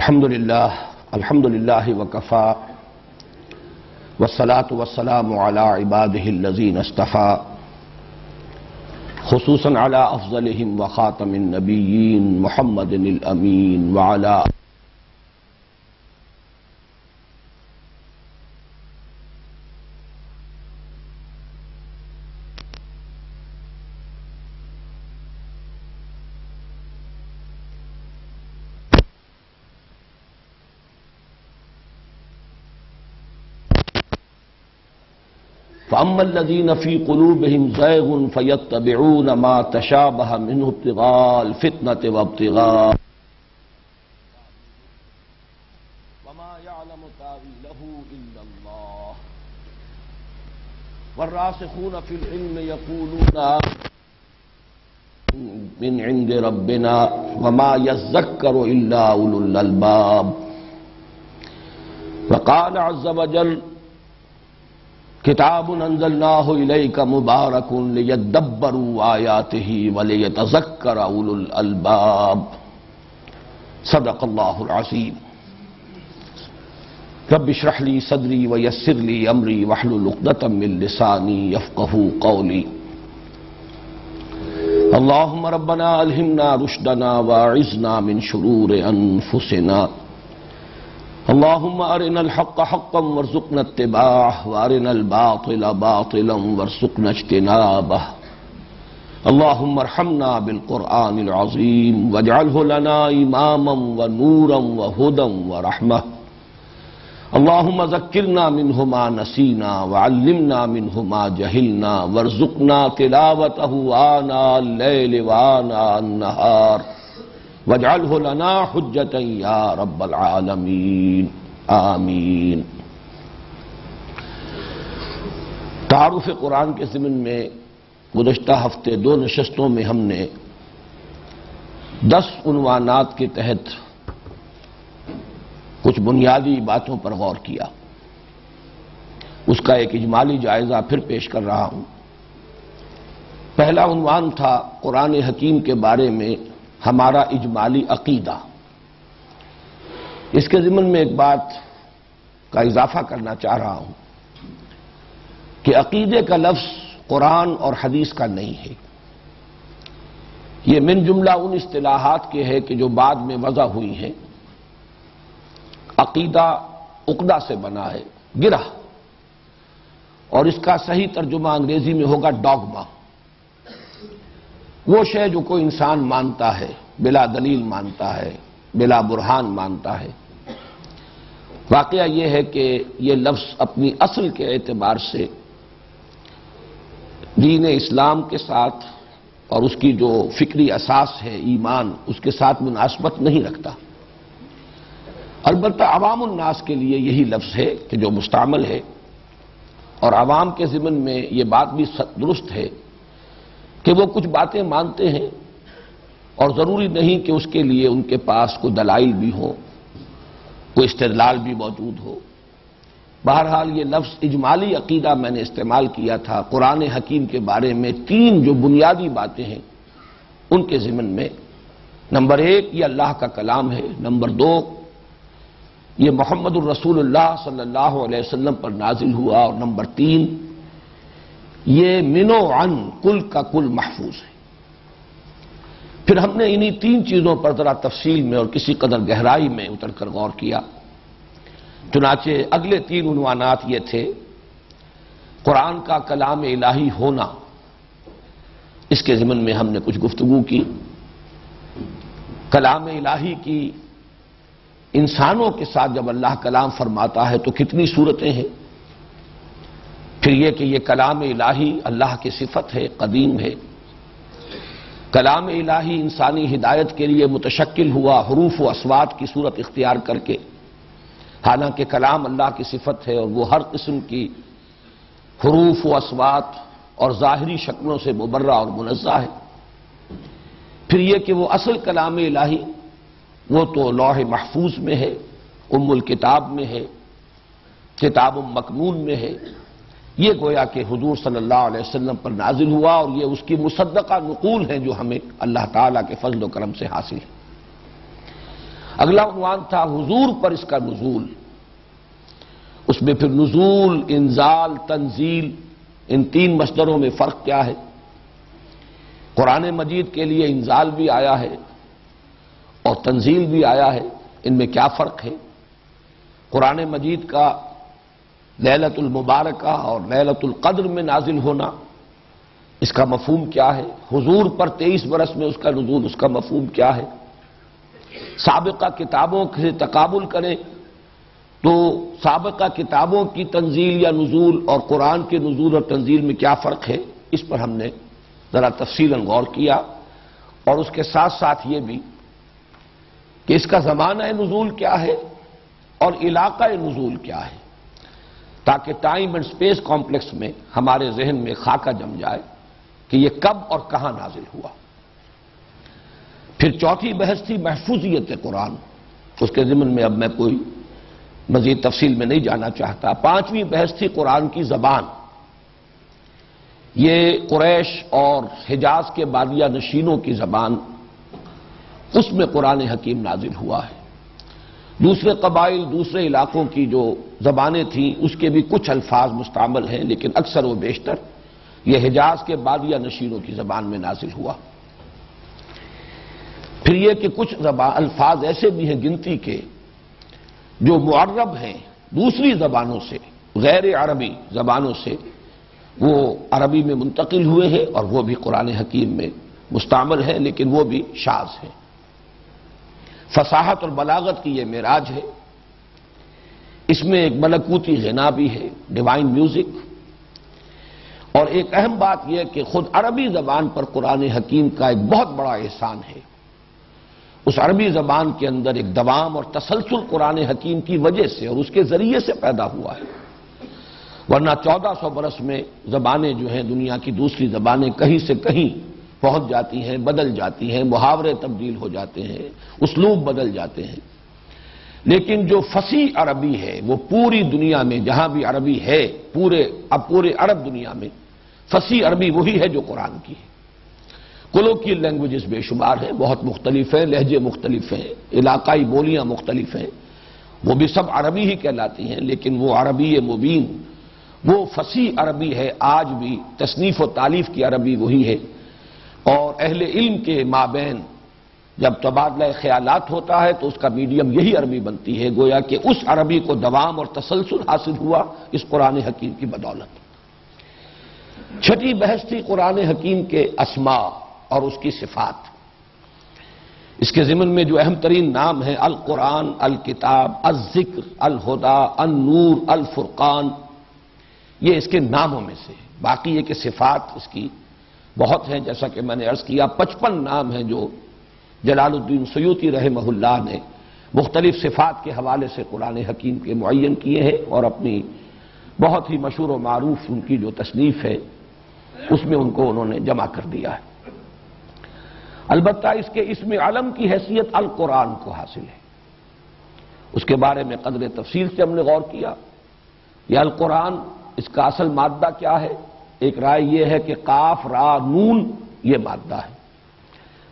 الحمدللہ وکفا والصلاة والسلام علی عباده الذین اصطفى خصوصا علی افضلهم وخاتم النبیین محمد الامین وعلی فَأَمَّا الَّذِينَ فِي قُلُوبِهِمْ زَيْغٌ فَيَتَّبِعُونَ مَا تَشَابَهَ مِنْهُ ابْتِغَاءَ الْفِتْنَةِ وَابْتِغَاءَ وَمَا يَعْلَمُ تَأْوِيلَهُ إِلَّا اللَّهُ وَالرَّاسِخُونَ فِي الْعِلْمِ يَقُولُونَ مِنْ عِنْدِ رَبِّنَا وَمَا يَذَّكَّرُ إِلَّا أُولُو الْأَلْبَابِ وَقَالَ عَزَّ وَجَلَّ کتاب انزلناہ الیک مبارک لیدبروا آیاتہ ولیتذکر اولو الالباب صدق اللہ العظیم رب اشرح لی صدری ویسر لی امری واحلل عقدۃ من لسانی یفقہوا قولی اللہم ربنا الہمنا رشدنا واعذنا من شرور انفسنا اللہم ارنا الحق حقا وارزقنا اتباعه وارنا الباطل باطلا وارزقنا اجتنابه اللہم ارحمنا بالقرآن العظیم واجعله لنا اماما ونورا وہدا ورحمة اللہم ذکرنا منه ما نسینا وعلمنا منه ما جہلنا وارزقنا تلاوته آناء اللیل وآناء النہار وَاجْعَلْهُ لَنَا حُجَّةً يَا رَبَّ الْعَالَمِينَ آمین۔ تعارف قرآن کے ضمن میں گزشتہ ہفتے 2 نشستوں میں ہم نے 10 عنوانات کے تحت کچھ بنیادی باتوں پر غور کیا۔ اس کا ایک اجمالی جائزہ پھر پیش کر رہا ہوں۔ پہلا عنوان تھا قرآن حکیم کے بارے میں ہمارا اجمالی عقیدہ۔ اس کے ضمن میں ایک بات کا اضافہ کرنا چاہ رہا ہوں کہ عقیدے کا لفظ قرآن اور حدیث کا نہیں ہے۔ یہ من جملہ ان اصطلاحات کے ہے کہ جو بعد میں وضع ہوئی ہیں۔ عقیدہ عقدہ سے بنا ہے، گرہ، اور اس کا صحیح ترجمہ انگریزی میں ہوگا ڈاگما۔ وہ شے جو کوئی انسان مانتا ہے، بلا دلیل مانتا ہے، بلا برہان مانتا ہے۔ واقعہ یہ ہے کہ یہ لفظ اپنی اصل کے اعتبار سے دین اسلام کے ساتھ اور اس کی جو فکری اساس ہے ایمان، اس کے ساتھ مناسبت نہیں رکھتا۔ البتہ عوام الناس کے لیے یہی لفظ ہے کہ جو مستعمل ہے، اور عوام کے ضمن میں یہ بات بھی درست ہے کہ وہ کچھ باتیں مانتے ہیں اور ضروری نہیں کہ اس کے لیے ان کے پاس کوئی دلائل بھی ہو، کوئی استدلال بھی موجود ہو۔ بہرحال یہ لفظ اجمالی عقیدہ میں نے استعمال کیا تھا قرآن حکیم کے بارے میں 3 جو بنیادی باتیں ہیں ان کے ضمن میں۔ نمبر 1 یہ اللہ کا کلام ہے، نمبر 2 یہ محمد الرسول اللہ صلی اللہ علیہ وسلم پر نازل ہوا، اور نمبر 3 یہ من و عن کل کا کل محفوظ ہے۔ پھر ہم نے انہی 3 چیزوں پر ذرا تفصیل میں اور کسی قدر گہرائی میں اتر کر غور کیا۔ چنانچہ اگلے 3 عنوانات یہ تھے: قرآن کا کلام الہی ہونا، اس کے ضمن میں ہم نے کچھ گفتگو کی۔ کلام الہی کی انسانوں کے ساتھ جب اللہ کلام فرماتا ہے تو کتنی صورتیں ہیں۔ پھر یہ کہ یہ کلام الہی اللہ کی صفت ہے، قدیم ہے۔ کلام الہی انسانی ہدایت کے لیے متشکل ہوا حروف و اصوات کی صورت اختیار کر کے، حالانکہ کلام اللہ کی صفت ہے اور وہ ہر قسم کی حروف و اصوات اور ظاہری شکلوں سے مبرہ اور منزہ ہے۔ پھر یہ کہ وہ اصل کلام الہی وہ تو لوح محفوظ میں ہے، ام الکتاب میں ہے، کتاب مکنون میں ہے۔ یہ گویا کہ حضور صلی اللہ علیہ وسلم پر نازل ہوا، اور یہ اس کی مصدقہ نقول ہیں جو ہمیں اللہ تعالیٰ کے فضل و کرم سے حاصل ہے۔ اگلا عنوان تھا حضور پر اس کا نزول. اس میں پھر نزول، انزال، تنزیل، ان تین مصدروں میں فرق کیا ہے؟ قرآن مجید کے لیے انزال بھی آیا ہے اور تنزیل بھی آیا ہے، ان میں کیا فرق ہے؟ قرآن مجید کا لیلۃ المبارکہ اور لیلۃ القدر میں نازل ہونا، اس کا مفہوم کیا ہے؟ حضور پر 23 برس میں اس کا نزول، اس کا مفہوم کیا ہے؟ سابقہ کتابوں سے تقابل کریں تو سابقہ کتابوں کی تنزیل یا نزول اور قرآن کے نزول اور تنزیل میں کیا فرق ہے؟ اس پر ہم نے ذرا تفصیلاً غور کیا، اور اس کے ساتھ ساتھ یہ بھی کہ اس کا زمانہ نزول کیا ہے اور علاقہ نزول کیا ہے، تاکہ ٹائم اینڈ سپیس کمپلیکس میں ہمارے ذہن میں خاکہ جم جائے کہ یہ کب اور کہاں نازل ہوا. پھر چوتھی بحث تھی محفوظیت قرآن، اس کے ضمن میں اب میں کوئی مزید تفصیل میں نہیں جانا چاہتا. پانچویں بحث تھی قرآن کی زبان. یہ قریش اور حجاز کے بادیہ نشینوں کی زبان، اس میں قرآن حکیم نازل ہوا ہے. دوسرے قبائل، دوسرے علاقوں کی جو زبانیں تھیں اس کے بھی کچھ الفاظ مستعمل ہیں، لیکن اکثر و بیشتر یہ حجاز کے بادیہ نشینوں کی زبان میں نازل ہوا. پھر یہ کہ کچھ الفاظ ایسے بھی ہیں گنتی کے جو معرب ہیں دوسری زبانوں سے، غیر عربی زبانوں سے، وہ عربی میں منتقل ہوئے ہیں اور وہ بھی قرآن حکیم میں مستعمل ہیں، لیکن وہ بھی شاذ ہیں. فصاحت اور بلاغت کی یہ معراج ہے. اس میں ایک ملکوتی غنا بھی ہے، ڈیوائن میوزک. اور ایک اہم بات یہ کہ خود عربی زبان پر قرآن حکیم کا ایک بہت بڑا احسان ہے. اس عربی زبان کے اندر ایک دوام اور تسلسل قرآن حکیم کی وجہ سے اور اس کے ذریعے سے پیدا ہوا ہے، ورنہ 1400 برس میں زبانیں جو ہیں دنیا کی دوسری زبانیں کہیں سے کہیں پہنچ جاتی ہیں، بدل جاتی ہیں، محاورے تبدیل ہو جاتے ہیں، اسلوب بدل جاتے ہیں. لیکن جو فصیح عربی ہے وہ پوری دنیا میں جہاں بھی عربی ہے، پورے عرب دنیا میں فصیح عربی وہی ہے جو قرآن کی ہے. کولوکیل لینگویجز بے شمار ہیں، بہت مختلف ہیں، لہجے مختلف ہیں، علاقائی بولیاں مختلف ہیں، وہ بھی سب عربی ہی کہلاتی ہیں، لیکن وہ عربی مبین، وہ فصیح عربی ہے. آج بھی تصنیف و تالیف کی عربی وہی ہے، اور اہل علم کے مابین جب تبادلہ خیالات ہوتا ہے تو اس کا میڈیم یہی عربی بنتی ہے، گویا کہ اس عربی کو دوام اور تسلسل حاصل ہوا اس قرآن حکیم کی بدولت. چھٹی بحث تھی قرآن حکیم کے اسماء اور اس کی صفات. اس کے ضمن میں جو اہم ترین نام ہیں القرآن، الکتاب، الذکر، الہدی، النور، الفرقان، یہ اس کے ناموں میں سے. باقی یہ کہ صفات اس کی بہت ہیں، جیسا کہ میں نے عرض کیا 55 نام ہیں جو جلال الدین سیوطی رحمہ اللہ نے مختلف صفات کے حوالے سے قرآن حکیم کے معین کیے ہیں، اور اپنی بہت ہی مشہور و معروف ان کی جو تصنیف ہے اس میں ان کو انہوں نے جمع کر دیا ہے. البتہ اس کے اسم علم کی حیثیت القرآن کو حاصل ہے. اس کے بارے میں قدر تفصیل سے ہم نے غور کیا. یہ القرآن، اس کا اصل مادہ کیا ہے؟ ایک رائے یہ ہے کہ قاف را نون یہ مادہ ہے،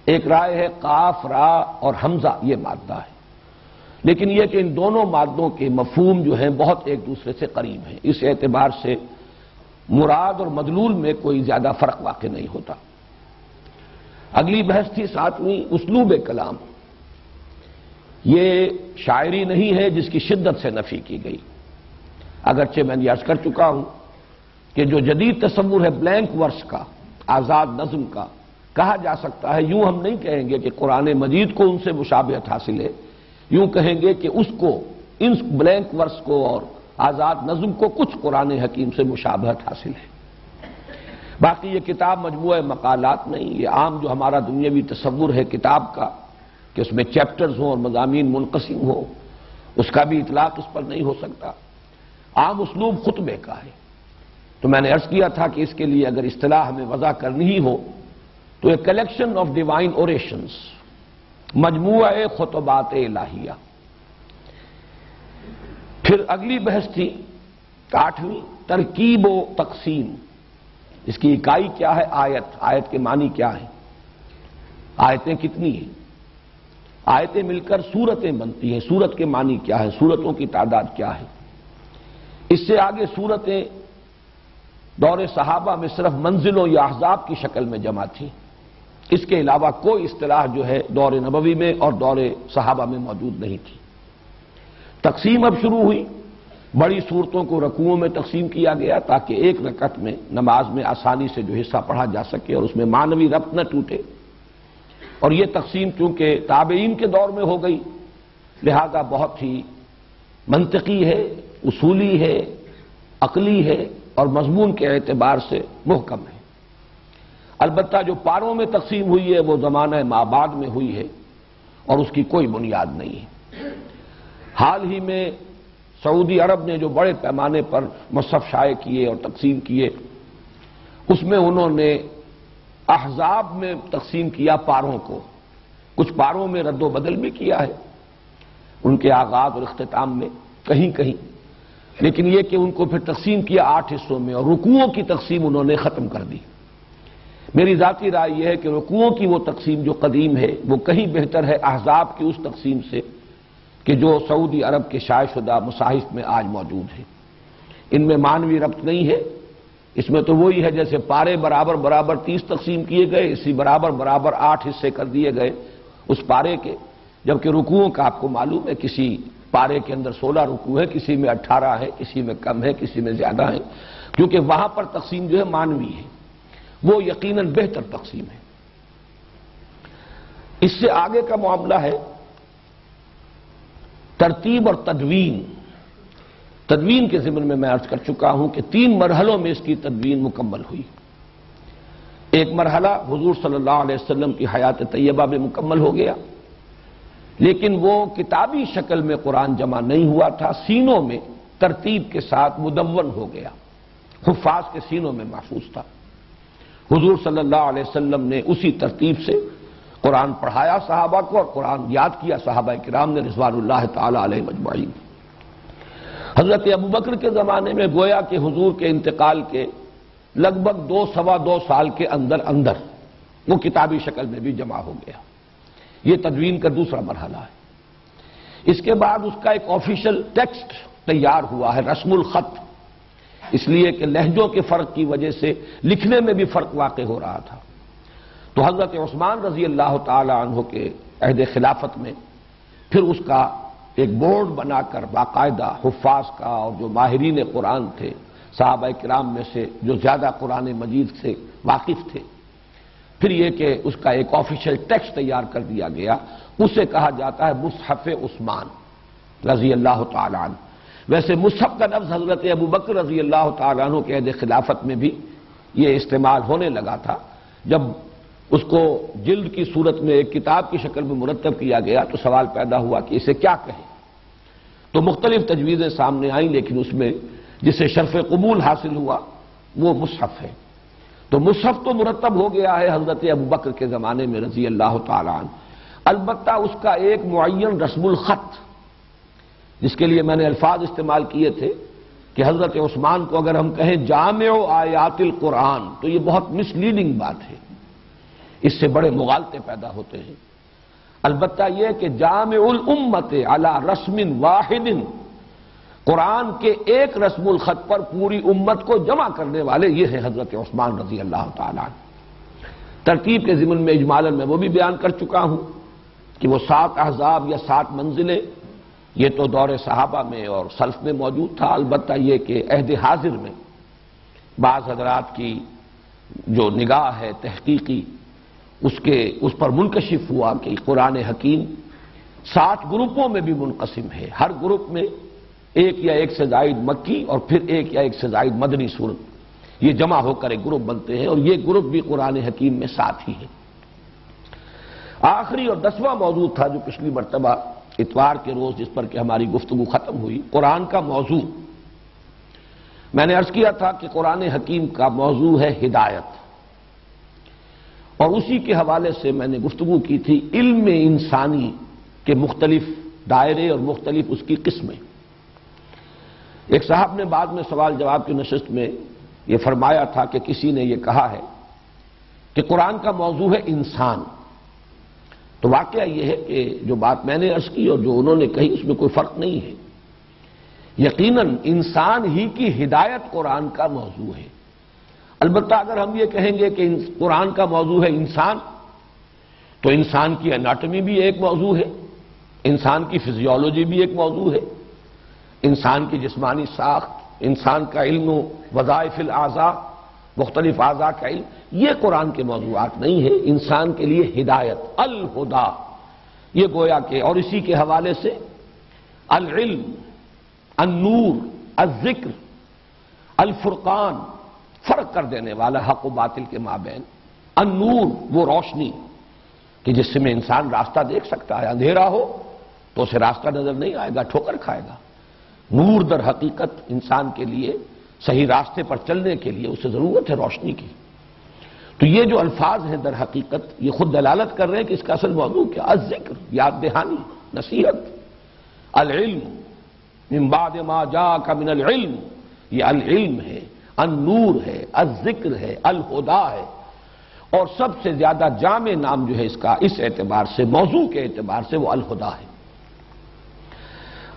ایک رائے ہے قاف را اور حمزہ یہ مادہ ہے. لیکن یہ کہ ان دونوں مادوں کے مفہوم جو ہیں بہت ایک دوسرے سے قریب ہیں، اس اعتبار سے مراد اور مدلول میں کوئی زیادہ فرق واقع نہیں ہوتا. اگلی بحث تھی ساتویں اسلوب کلام. یہ شاعری نہیں ہے جس کی شدت سے نفی کی گئی، اگرچہ میں نے عرض کر چکا ہوں کہ جو جدید تصور ہے بلینک ورس کا، آزاد نظم کا، کہا جا سکتا ہے. یوں ہم نہیں کہیں گے کہ قرآن مجید کو ان سے مشابہت حاصل ہے، یوں کہیں گے کہ اس کو، ان بلینک ورس کو اور آزاد نظم کو کچھ قرآن حکیم سے مشابہت حاصل ہے. باقی یہ کتاب مجموعہ مقالات نہیں، یہ عام جو ہمارا دنیاوی تصور ہے کتاب کا کہ اس میں چیپٹرز ہوں اور مضامین منقسم ہوں، اس کا بھی اطلاق اس پر نہیں ہو سکتا. عام اسلوب خطبے کا ہے. تو میں نے عرض کیا تھا کہ اس کے لیے اگر اصطلاح ہمیں وضع کرنی ہی ہو تو ایک کلیکشن آف ڈیوائن اوریشنز، مجموعہ خطبات الہیہ. پھر اگلی بحث تھی 8ویں ترکیب و تقسیم. اس کی اکائی کیا ہے؟ آیت. آیت کے معنی کیا ہیں؟ آیتیں کتنی ہیں؟ آیتیں مل کر سورتیں بنتی ہیں. سورت کے معنی کیا ہے؟ سورتوں کی تعداد کیا ہے؟ اس سے آگے سورتیں دور صحابہ میں صرف منزلوں یا احزاب کی شکل میں جمع تھی. اس کے علاوہ کوئی اصطلاح جو ہے دور نبوی میں اور دور صحابہ میں موجود نہیں تھی. تقسیم اب شروع ہوئی. بڑی صورتوں کو رکوعوں میں تقسیم کیا گیا تاکہ ایک رکعت میں نماز میں آسانی سے جو حصہ پڑھا جا سکے اور اس میں معنوی ربط نہ ٹوٹے. اور یہ تقسیم چونکہ تابعین کے دور میں ہو گئی لہذا بہت ہی منطقی ہے، اصولی ہے، عقلی ہے اور مضمون کے اعتبار سے محکم ہے. البتہ جو پاروں میں تقسیم ہوئی ہے وہ زمانہ مابعد میں ہوئی ہے اور اس کی کوئی بنیاد نہیں ہے. حال ہی میں سعودی عرب نے جو بڑے پیمانے پر مصحف شائع کیے اور تقسیم کیے اس میں انہوں نے احزاب میں تقسیم کیا پاروں کو. کچھ پاروں میں رد و بدل بھی کیا ہے ان کے آغاز اور اختتام میں کہیں کہیں، لیکن یہ کہ ان کو پھر تقسیم کیا 8 حصوں میں اور رکوعوں کی تقسیم انہوں نے ختم کر دی. میری ذاتی رائے یہ ہے کہ رکوعوں کی وہ تقسیم جو قدیم ہے وہ کہیں بہتر ہے احزاب کی اس تقسیم سے کہ جو سعودی عرب کے شائع شدہ مصاحف میں آج موجود ہے. ان میں معنوی ربط نہیں ہے. اس میں تو وہی ہے جیسے پارے برابر برابر 30 تقسیم کیے گئے، اسی برابر برابر 8 حصے کر دیے گئے اس پارے کے، جبکہ رکوعوں کا آپ کو معلوم ہے کسی پارے کے اندر 16 رکوع ہے، کسی میں 18 ہے، کسی میں کم ہے، کسی میں زیادہ ہے، کیونکہ وہاں پر تقسیم جو ہے معنوی ہے. وہ یقیناً بہتر تقسیم ہے. اس سے آگے کا معاملہ ہے ترتیب اور تدوین. تدوین کے ضمن میں عرض کر چکا ہوں کہ 3 مرحلوں میں اس کی تدوین مکمل ہوئی. ایک مرحلہ حضور صلی اللہ علیہ وسلم کی حیات طیبہ میں مکمل ہو گیا، لیکن وہ کتابی شکل میں قرآن جمع نہیں ہوا تھا، سینوں میں ترتیب کے ساتھ مدون ہو گیا، حفاظ کے سینوں میں محفوظ تھا. حضور صلی اللہ علیہ وسلم نے اسی ترتیب سے قرآن پڑھایا صحابہ کو اور قرآن یاد کیا صحابہ کرام نے رضوان اللہ تعالی علیہ اجمعین. حضرت ابوبکر کے زمانے میں گویا کہ حضور کے انتقال کے لگ بھگ 2-2.25 سال کے اندر اندر وہ کتابی شکل میں بھی جمع ہو گیا. یہ تدوین کا دوسرا مرحلہ ہے. اس کے بعد اس کا ایک آفیشل ٹیکسٹ تیار ہوا ہے، رسم الخط، اس لیے کہ لہجوں کے فرق کی وجہ سے لکھنے میں بھی فرق واقع ہو رہا تھا. تو حضرت عثمان رضی اللہ تعالی عنہ کے عہد خلافت میں پھر اس کا ایک بورڈ بنا کر باقاعدہ حفاظ کا اور جو ماہرین قرآن تھے صحابہ کرام میں سے جو زیادہ قرآن مجید سے واقف تھے، پھر یہ کہ اس کا ایک آفیشل ٹیکسٹ تیار کر دیا گیا. اسے کہا جاتا ہے مصحف عثمان رضی اللہ تعالی عنہ. ویسے مصحف کا لفظ حضرت ابوبکر رضی اللہ تعالی عنہ کے عہد خلافت میں بھی یہ استعمال ہونے لگا تھا. جب اس کو جلد کی صورت میں ایک کتاب کی شکل میں مرتب کیا گیا تو سوال پیدا ہوا کہ اسے کیا کہیں. تو مختلف تجویزیں سامنے آئیں، لیکن اس میں جسے شرف قبول حاصل ہوا وہ مصحف ہے. تو مصحف تو مرتب ہو گیا ہے حضرت ابوبکر کے زمانے میں رضی اللہ تعالی عنہ. البتہ اس کا ایک معین رسم الخط، جس کے لیے میں نے الفاظ استعمال کیے تھے کہ حضرت عثمان کو اگر ہم کہیں جامع آیات القرآن تو یہ بہت مس لیڈنگ بات ہے، اس سے بڑے مغالطے پیدا ہوتے ہیں. البتہ یہ کہ جامع الامت علی رسم واحد، قرآن کے ایک رسم الخط پر پوری امت کو جمع کرنے والے یہ ہیں حضرت عثمان رضی اللہ تعالی عنہ. ترتیب کے ضمن میں اجمالاً میں وہ بھی بیان کر چکا ہوں کہ وہ 7 احزاب یا 7 منزلیں یہ تو دور صحابہ میں اور سلف میں موجود تھا. البتہ یہ کہ عہد حاضر میں بعض حضرات کی جو نگاہ ہے تحقیقی اس پر منکشف ہوا کہ قرآن حکیم 7 گروپوں میں بھی منقسم ہے. ہر گروپ میں 1 یا 1 سے زائد مکی اور پھر 1 یا 1 سے زائد مدنی صورت، یہ جمع ہو کر ایک گروپ بنتے ہیں اور یہ گروپ بھی قرآن حکیم میں 7 ہی ہے. آخری اور 10واں موضوع تھا جو پچھلی مرتبہ اتوار کے روز جس پر کہ ہماری گفتگو ختم ہوئی، قرآن کا موضوع. میں نے عرض کیا تھا کہ قرآن حکیم کا موضوع ہے ہدایت، اور اسی کے حوالے سے میں نے گفتگو کی تھی علم انسانی کے مختلف دائرے اور مختلف اس کی قسمیں. ایک صاحب نے بعد میں سوال جواب کی نشست میں یہ فرمایا تھا کہ کسی نے یہ کہا ہے کہ قرآن کا موضوع ہے انسان، تو واقعہ یہ ہے کہ جو بات میں نے عرض کی اور جو انہوں نے کہی اس میں کوئی فرق نہیں ہے. یقیناً انسان ہی کی ہدایت قرآن کا موضوع ہے. البتہ اگر ہم یہ کہیں گے کہ قرآن کا موضوع ہے انسان، تو انسان کی اناٹمی بھی ایک موضوع ہے، انسان کی فزیولوجی بھی ایک موضوع ہے، انسان کی جسمانی ساخت، انسان کا علم و وظائف الاعضاء، مختلف اعضاء کا علم، یہ قرآن کے موضوعات نہیں ہے. انسان کے لیے ہدایت، الہدا، یہ گویا کہ، اور اسی کے حوالے سے العلم، النور، الذکر، الفرقان، فرق کر دینے والا حق و باطل کے مابین. النور، وہ روشنی کہ جس سے میں انسان راستہ دیکھ سکتا ہے. اندھیرا ہو تو اسے راستہ نظر نہیں آئے گا، ٹھوکر کھائے گا. نور در حقیقت انسان کے لیے صحیح راستے پر چلنے کے لیے اسے ضرورت ہے روشنی کی. تو یہ جو الفاظ ہیں در حقیقت یہ خود دلالت کر رہے ہیں کہ اس کا اصل موضوع کیا؟ الذکر، یاد دہانی، نصیحت. العلم من بعد ما جاءک من العلم، یہ العلم ہے، النور ہے، الذکر ہے، الہدا ہے. اور سب سے زیادہ جامع نام جو ہے اس کا، اس اعتبار سے، موضوع کے اعتبار سے، وہ الہدا ہے.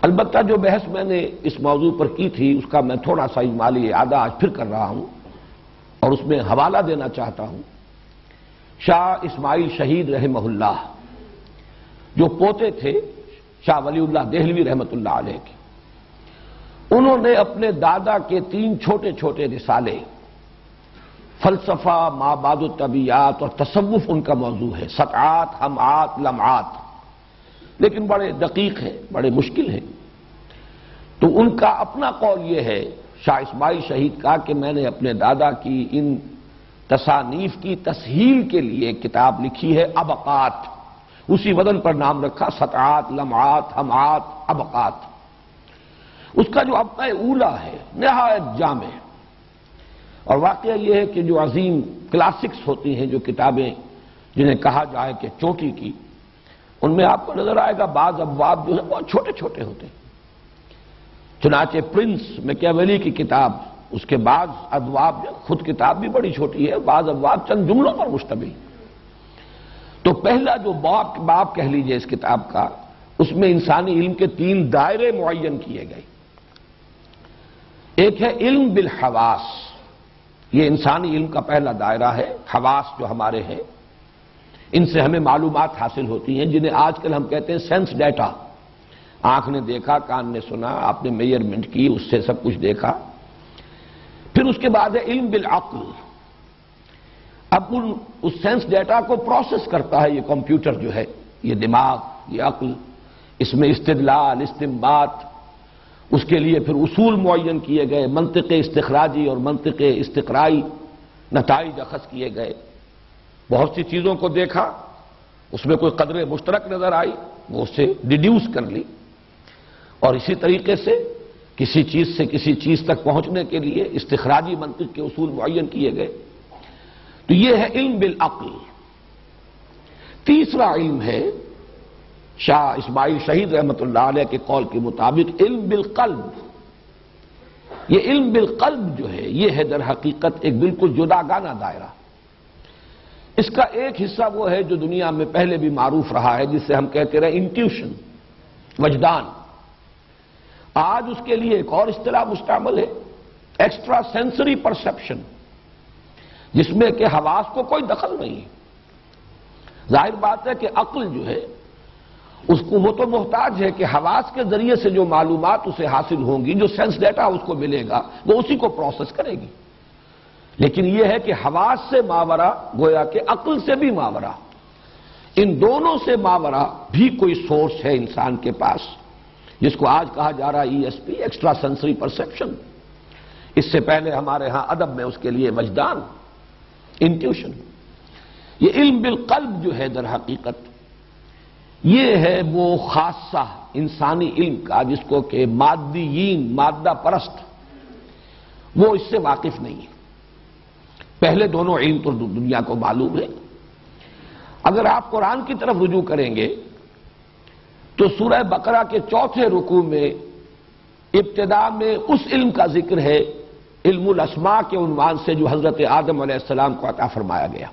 البتہ جو بحث میں نے اس موضوع پر کی تھی اس کا میں تھوڑا سا اجمالی اعادہ آج پھر کر رہا ہوں اور اس میں حوالہ دینا چاہتا ہوں. شاہ اسماعیل شہید رحمہ اللہ، جو پوتے تھے شاہ ولی اللہ دہلوی رحمۃ اللہ علیہ کے، انہوں نے اپنے دادا کے 3 چھوٹے چھوٹے رسالے، فلسفہ، ما بعد الطبیعیات اور تصوف ان کا موضوع ہے. سطعات، ہمعات، لمعات، لیکن بڑے دقیق ہیں، بڑے مشکل ہیں. تو ان کا اپنا قول یہ ہے شاہ اسماعیل شہید کا کہ میں نے اپنے دادا کی ان تصانیف کی تسہیل کے لیے ایک کتاب لکھی ہے، ابقات. اسی وزن پر نام رکھا، سطعات، لمعات، ہمعات، ابقات. اس کا جو ابقہ اولا ہے نہایت جامع. اور واقعہ یہ ہے کہ جو عظیم کلاسکس ہوتی ہیں، جو کتابیں جنہیں کہا جائے کہ چوٹی کی، ان میں آپ کو نظر آئے گا بعض ابواب جو ہیں بہت چھوٹے چھوٹے ہوتے ہیں. چنانچہ پرنس میکیاویلی کی کتاب، اس کے بعض ابواب، خود کتاب بھی بڑی چھوٹی ہے، بعض ابواب چند جملوں پر مشتمل. تو پہلا جو باب کہہ لیجئے اس کتاب کا، اس میں انسانی علم کے 3 دائرے معین کیے گئے. ایک ہے علم بالحواس، یہ انسانی علم کا پہلا دائرہ ہے. حواس جو ہمارے ہیں، ان سے ہمیں معلومات حاصل ہوتی ہیں، جنہیں آج کل ہم کہتے ہیں سینس ڈیٹا. آنکھ نے دیکھا، کان نے سنا، آپ نے میئرمنٹ کی، اس سے سب کچھ دیکھا. پھر اس کے بعد ہے علم بالعقل. اب اس سینس ڈیٹا کو پروسیس کرتا ہے یہ کمپیوٹر جو ہے، یہ دماغ، یہ عقل. اس میں استدلال، استنباط، اس کے لیے پھر اصول معین کیے گئے، منطق استخراجی اور منطق استقرائی نتائج اخذ کیے گئے. بہت سی چیزوں کو دیکھا، اس میں کوئی قدر مشترک نظر آئی، وہ اسے ڈیڈیوس کر لی. اور اسی طریقے سے کسی چیز سے کسی چیز تک پہنچنے کے لیے استخراجی منطق کے اصول معین کیے گئے. تو یہ ہے علم بالعقل. تیسرا علم ہے شاہ اسماعیل شہید رحمۃ اللہ علیہ کے قول کے مطابق علم بالقلب. یہ علم بالقلب جو ہے یہ ہے در حقیقت ایک بالکل جداگانہ دائرہ. اس کا ایک حصہ وہ ہے جو دنیا میں پہلے بھی معروف رہا ہے، جس سے ہم کہتے رہے انٹیوشن، وجدان. آج اس کے لیے ایک اور اصطلاح مستعمل ہے، ایکسٹرا سینسری پرسیپشن، جس میں کہ حواس کو کوئی دخل نہیں ہے. ظاہر بات ہے کہ عقل جو ہے اس کو، وہ تو محتاج ہے کہ حواس کے ذریعے سے جو معلومات اسے حاصل ہوں گی، جو سینس ڈیٹا اس کو ملے گا، وہ اسی کو پروسیس کرے گی. لیکن یہ ہے کہ حواس سے ماورا، گویا کہ عقل سے بھی ماورا، ان دونوں سے ماورا بھی کوئی سورس ہے انسان کے پاس، جس کو آج کہا جا رہا ہے ESP، ایکسٹرا سینسری پرسیپشن. اس سے پہلے ہمارے ہاں ادب میں اس کے لیے وجدان، انٹیوشن. یہ علم بالقلب جو ہے در حقیقت یہ ہے وہ خاصہ انسانی علم کا جس کو کہ مادیین، مادہ پرست، وہ اس سے واقف نہیں ہے. پہلے دونوں علم تو دنیا کو معلوم ہے. اگر آپ قرآن کی طرف رجوع کریں گے تو سورہ بقرہ کے 4تھے رکوع میں ابتدا میں اس علم کا ذکر ہے، علم الاسماء کے عنوان سے، جو حضرت آدم علیہ السلام کو عطا فرمایا گیا.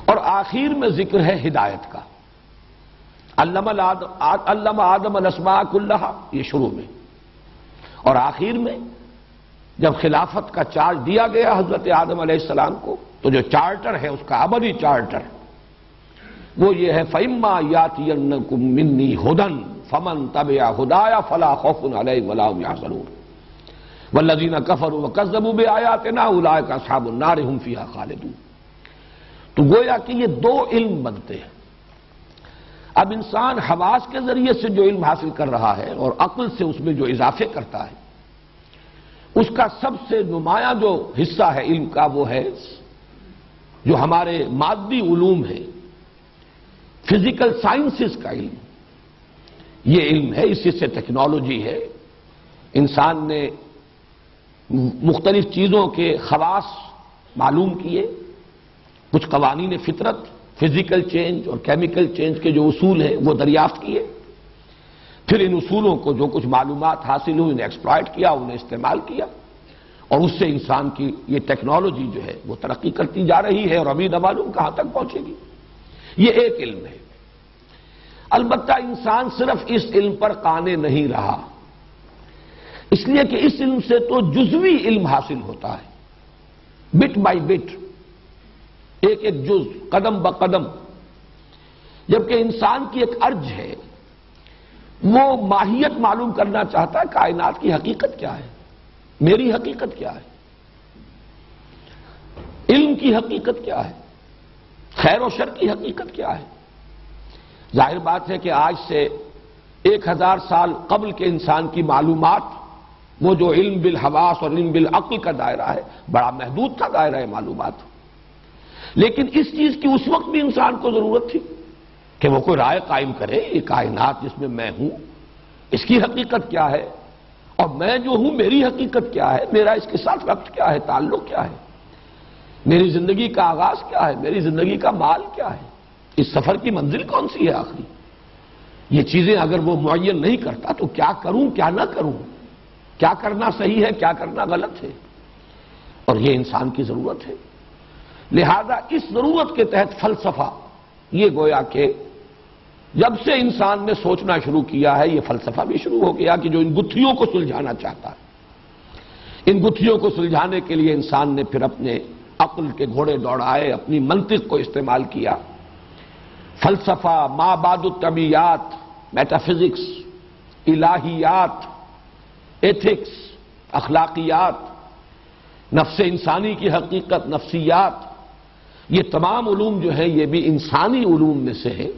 اور آخر میں ذکر ہے ہدایت کا، علم آدم الاسماء کلھا، یہ شروع میں، اور آخر میں جب خلافت کا چارج دیا گیا حضرت آدم علیہ السلام کو، تو جو چارٹر ہے اس کا ابدی چارٹر وہ یہ ہے فَإِمَّا يَأْتِيَنَّكُم مِّنِّي هُدًى فَمَن تَبِعَ هُدَايَ فَلَا خَوْفٌ عَلَيْهِمْ وَلَا هُمْ يَحْزَنُونَ وَالَّذِينَ كَفَرُوا وَكَذَّبُوا بِآيَاتِنَا أُولَٰئِكَ أَصْحَابُ النَّارِ هُمْ فِيهَا خَالِدُونَ۔ تو گویا کہ یہ دو علم بنتے ہیں۔ اب انسان حواس کے ذریعے سے جو علم حاصل کر رہا ہے اور عقل سے اس میں جو اضافے کرتا ہے، اس کا سب سے نمایاں جو حصہ ہے علم کا وہ ہے جو ہمارے مادی علوم ہے، فزیکل سائنسز کا علم۔ یہ علم ہے، اسی سے ٹیکنالوجی ہے۔ انسان نے مختلف چیزوں کے خواص معلوم کیے، کچھ قوانین فطرت، فزیکل چینج اور کیمیکل چینج کے جو اصول ہیں وہ دریافت کیے، پھر ان اصولوں کو جو کچھ معلومات حاصل ہوئی انہیں ایکسپلائٹ کیا، انہیں استعمال کیا، اور اس سے انسان کی یہ ٹیکنالوجی جو ہے وہ ترقی کرتی جا رہی ہے اور ابھی نہ معلوم کہاں تک پہنچے گی۔ یہ ایک علم ہے۔ البتہ انسان صرف اس علم پر قانع نہیں رہا، اس لیے کہ اس علم سے تو جزوی علم حاصل ہوتا ہے، بٹ بائی بٹ، ایک ایک جز، قدم بقدم، جبکہ انسان کی ایک ارج ہے، وہ ماہیت معلوم کرنا چاہتا ہے کائنات کی حقیقت کیا ہے، میری حقیقت کیا ہے، علم کی حقیقت کیا ہے، خیر و شر کی حقیقت کیا ہے۔ ظاہر بات ہے کہ آج سے 1000 سال قبل کے انسان کی معلومات، وہ جو علم بالحواس اور علم بالعقل کا دائرہ ہے، بڑا محدود تھا دائرہ معلومات، لیکن اس چیز کی اس وقت بھی انسان کو ضرورت تھی کہ وہ کوئی رائے قائم کرے، یہ کائنات جس میں ہوں اس کی حقیقت کیا ہے، اور میں جو ہوں میری حقیقت کیا ہے، میرا اس کے ساتھ وقت کیا ہے، تعلق کیا ہے، میری زندگی کا آغاز کیا ہے، میری زندگی کا مال کیا ہے، اس سفر کی منزل کون سی ہے آخری۔ یہ چیزیں اگر وہ معین نہیں کرتا تو کیا کروں کیا نہ کروں، کیا کرنا صحیح ہے کیا کرنا غلط ہے، اور یہ انسان کی ضرورت ہے۔ لہذا اس ضرورت کے تحت فلسفہ، یہ گویا کہ جب سے انسان نے سوچنا شروع کیا ہے، یہ فلسفہ بھی شروع ہو گیا کہ جو ان گتھیوں کو سلجھانا چاہتا ہے۔ ان گتھیوں کو سلجھانے کے لیے انسان نے پھر اپنے عقل کے گھوڑے دوڑائے، اپنی منطق کو استعمال کیا۔ فلسفہ، ما بعد الطبیعیات، میٹافزکس، الہیات، ایتھکس، اخلاقیات، نفس انسانی کی حقیقت، نفسیات، یہ تمام علوم جو ہیں یہ بھی انسانی علوم میں سے ہے۔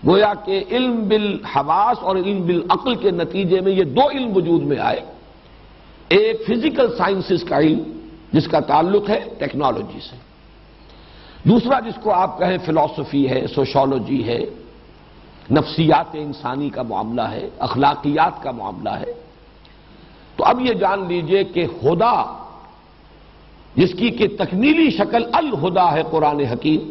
گویا کہ علم بالحواس اور علم بالعقل کے نتیجے میں یہ دو علم وجود میں آئے، ایک فزیکل سائنسز کا علم جس کا تعلق ہے ٹیکنالوجی سے، دوسرا جس کو آپ کہیں فلسفی ہے، سوشالوجی ہے، نفسیات انسانی کا معاملہ ہے، اخلاقیات کا معاملہ ہے۔ تو اب یہ جان لیجئے کہ خدا، جس کی کہ تکمیلی شکل الہدا ہے قرآن حکیم،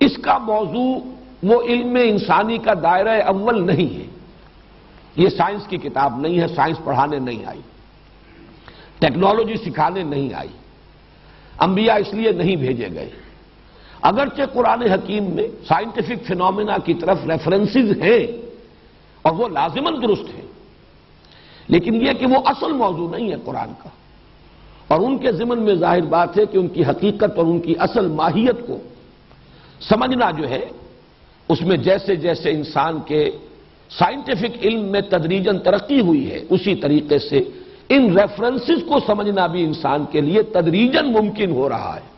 اس کا موضوع وہ علم انسانی کا دائرہ اول نہیں ہے۔ یہ سائنس کی کتاب نہیں ہے، سائنس پڑھانے نہیں آئی، ٹیکنالوجی سکھانے نہیں آئی، انبیاء اس لیے نہیں بھیجے گئے۔ اگرچہ قرآن حکیم میں سائنٹیفک فینومینا کی طرف ریفرنسز ہیں اور وہ لازماً درست ہیں، لیکن یہ کہ وہ اصل موضوع نہیں ہے قرآن کا، اور ان کے ضمن میں ظاہر بات ہے کہ ان کی حقیقت اور ان کی اصل ماہیت کو سمجھنا جو ہے، اس میں جیسے جیسے انسان کے سائنٹیفک علم میں تدریجاً ترقی ہوئی ہے، اسی طریقے سے ان ریفرنسز کو سمجھنا بھی انسان کے لیے تدریجاً ممکن ہو رہا ہے۔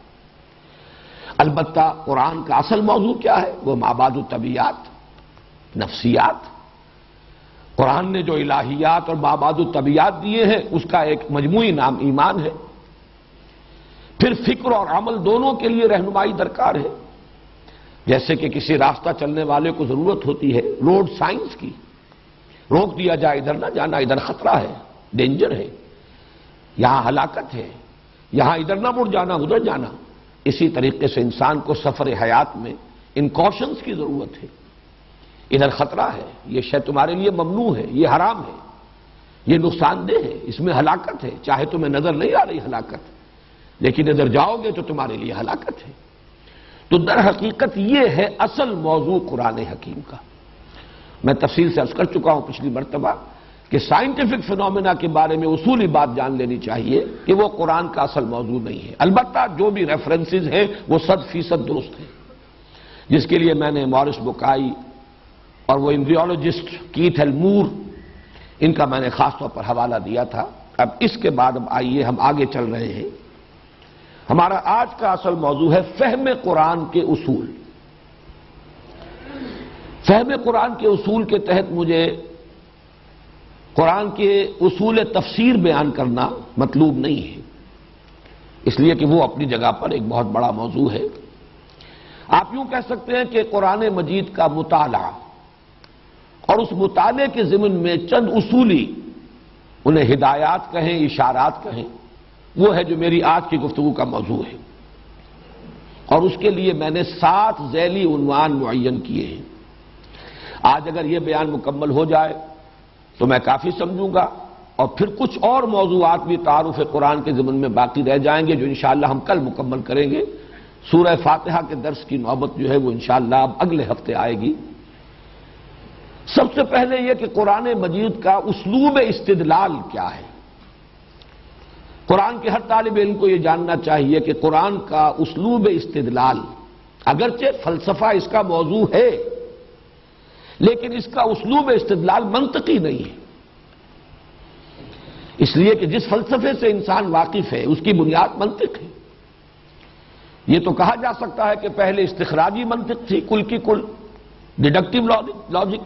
البتہ قرآن کا اصل موضوع کیا ہے؟ وہ مابعد الطبیعیات، نفسیات۔ قرآن نے جو الہیات اور مابعد الطبیعیات دیے ہیں اس کا ایک مجموعی نام ایمان ہے۔ پھر فکر اور عمل دونوں کے لیے رہنمائی درکار ہے، جیسے کہ کسی راستہ چلنے والے کو ضرورت ہوتی ہے روڈ سائنس کی، روک دیا جائے ادھر نہ جانا، ادھر خطرہ ہے، ڈینجر ہے، یہاں ہلاکت ہے، یہاں ادھر نہ مڑ جانا ادھر جانا۔ اسی طریقے سے انسان کو سفر حیات میں ان کوشنز کی ضرورت ہے، ادھر خطرہ ہے، یہ شے تمہارے لیے ممنوع ہے، یہ حرام ہے، یہ نقصان دہ ہے، اس میں ہلاکت ہے، چاہے تمہیں نظر نہیں آ رہی ہلاکت، لیکن ادھر جاؤ گے تو تمہارے لیے ہلاکت ہے۔ تو در حقیقت یہ ہے اصل موضوع قرآن حکیم کا۔ میں تفصیل سے عرض کر چکا ہوں پچھلی مرتبہ کہ سائنٹیفک فینومینا کے بارے میں اصولی بات جان لینی چاہیے کہ وہ قرآن کا اصل موضوع نہیں ہے۔ البتہ جو بھی ریفرنسز ہیں وہ 100% درست ہیں، جس کے لیے میں نے مورس بکائی اور وہ امبریولوجسٹ کیتھ ایلمور، ان کا میں نے خاص طور پر حوالہ دیا تھا۔ اب اس کے بعد آئیے ہم آگے چل رہے ہیں۔ ہمارا آج کا اصل موضوع ہے فہم قرآن کے اصول۔ فہم قرآن کے اصول کے تحت مجھے قرآن کے اصول تفسیر بیان کرنا مطلوب نہیں ہے، اس لیے کہ وہ اپنی جگہ پر ایک بہت بڑا موضوع ہے۔ آپ یوں کہہ سکتے ہیں کہ قرآن مجید کا مطالعہ اور اس مطالعے کے ضمن میں چند اصولی، انہیں ہدایات کہیں اشارات کہیں، وہ ہے جو میری آج کی گفتگو کا موضوع ہے، اور اس کے لیے میں نے 7 ذیلی عنوان معین کیے ہیں۔ آج اگر یہ بیان مکمل ہو جائے تو میں کافی سمجھوں گا، اور پھر کچھ اور موضوعات بھی تعارف قرآن کے ضمن میں باقی رہ جائیں گے جو انشاءاللہ ہم کل مکمل کریں گے۔ سورہ فاتحہ کے درس کی نوبت جو ہے وہ انشاءاللہ اب اگلے ہفتے آئے گی۔ سب سے پہلے یہ کہ قرآن مجید کا اسلوب استدلال کیا ہے۔ قرآن کے ہر طالب علم کو یہ جاننا چاہیے کہ قرآن کا اسلوب استدلال، اگرچہ فلسفہ اس کا موضوع ہے، لیکن اس کا اسلوب استدلال منطقی نہیں ہے، اس لیے کہ جس فلسفے سے انسان واقف ہے اس کی بنیاد منطق ہے۔ یہ تو کہا جا سکتا ہے کہ پہلے استخراجی منطق تھی کل کی کل، ڈیڈکٹیو لاجک،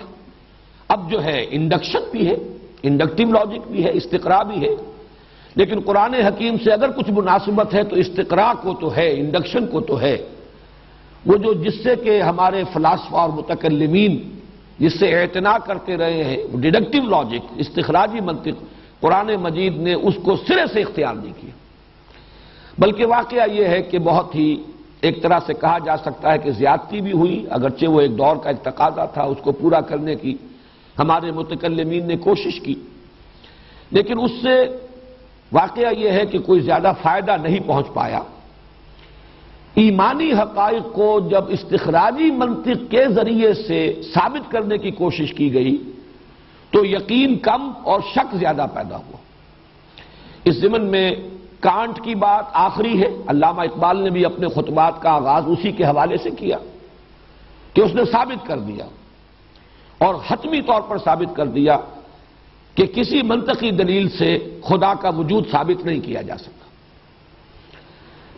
اب جو ہے انڈکشن بھی ہے، انڈکٹیو لاجک بھی ہے، استقراء بھی ہے، لیکن قرآن حکیم سے اگر کچھ مناسبت ہے تو استقراء کو تو ہے، انڈکشن کو تو ہے۔ وہ جو جس سے کہ ہمارے فلاسفہ اور متکلمین جس سے اعتناء کرتے رہے ہیں، وہ ڈیڈکٹیو لاجک، استخراجی منطق، قرآن مجید نے اس کو سرے سے اختیار نہیں کیا، بلکہ واقعہ یہ ہے کہ بہت ہی ایک طرح سے کہا جا سکتا ہے کہ زیادتی بھی ہوئی، اگرچہ وہ ایک دور کا ایک تقاضا تھا، اس کو پورا کرنے کی ہمارے متکلمین نے کوشش کی، لیکن اس سے واقعہ یہ ہے کہ کوئی زیادہ فائدہ نہیں پہنچ پایا۔ ایمانی حقائق کو جب استخراجی منطق کے ذریعے سے ثابت کرنے کی کوشش کی گئی تو یقین کم اور شک زیادہ پیدا ہوا۔ اس ضمن میں کانٹ کی بات آخری ہے، علامہ اقبال نے بھی اپنے خطبات کا آغاز اسی کے حوالے سے کیا کہ اس نے ثابت کر دیا اور حتمی طور پر ثابت کر دیا کہ کسی منطقی دلیل سے خدا کا وجود ثابت نہیں کیا جا سکتا۔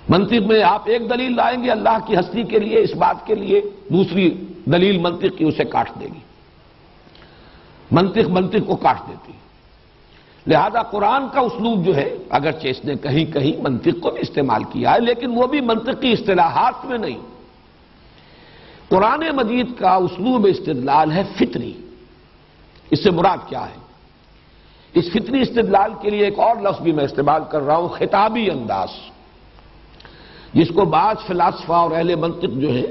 منطق میں آپ ایک دلیل لائیں گے اللہ کی ہستی کے لیے، اس بات کے لیے، دوسری دلیل منطق کی اسے کاٹ دے گی، منطق کو کاٹ دیتی ہے۔ لہذا قرآن کا اسلوب جو ہے، اگرچہ اس نے کہیں کہیں منطق کو بھی استعمال کیا ہے، لیکن وہ بھی منطقی اصطلاحات میں نہیں۔ قرآن مجید کا اسلوب استدلال ہے فطری۔ اس سے مراد کیا ہے؟ اس فطری استدلال کے لیے ایک اور لفظ بھی میں استعمال کر رہا ہوں، خطابی انداز، جس کو بعض فلاسفہ اور اہل منطق جو ہے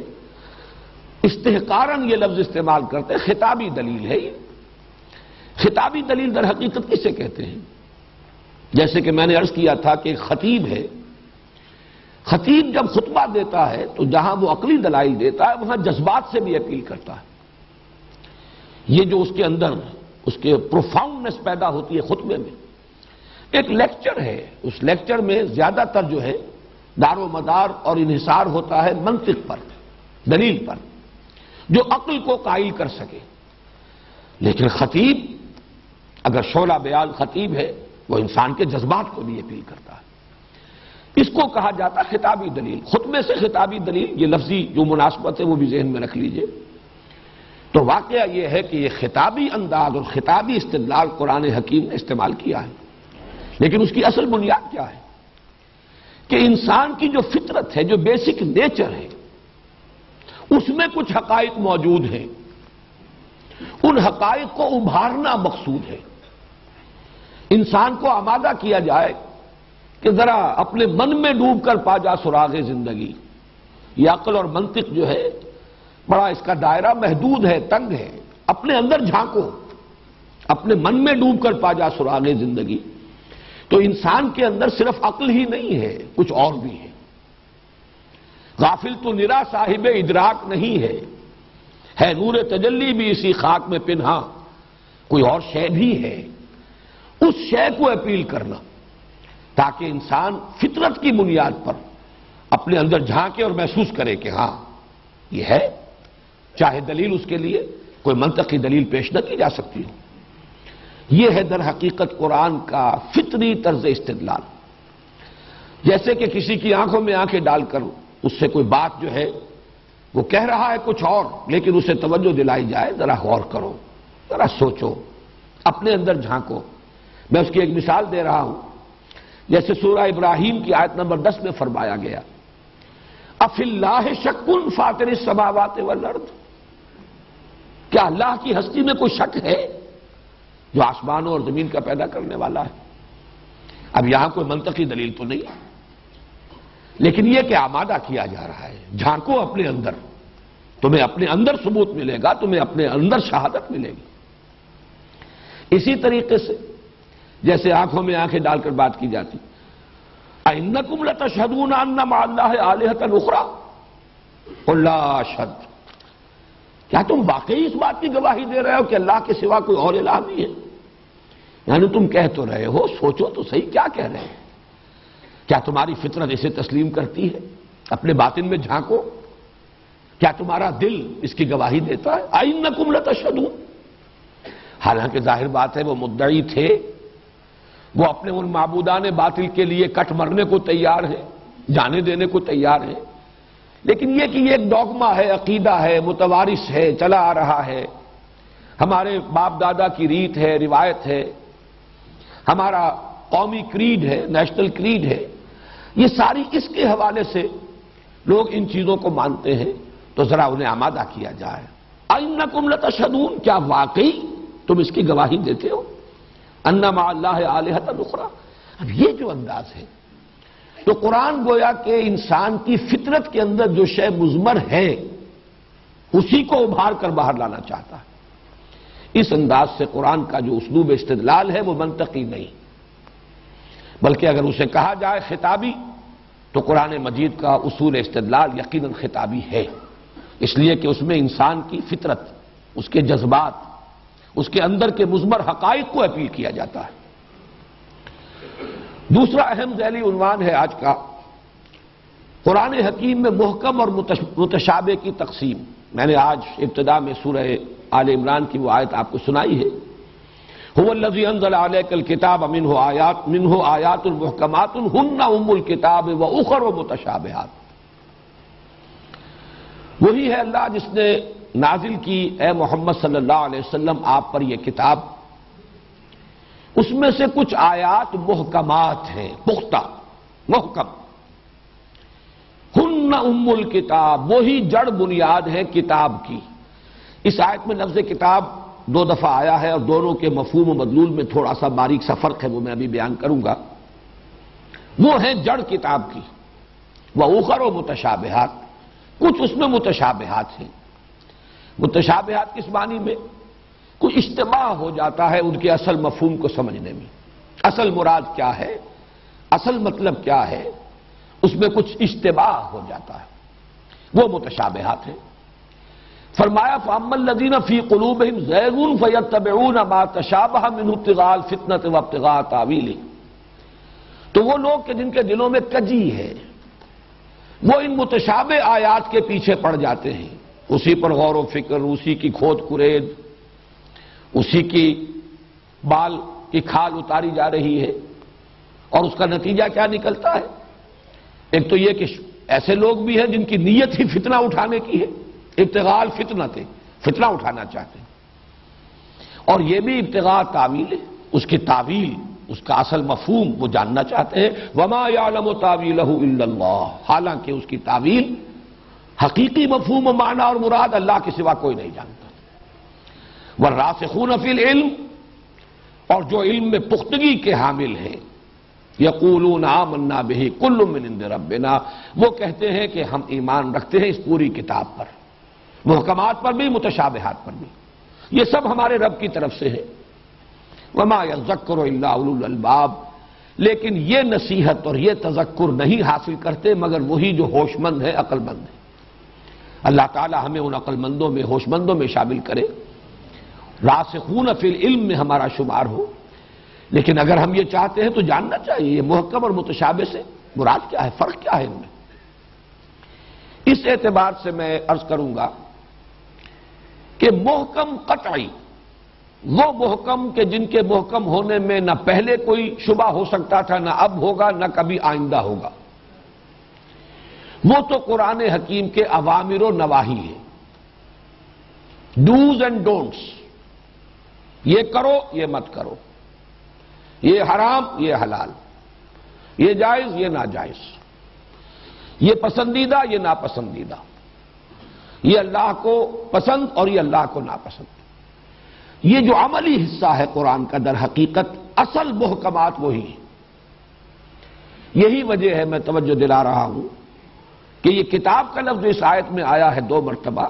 استحقاراً یہ لفظ استعمال کرتے ہیں، خطابی دلیل ہے یہ۔ خطابی دلیل در حقیقت کسے کہتے ہیں؟ جیسے کہ میں نے عرض کیا تھا کہ خطیب ہے، خطیب جب خطبہ دیتا ہے تو جہاں وہ عقلی دلائل دیتا ہے وہاں جذبات سے بھی اپیل کرتا ہے۔ یہ جو اس کے اندر اس کے پروفاؤنڈنس پیدا ہوتی ہے خطبے میں۔ ایک لیکچر ہے، اس لیکچر میں زیادہ تر جو ہے دار و مدار اور انحصار ہوتا ہے منطق پر، دلیل پر، جو عقل کو قائل کر سکے۔ لیکن خطیب، اگر شعلہ بیان خطیب ہے، وہ انسان کے جذبات کو بھی اپیل کرتا ہے۔ اس کو کہا جاتا ہے خطابی دلیل۔ خطبے سے خطابی دلیل، یہ لفظی جو مناسبت ہے وہ بھی ذہن میں رکھ لیجئے۔ تو واقعہ یہ ہے کہ یہ خطابی انداز اور خطابی استدلال قرآن حکیم نے استعمال کیا ہے، لیکن اس کی اصل بنیاد کیا ہے؟ کہ انسان کی جو فطرت ہے، جو بیسک نیچر ہے، اس میں کچھ حقائق موجود ہیں، ان حقائق کو ابھارنا مقصود ہے۔ انسان کو آمادہ کیا جائے کہ ذرا اپنے من میں ڈوب کر پا جا سراغ زندگی۔ یہ عقل اور منطق جو ہے بڑا اس کا دائرہ محدود ہے، تنگ ہے، اپنے اندر جھانکو، اپنے من میں ڈوب کر پا جا سراغ زندگی۔ تو انسان کے اندر صرف عقل ہی نہیں ہے، کچھ اور بھی ہے۔ غافل تو نرا صاحب ادراک نہیں ہے نور تجلی بھی اسی خاک میں پنہا، کوئی اور شے بھی ہے، اس شے کو اپیل کرنا تاکہ انسان فطرت کی بنیاد پر اپنے اندر جھانکے اور محسوس کرے کہ ہاں یہ ہے، چاہے دلیل اس کے لیے کوئی منطقی دلیل پیش نہ کی جا سکتی ہو۔ یہ ہے در حقیقت قرآن کا فطری طرز استدلال۔ جیسے کہ کسی کی آنکھوں میں آنکھیں ڈال کر اس سے کوئی بات جو ہے وہ کہہ رہا ہے کچھ اور، لیکن اسے توجہ دلائی جائے، ذرا غور کرو، ذرا سوچو، اپنے اندر جھانکو۔ میں اس کی ایک مثال دے رہا ہوں، جیسے سورہ ابراہیم کی آیت نمبر 10 میں فرمایا گیا، افی اللہ شک فاطر السماوات والارض، کیا اللہ کی ہستی میں کوئی شک ہے جو آسمانوں اور زمین کا پیدا کرنے والا ہے؟ اب یہاں کوئی منطقی دلیل تو نہیں، لیکن یہ کہ آمادہ کیا جا رہا ہے، جھانکو اپنے اندر، تمہیں اپنے اندر ثبوت ملے گا، تمہیں اپنے اندر شہادت ملے گی۔ اسی طریقے سے جیسے آنکھوں میں آنکھیں ڈال کر بات کی جاتی، اَإِنَّكُمْ لَتَشْهَدُونَ أَنَّ مَعَ اللَّهِ آلِهَةً أُخْرَىٰ قُل لَّا أَشْهَدُ، کیا تم واقعی اس بات کی گواہی دے رہے ہو کہ اللہ کے سوا کوئی اور الہ بھی ہے؟ یعنی تم کہہ تو رہے ہو، سوچو تو صحیح کیا کہہ رہے ہیں؟ کیا تمہاری فطرت اسے تسلیم کرتی ہے؟ اپنے باطن میں جھانکو، کیا تمہارا دل اس کی گواہی دیتا ہے؟ اَإِنَّكُمْ لَتَشْهَدُونَ، حالانکہ ظاہر بات ہے وہ مدعی تھے، وہ اپنے ان معبودان باطل کے لیے کٹ مرنے کو تیار ہیں، جانے دینے کو تیار ہیں، لیکن یہ کہ یہ ایک ڈوگما ہے، عقیدہ ہے، متوارث ہے، چلا آ رہا ہے، ہمارے باپ دادا کی ریت ہے، روایت ہے، ہمارا قومی کریڈ ہے، نیشنل کریڈ ہے، یہ ساری اس کے حوالے سے لوگ ان چیزوں کو مانتے ہیں، تو ذرا انہیں آمادہ کیا جائے۔ اَإِنَّكُمْ لَتَشْهَدُونَ، کیا واقعی تم اس کی گواہی دیتے ہو اَنَّ مَعَ اللَّهِ آلِهَةً أُخْرَىٰ؟ اب یہ جو انداز ہے تو قرآن گویا کہ انسان کی فطرت کے اندر جو شے مضمر ہے اسی کو ابھار کر باہر لانا چاہتا ہے۔ اس انداز سے قرآن کا جو اسلوب استدلال ہے وہ منطقی نہیں، بلکہ اگر اسے کہا جائے خطابی تو قرآن مجید کا اصول استدلال یقیناً خطابی ہے، اس لیے کہ اس میں انسان کی فطرت، اس کے جذبات، اس کے اندر کے مضمر حقائق کو اپیل کیا جاتا ہے۔ دوسرا اہم ذیلی عنوان ہے آج کا، قرآن حکیم میں محکم اور متشابہ کی تقسیم۔ میں نے آج ابتدا میں سورہ آل عمران کی وہ آیت آپ کو سنائی ہے، هو الذی انزل علیک الکتاب منہ آیات محکمات ہن ام الکتاب واخر متشابہات۔ وہی ہے اللہ جس نے نازل کی اے محمد صلی اللہ علیہ وسلم آپ پر یہ کتاب، اس میں سے کچھ آیات محکمات ہیں، پختہ، محکم، ہن ام الکتاب، وہی جڑ بنیاد ہے کتاب کی۔ اس آیت میں لفظ کتاب 2 دفعہ آیا ہے اور دونوں کے مفہوم و مدلول میں تھوڑا سا باریک سا فرق ہے، وہ میں ابھی بیان کروں گا۔ وہ ہیں جڑ کتاب کی، وَأُخَرُ متشابہات، کچھ اس میں متشابہات ہیں۔ متشابہات کس معنی میں؟ کوئی اشتباہ ہو جاتا ہے ان کے اصل مفہوم کو سمجھنے میں، اصل مراد کیا ہے، اصل مطلب کیا ہے، اس میں کچھ اشتباہ ہو جاتا ہے، وہ متشابہات ہیں۔ فرمایا فَأَمَّا الَّذِينَ فِي قُلُوبِهِمْ زَيْغٌ فَيَتَّبِعُونَ مَا تَشَابَهَ مِنْهُ ابْتِغَاءَ الْفِتْنَةِ وَابْتِغَاءَ تَأْوِيلِهِ، تو وہ لوگ کہ جن کے دلوں میں کجی ہے وہ ان متشابہ آیات کے پیچھے پڑ جاتے ہیں، اسی پر غور و فکر، اسی کی کھود کرید، اسی کی بال کی کھال اتاری جا رہی ہے، اور اس کا نتیجہ کیا نکلتا ہے؟ ایک تو یہ کہ ایسے لوگ بھی ہیں جن کی نیت ہی فتنہ اٹھانے کی ہے، ابتغاء الفتنہ تھے، فتنہ اٹھانا چاہتے ہیں، اور یہ بھی ابتغاء تعویل ہے، اس کی تعویل، اس کا اصل مفہوم وہ جاننا چاہتے ہیں۔ وما یعلم تاویلہ الا اللہ، حالانکہ اس کی تعویل، حقیقی مفہوم و معنی اور مراد اللہ کے سوا کوئی نہیں جانتا۔ والراسخون فی العلم، اور جو علم میں پختگی کے حامل ہیں، یقولون آمنا بہ کل من عند ربنا، وہ کہتے ہیں کہ ہم ایمان رکھتے ہیں اس پوری کتاب پر، محکمات پر بھی، متشابہات پر بھی، یہ سب ہمارے رب کی طرف سے ہے۔ وما یذکر الا اولو الالباب، لیکن یہ نصیحت اور یہ تذکر نہیں حاصل کرتے مگر وہی جو ہوش مند ہے، عقل مند ہے۔ اللہ تعالی ہمیں ان عقل مندوں میں، ہوش مندوں میں شامل کرے، راسخون فی العلم میں ہمارا شمار ہو۔ لیکن اگر ہم یہ چاہتے ہیں تو جاننا چاہیے یہ محکم اور متشابہ سے مراد کیا ہے، فرق کیا ہے ان میں۔ اس اعتبار سے میں عرض کروں گا کہ محکم قطعی وہ محکم کہ جن کے محکم ہونے میں نہ پہلے کوئی شبہ ہو سکتا تھا، نہ اب ہوگا، نہ کبھی آئندہ ہوگا، وہ تو قرآن حکیم کے اوامر و نواہی ہیں، ڈوز اینڈ ڈونٹس، یہ کرو یہ مت کرو، یہ حرام یہ حلال، یہ جائز یہ ناجائز، یہ پسندیدہ یہ ناپسندیدہ، یہ اللہ کو پسند اور یہ اللہ کو ناپسند۔ یہ جو عملی حصہ ہے قرآن کا در حقیقت اصل محکمات وہی ہیں۔ یہی وجہ ہے میں توجہ دلا رہا ہوں کہ یہ کتاب کا لفظ اس آیت میں آیا ہے 2 مرتبہ۔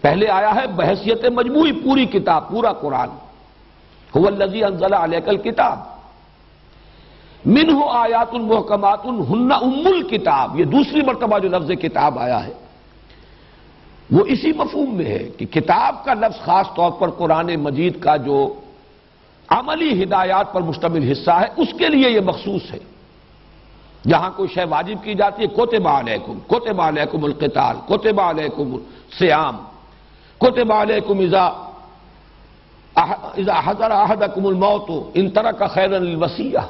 پہلے آیا ہے بحیثیت مجموعی پوری کتاب، پورا قرآن، هو الذی انزل علیک الکتاب منہ آیات محکمات ہن ام الکتاب۔ یہ دوسری مرتبہ جو لفظ کتاب آیا ہے وہ اسی مفہوم میں ہے کہ کتاب کا لفظ خاص طور پر قرآن مجید کا جو عملی ہدایات پر مشتمل حصہ ہے اس کے لیے یہ مخصوص ہے۔ جہاں کوئی شے واجب کی جاتی ہے، کتب علیکم القتال، کتب علیکم الصیام، کتب علیکم اذا حضر احدکم الموت ان ترک خیرا الوصیہ،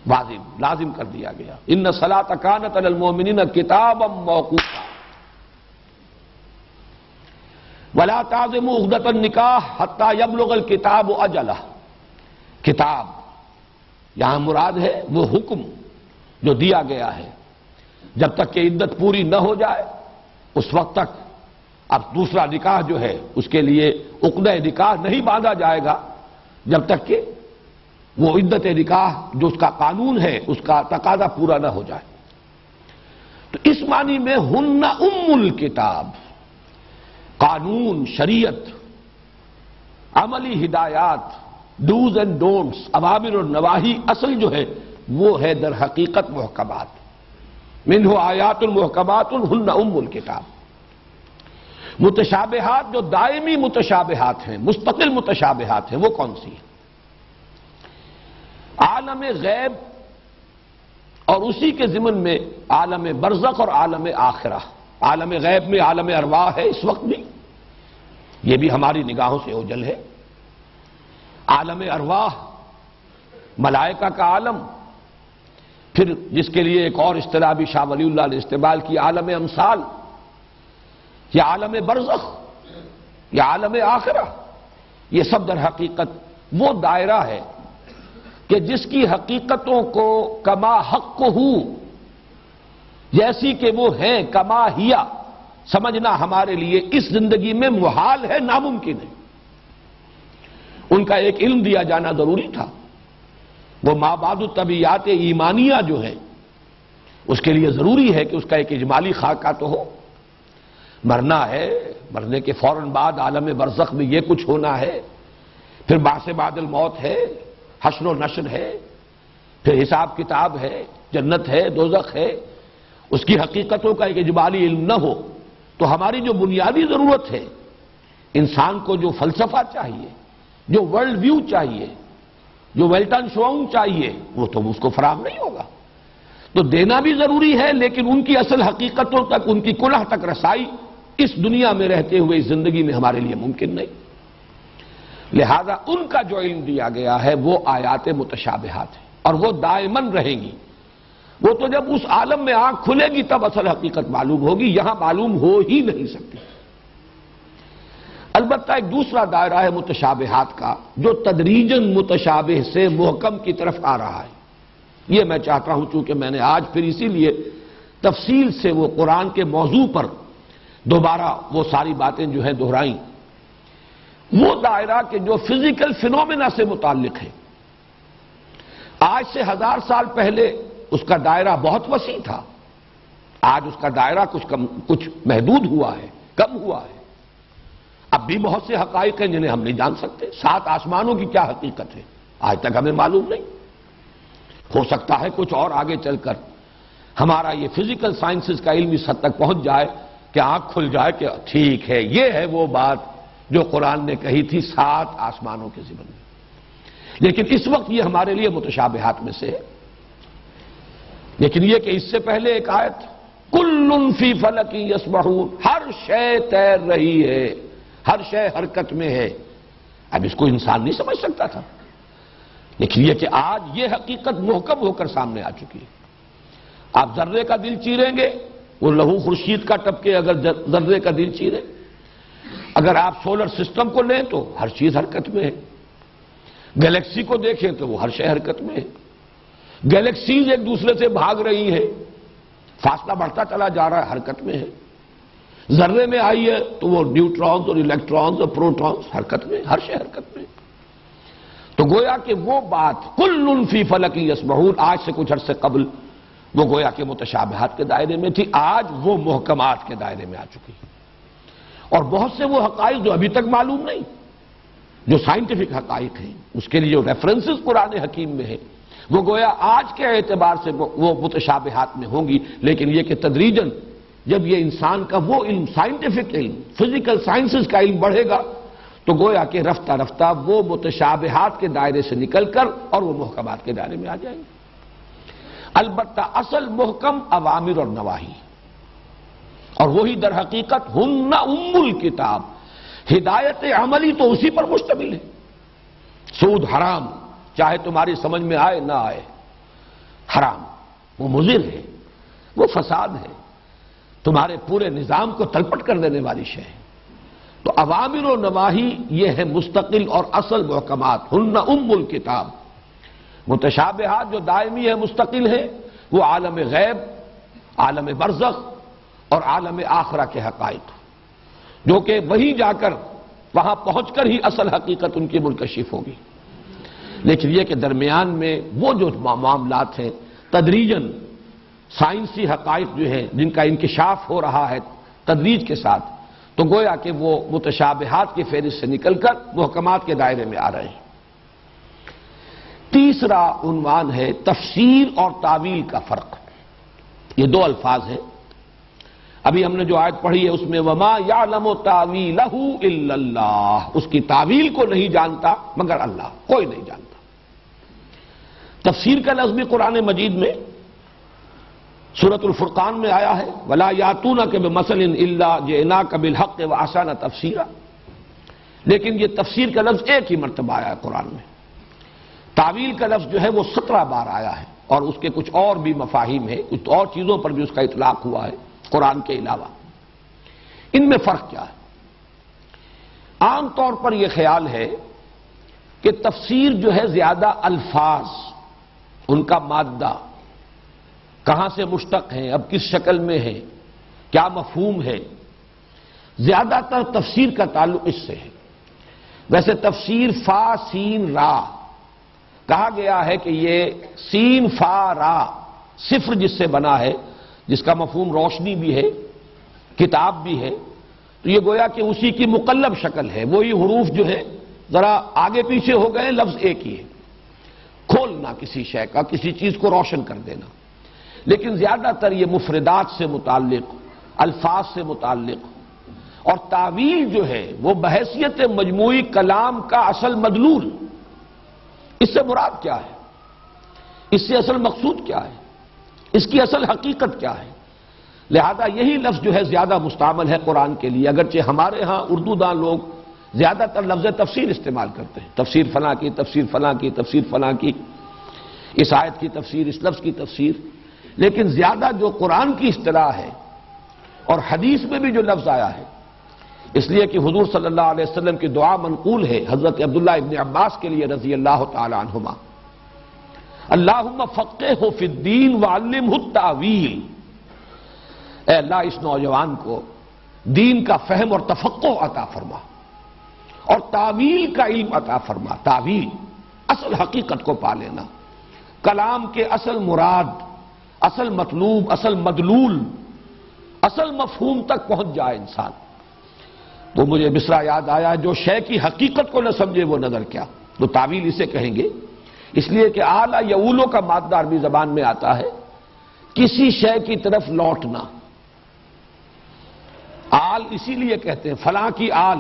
واجب لازم کر دیا گیا، ان الصلاۃ کانت علی المؤمنین کتابا موقوتا، ولا تعزموا عقدۃ النکاح حتی یبلغ الکتاب اجلہ۔ کتاب یہاں مراد ہے وہ حکم جو دیا گیا ہے، جب تک کہ عدت پوری نہ ہو جائے اس وقت تک اب دوسرا نکاح جو ہے اس کے لیے عقدہ نکاح نہیں باندھا جائے گا جب تک کہ وہ عدت نکاح جو اس کا قانون ہے اس کا تقاضا پورا نہ ہو جائے۔ تو اس معنی میں ہن ام الکتاب، قانون، شریعت، عملی ہدایات، ڈوز اینڈ ڈونٹس، اوامر اور نواہی اصل جو ہے وہ ہے در حقیقت محکمات، منہ آیات محکمات ہن ام الکتاب۔ متشابہات جو دائمی متشابہات ہیں، مستقل متشابہات ہیں، وہ کون سی ہیں؟ عالم غیب اور اسی کے ضمن میں عالم برزخ اور عالم آخرہ۔ عالم غیب میں عالم ارواح ہے اس وقت بھی، یہ بھی ہماری نگاہوں سے اوجھل ہے۔ عالم ارواح ملائکہ کا عالم، پھر جس کے لیے ایک اور اصطلاح بھی شاہ ولی اللہ نے استعمال کی، عالم امثال، یا عالم برزخ یا عالم آخرہ، یہ سب در حقیقت وہ دائرہ ہے کہ جس کی حقیقتوں کو کما حق ہو، جیسی کہ وہ ہیں، کما ہیا، سمجھنا ہمارے لیے اس زندگی میں محال ہے، ناممکن ہے۔ ان کا ایک علم دیا جانا ضروری تھا۔ وہ مابعد الطبیعات ایمانیہ جو ہے اس کے لیے ضروری ہے کہ اس کا ایک اجمالی خاکہ تو ہو۔ مرنا ہے، مرنے کے فوراً بعد عالم برزخ میں یہ کچھ ہونا ہے، پھر بعث بعد الموت ہے، حشر و نشر ہے، پھر حساب کتاب ہے، جنت ہے، دوزخ ہے، اس کی حقیقتوں کا ایک اجمالی علم نہ ہو تو ہماری جو بنیادی ضرورت ہے، انسان کو جو فلسفہ چاہیے، جو ورلڈ ویو چاہیے، جو ویلٹن شوئنگ چاہیے، وہ تو اس کو فراہم نہیں ہوگا۔ تو دینا بھی ضروری ہے، لیکن ان کی اصل حقیقتوں تک، ان کی کنہ تک رسائی اس دنیا میں رہتے ہوئے اس زندگی میں ہمارے لیے ممکن نہیں۔ لہذا ان کا جو علم دیا گیا ہے وہ آیات متشابہات ہیں، اور وہ دائماً رہیں گی۔ وہ تو جب اس عالم میں آنکھ کھلے گی تب اصل حقیقت معلوم ہوگی، یہاں معلوم ہو ہی نہیں سکتی۔ البتہ ایک دوسرا دائرہ ہے متشابہات کا جو تدریجاً متشابہ سے محکم کی طرف آ رہا ہے۔ یہ میں چاہتا ہوں چونکہ میں نے آج پھر اسی لیے تفصیل سے وہ قرآن کے موضوع پر دوبارہ وہ ساری باتیں جو ہیں دہرائیں، وہ دائرہ کہ جو فزیکل فینومینا سے متعلق ہے۔ آج سے 1000 سال پہلے اس کا دائرہ بہت وسیع تھا، آج اس کا دائرہ کچھ محدود ہوا ہے، کم ہوا ہے۔ اب بھی بہت سے حقائق ہیں جنہیں ہم نہیں جان سکتے۔ 7 آسمانوں کی کیا حقیقت ہے آج تک ہمیں معلوم نہیں، ہو سکتا ہے کچھ اور آگے چل کر ہمارا یہ فزیکل سائنسز کا علم اس حد تک پہنچ جائے کہ آنکھ کھل جائے کہ ٹھیک ہے، یہ ہے وہ بات جو قرآن نے کہی تھی 7 آسمانوں کے ضمن میں۔ لیکن اس وقت یہ ہمارے لیے متشابہات میں سے ہے۔ لیکن یہ کہ اس سے پہلے ایک آیت کل فی فلک یسبحون، ہر شے تیر رہی ہے، ہر شے حرکت میں ہے۔ اب اس کو انسان نہیں سمجھ سکتا تھا، لیکن یہ کہ آج یہ حقیقت محکم ہو کر سامنے آ چکی ہے۔ آپ ذرے کا دل چیریں گے، وہ لہو خورشید کا ٹپکے اگر ذرے کا دل چیرے۔ اگر آپ سولر سسٹم کو لیں تو ہر چیز حرکت میں ہے۔ گلیکسی کو دیکھیں تو وہ ہر شے حرکت میں ہے۔ گلیکسیز ایک دوسرے سے بھاگ رہی ہیں، فاصلہ بڑھتا چلا جا رہا ہے، حرکت میں ہے۔ ذرے میں آئی ہے تو وہ نیوٹرونز اور الیکٹرونز اور پروٹونز حرکت میں، ہر شے حرکت میں۔ تو گویا کہ وہ بات کل فی فلک یسبحون آج سے کچھ عرصے قبل وہ گویا کہ متشابہات کے دائرے میں تھی، آج وہ محکمات کے دائرے میں آ چکی ہے۔ اور بہت سے وہ حقائق جو ابھی تک معلوم نہیں، جو سائنٹیفک حقائق ہیں، اس کے لیے جو ریفرنسز قرآن حکیم میں ہیں، وہ گویا آج کے اعتبار سے وہ متشابہات میں ہوں گی۔ لیکن یہ کہ تدریجاً جب یہ انسان کا وہ علم، سائنٹیفک علم، فزیکل سائنسز کا علم بڑھے گا تو گویا کہ رفتہ رفتہ وہ متشابہات کے دائرے سے نکل کر اور وہ محکمات کے دائرے میں آ جائیں گے۔ البتہ اصل محکم اوامر اور نواہی، اور وہی در حقیقت ہن ام الکتاب، ہدایت عملی تو اسی پر مشتمل ہے۔ سود حرام، چاہے تمہاری سمجھ میں آئے نہ آئے، حرام، وہ مضر ہے، وہ فساد ہے، تمہارے پورے نظام کو تلپٹ کر دینے والی شے ہے۔ تو اوامر و نواہی یہ ہے مستقل اور اصل محکمات، ہن ام الکتاب۔ متشابہات جو دائمی ہے، مستقل ہے، وہ عالم غیب، عالم برزخ اور عالم آخرہ کے حقائق، جو کہ وہیں جا کر وہاں پہنچ کر ہی اصل حقیقت ان کی منکشف ہوگی۔ لیکن یہ کہ درمیان میں وہ جو معاملات ہیں تدریجاً سائنسی حقائق جو ہیں جن کا انکشاف ہو رہا ہے تدریج کے ساتھ، تو گویا کہ وہ متشابہات کی فہرست سے نکل کر محکمات کے دائرے میں آ رہے ہیں۔ تیسرا عنوان ہے تفسیر اور تعویل کا فرق۔ یہ 2 الفاظ ہیں۔ ابھی ہم نے جو آیت پڑھی ہے اس میں وَمَا يَعْلَمُ تَعْوِيلَهُ إِلَّا اللَّهُ، اس کی تعویل کو نہیں جانتا مگر اللہ، کوئی نہیں جانتا۔ تفسیر کا لفظ بھی قرآن مجید میں سورۃ الفرقان میں آیا ہے، وَلَا يَأْتُونَكَ بِمَثَلٍ إِلَّا جِئْنَاكَ بِالْحَقِّ وَأَحْسَنَ تَفْسِيرًا، لیکن یہ تفسیر کا لفظ ایک ہی مرتبہ آیا ہے قرآن میں۔ تعویل کا لفظ جو ہے وہ 17 بار آیا ہے، اور اس کے کچھ اور بھی مفاہیم ہیں، کچھ اور چیزوں پر بھی اس کا اطلاق ہوا ہے قرآن کے علاوہ۔ ان میں فرق کیا ہے؟ عام طور پر یہ خیال ہے کہ تفسیر جو ہے زیادہ الفاظ، ان کا مادہ، کہاں سے مشتق ہیں، اب کس شکل میں ہے، کیا مفہوم ہے، زیادہ تر تفسیر کا تعلق اس سے ہے۔ ویسے تفسیر فا سین را کہا گیا ہے کہ یہ سین فا را صفر جس سے بنا ہے، جس کا مفہوم روشنی بھی ہے، کتاب بھی ہے، تو یہ گویا کہ اسی کی مقلب شکل ہے۔ وہی حروف جو ہے ذرا آگے پیچھے ہو گئے، لفظ ایک ہی ہے، کھولنا کسی شے کا، کسی چیز کو روشن کر دینا۔ لیکن زیادہ تر یہ مفردات سے متعلق، الفاظ سے متعلق، اور تعویل جو ہے وہ بحیثیت مجموعی کلام کا اصل مدلول۔ اس سے مراد کیا ہے، اس سے اصل مقصود کیا ہے، اس کی اصل حقیقت کیا ہے؟ لہذا یہی لفظ جو ہے زیادہ مستعمل ہے قرآن کے لیے، اگرچہ ہمارے ہاں اردو دان لوگ زیادہ تر لفظ تفسیر استعمال کرتے ہیں، تفسیر فلاں کی، تفسیر فلاں کی، تفسیر فلاں کی، اس آیت کی تفسیر، اس لفظ کی تفسیر۔ لیکن زیادہ جو قرآن کی اصطلاح ہے اور حدیث میں بھی جو لفظ آیا ہے، اس لیے کہ حضور صلی اللہ علیہ وسلم کی دعا منقول ہے حضرت عبداللہ ابن عباس کے لیے رضی اللہ تعالی عنہما، اللہم فقہہ فی الدین وعلمہ التاویل، اے اللہ اس نوجوان کو دین کا فہم اور تفقہ عطا فرما اور تعویل کا علم عطا فرما۔ تعویل اصل حقیقت کو پا لینا، کلام کے اصل مراد، اصل مطلوب، اصل مدلول، اصل مفہوم تک پہنچ جائے انسان۔ تو مجھے مصرع یاد آیا، جو شے کی حقیقت کو نہ سمجھے وہ نظر کیا، تو تعویل اسے کہیں گے اس لیے کہ آلا یعولو کا مادہ عربی زبان میں آتا ہے کسی شے کی طرف لوٹنا. آل اسی لیے کہتے ہیں فلاں کی آل،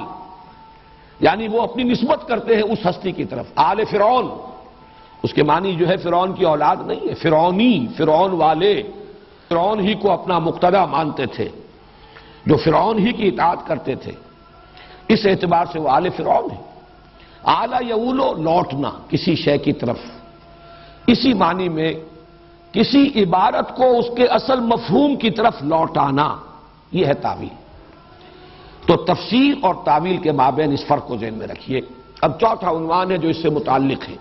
یعنی وہ اپنی نسبت کرتے ہیں اس ہستی کی طرف. آل فرعون، اس کے معنی جو ہے فرعون کی اولاد نہیں ہے، فرعونی، فرعون والے، فرعون ہی کو اپنا مقتدی مانتے تھے، جو فرعون ہی کی اطاعت کرتے تھے، اس اعتبار سے وہ آل فرعون ہے. آلا یعولو لوٹنا کسی شے کی طرف، اسی معنی میں کسی عبارت کو اس کے اصل مفہوم کی طرف لوٹانا، یہ ہے تعویل. تو تفسیر اور تعویل کے مابین اس فرق کو ذہن میں رکھیے. اب چوتھا عنوان ہے جو اس سے متعلق ہے،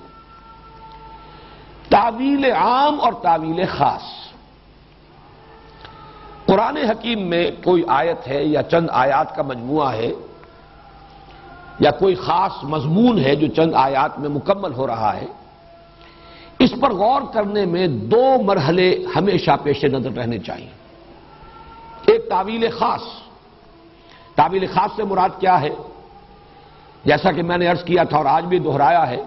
تعویل عام اور تعویل خاص. قرآن حکیم میں کوئی آیت ہے یا چند آیات کا مجموعہ ہے یا کوئی خاص مضمون ہے جو چند آیات میں مکمل ہو رہا ہے، اس پر غور کرنے میں دو مرحلے ہمیشہ پیش نظر رہنے چاہیے. ایک تعویل خاص. تعویل خاص سے مراد کیا ہے؟ جیسا کہ میں نے عرض کیا تھا اور آج بھی دہرایا ہے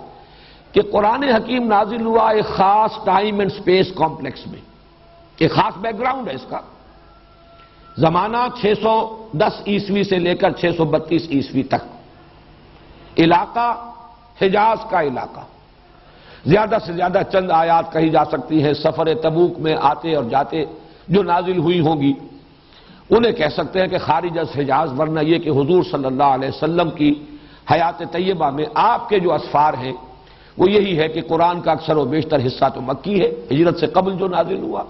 کہ قرآن حکیم نازل ہوا ایک خاص ٹائم اینڈ سپیس کمپلیکس میں، ایک خاص بیک گراؤنڈ ہے اس کا. زمانہ 610 عیسوی سے لے کر 632 عیسوی تک. علاقہ حجاز کا علاقہ. زیادہ سے زیادہ چند آیات کہی جا سکتی ہیں سفر تبوک میں آتے اور جاتے جو نازل ہوئی ہوں گی، انہیں کہہ سکتے ہیں کہ خارج از حجاز، ورنہ یہ کہ حضور صلی اللہ علیہ وسلم کی حیات طیبہ میں آپ کے جو اسفار ہیں وہ یہی ہے کہ قرآن کا اکثر و بیشتر حصہ تو مکی ہے، ہجرت سے قبل جو نازل ہوا